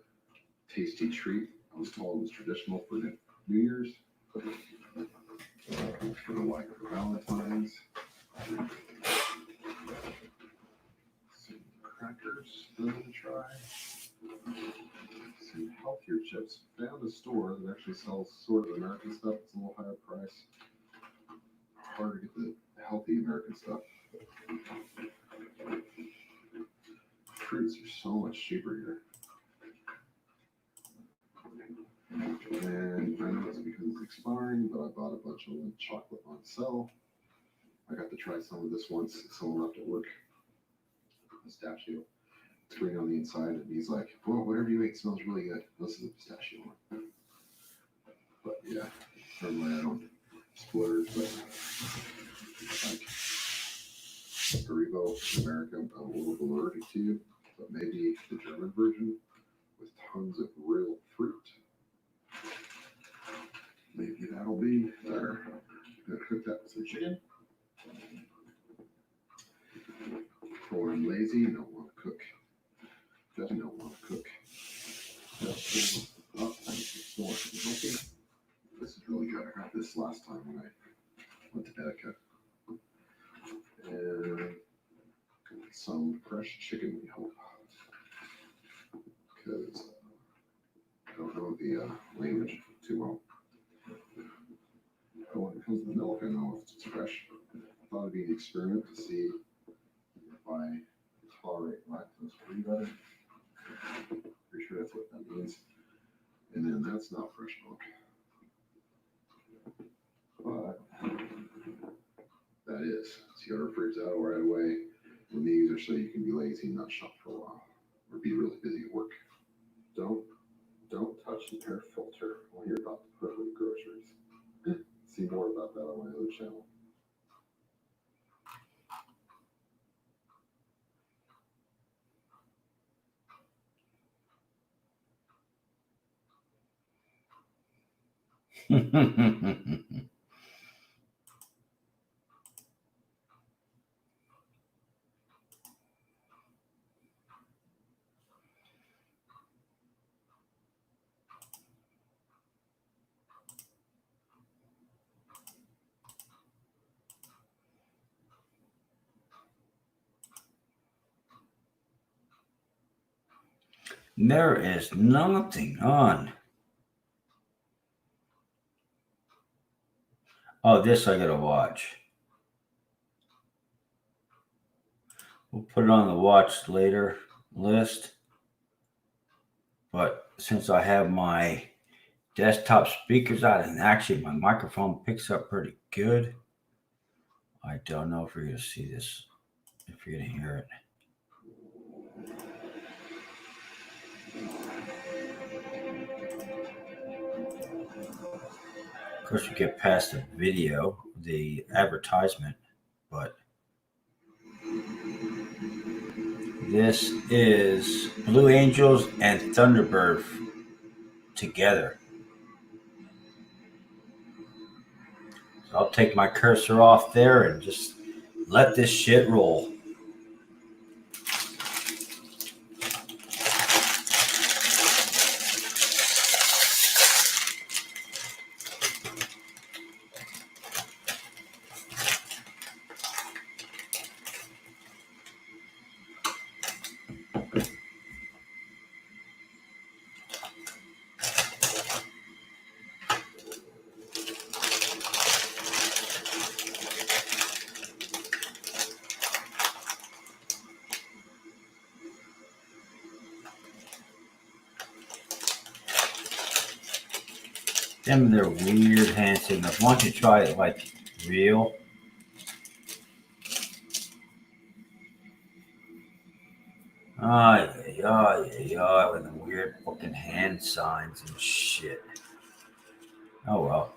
tasty treat. I was told it was traditional for New Year's, for the like for Valentine's. Some crackers that I'm gonna try. Some healthier chips. Found a store that actually sells sort of American stuff. It's a little higher price. Hard to get the healthy American stuff. Fruits are so much cheaper here. And I know it's because it's expiring, but I bought a bunch of chocolate on sale. I got to try some of this once. Someone left at work. Pistachio. It's green on the inside, and he's like, "Well, whatever you eat smells really good." This is a pistachio one. But yeah, normally I don't splurge, but like Haribo in America, I'm a little allergic to, but maybe the German version with tons of real fruit. Maybe that'll be better. I'm gonna cook that with some chicken. For when I'm lazy and don't want to cook. Definitely don't want to cook. Oh, thanks. So healthy. This is really good. I got this last time when I went to Etiquette. And some fresh chicken, we hope. Because I don't know the language too well. But when it comes to the milk, I know if it's fresh. I thought it'd be an experiment to see if I tolerate lactose free better. Pretty sure that's what that means. And then that's not fresh milk. But that is. So you gotta freeze out right away. And these are so you can be lazy and not shop for a while. Or be really busy at work. Don't touch the air filter when you're about to put away groceries. See more about that on my other channel. There is nothing on. Oh, this I gotta watch. We'll put it on the watch later list. But since I have my desktop speakers out and actually my microphone picks up pretty good, I don't know if you're gonna see this, if you're gonna hear it. Of course, we get past the video, the advertisement, but this is Blue Angels and Thunderbird together. So I'll take my cursor off there and just let this shit roll. Them they're weird hand signals. Why don't you try it like real? With the weird fucking hand signs and shit. Oh well.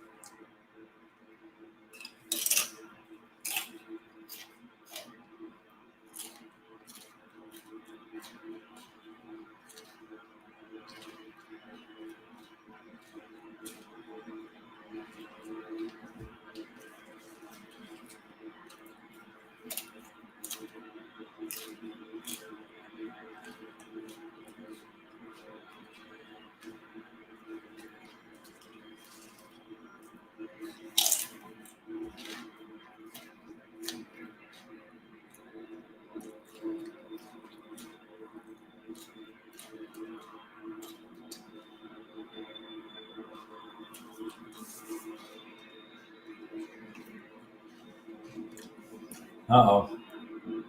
Uh oh.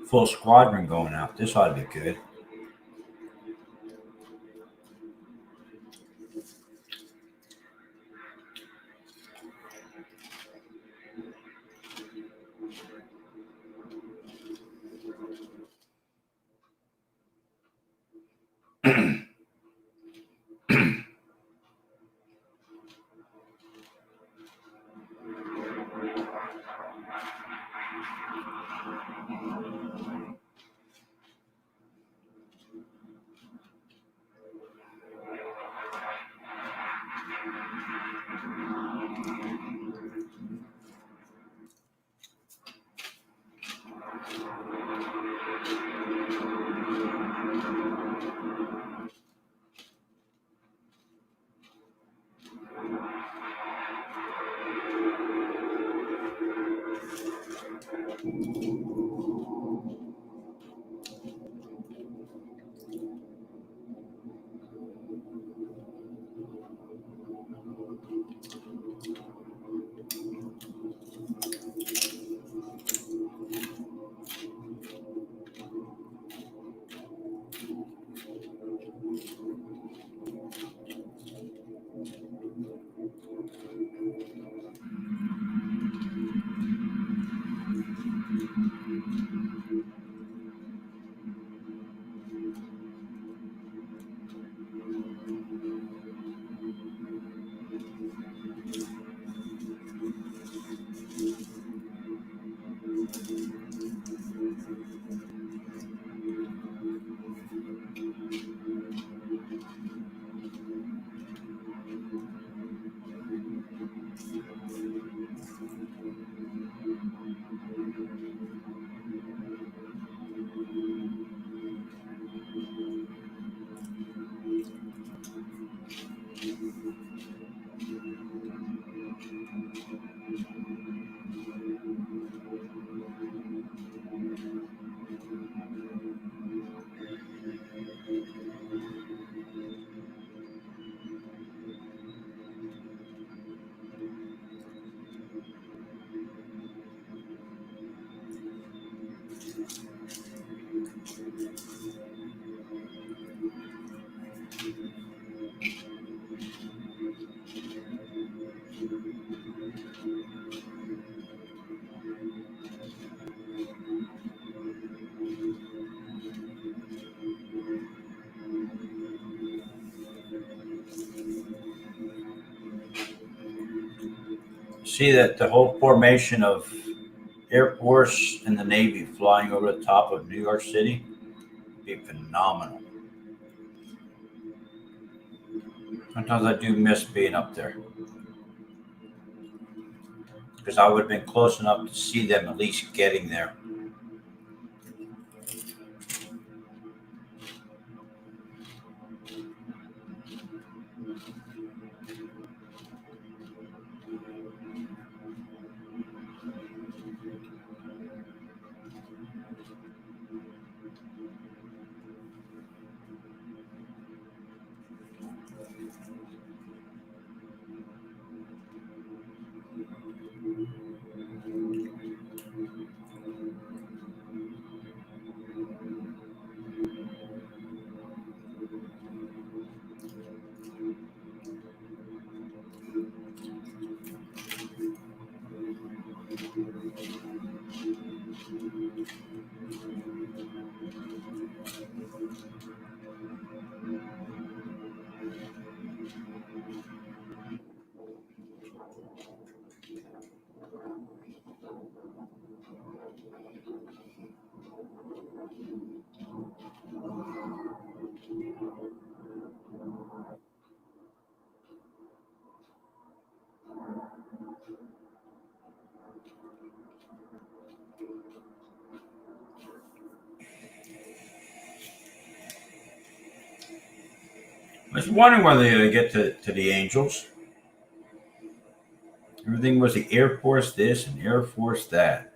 Full squadron going out. This ought to be good. See that the whole formation of Air Force and the Navy flying over the top of New York City would be phenomenal. Sometimes I do miss being up there because I would have been close enough to see them at least getting there. was wondering whether they're going to get to the Angels. Everything was the Air Force this and Air Force that.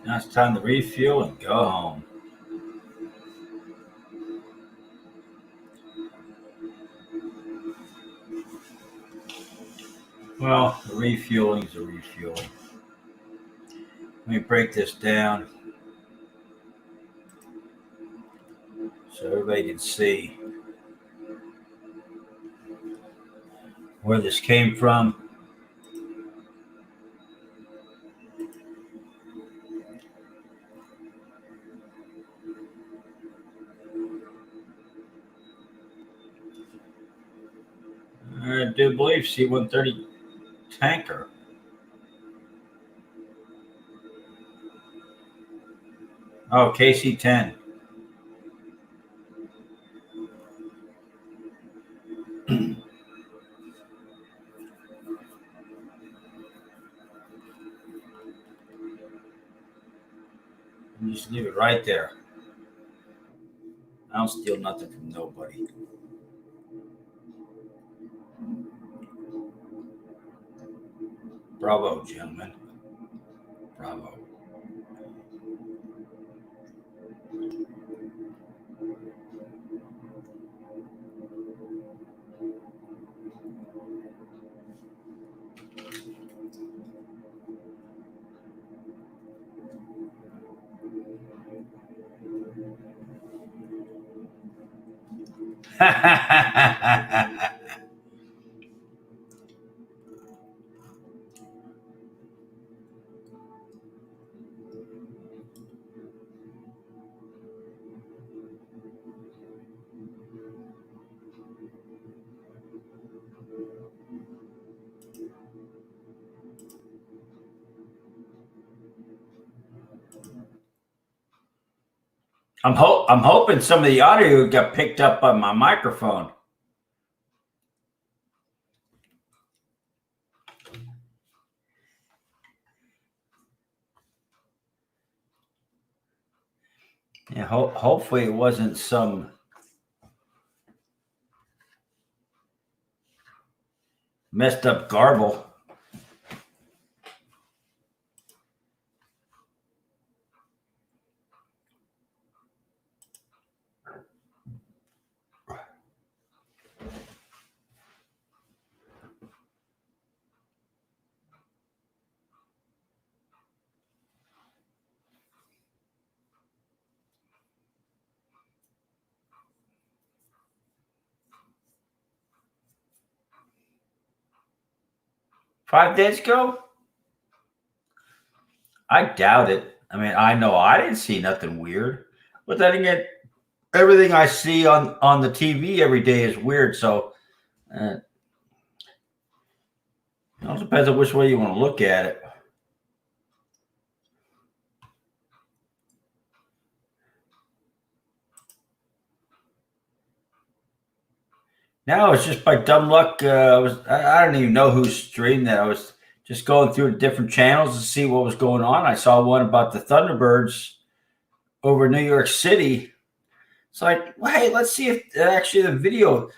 Now it's time to refuel and go home. Well, the refueling is a refueling. Let me break this down so everybody can see where this came from. I do believe C-130 tanker. Oh, KC-10. Just leave it right there. I don't steal nothing from nobody. Bravo, gentlemen. Bravo. I'm hoping some of the audio got picked up on my microphone. Yeah, hopefully it wasn't some messed up garble. $5 ago? I doubt it. I mean, I know I didn't see nothing weird, but then again, everything I see on the TV every day is weird. So it all depends on which way you want to look at it. Now it's just by dumb luck. I don't even know who streamed that. I was just going through the different channels to see what was going on. I saw one about the Thunderbirds over New York City. It's like, well, hey, let's see if actually the video.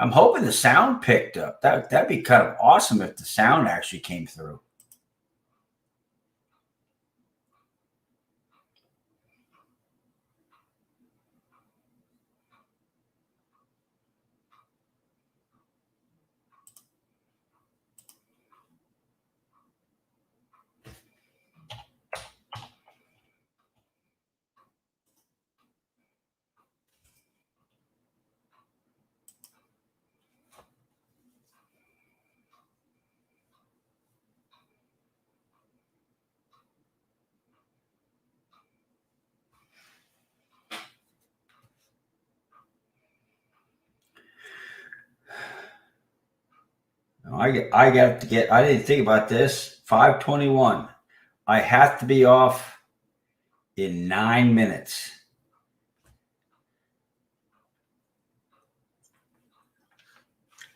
I'm hoping the sound picked up. That'd be kind of awesome if the sound actually came through. I got to get. I didn't think about this. 5:21. I have to be off in 9 minutes.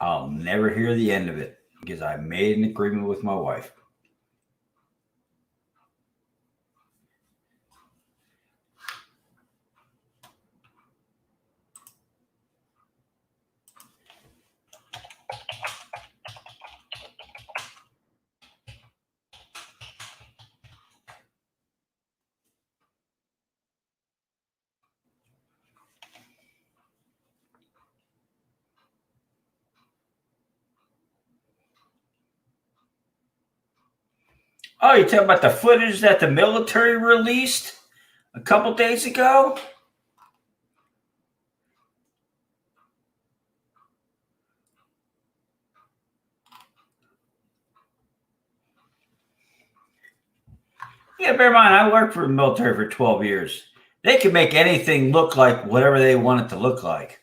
I'll never hear the end of it because I made an agreement with my wife. Oh, you're talking about the footage that the military released a couple days ago? Yeah, bear in mind, I worked for the military for 12 years. They can make anything look like whatever they want it to look like.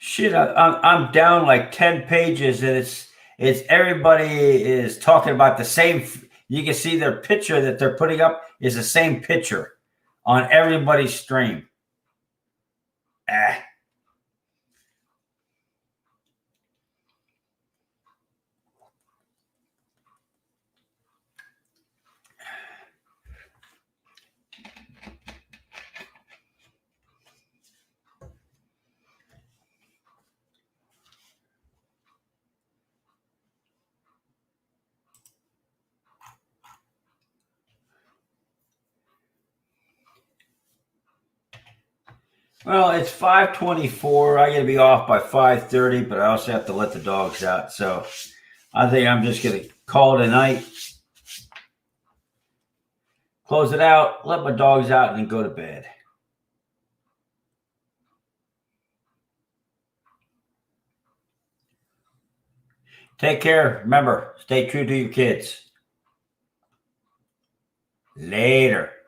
Shit, I'm down like 10 pages, and it's everybody is talking about the same. You can see their picture that they're putting up is the same picture on everybody's stream. Ah. Well, it's 5:24. I gotta be off by 5:30, but I also have to let the dogs out. So I think I'm just gonna call it a night, close it out, let my dogs out, and then go to bed. Take care. Remember, stay true to your kids. Later.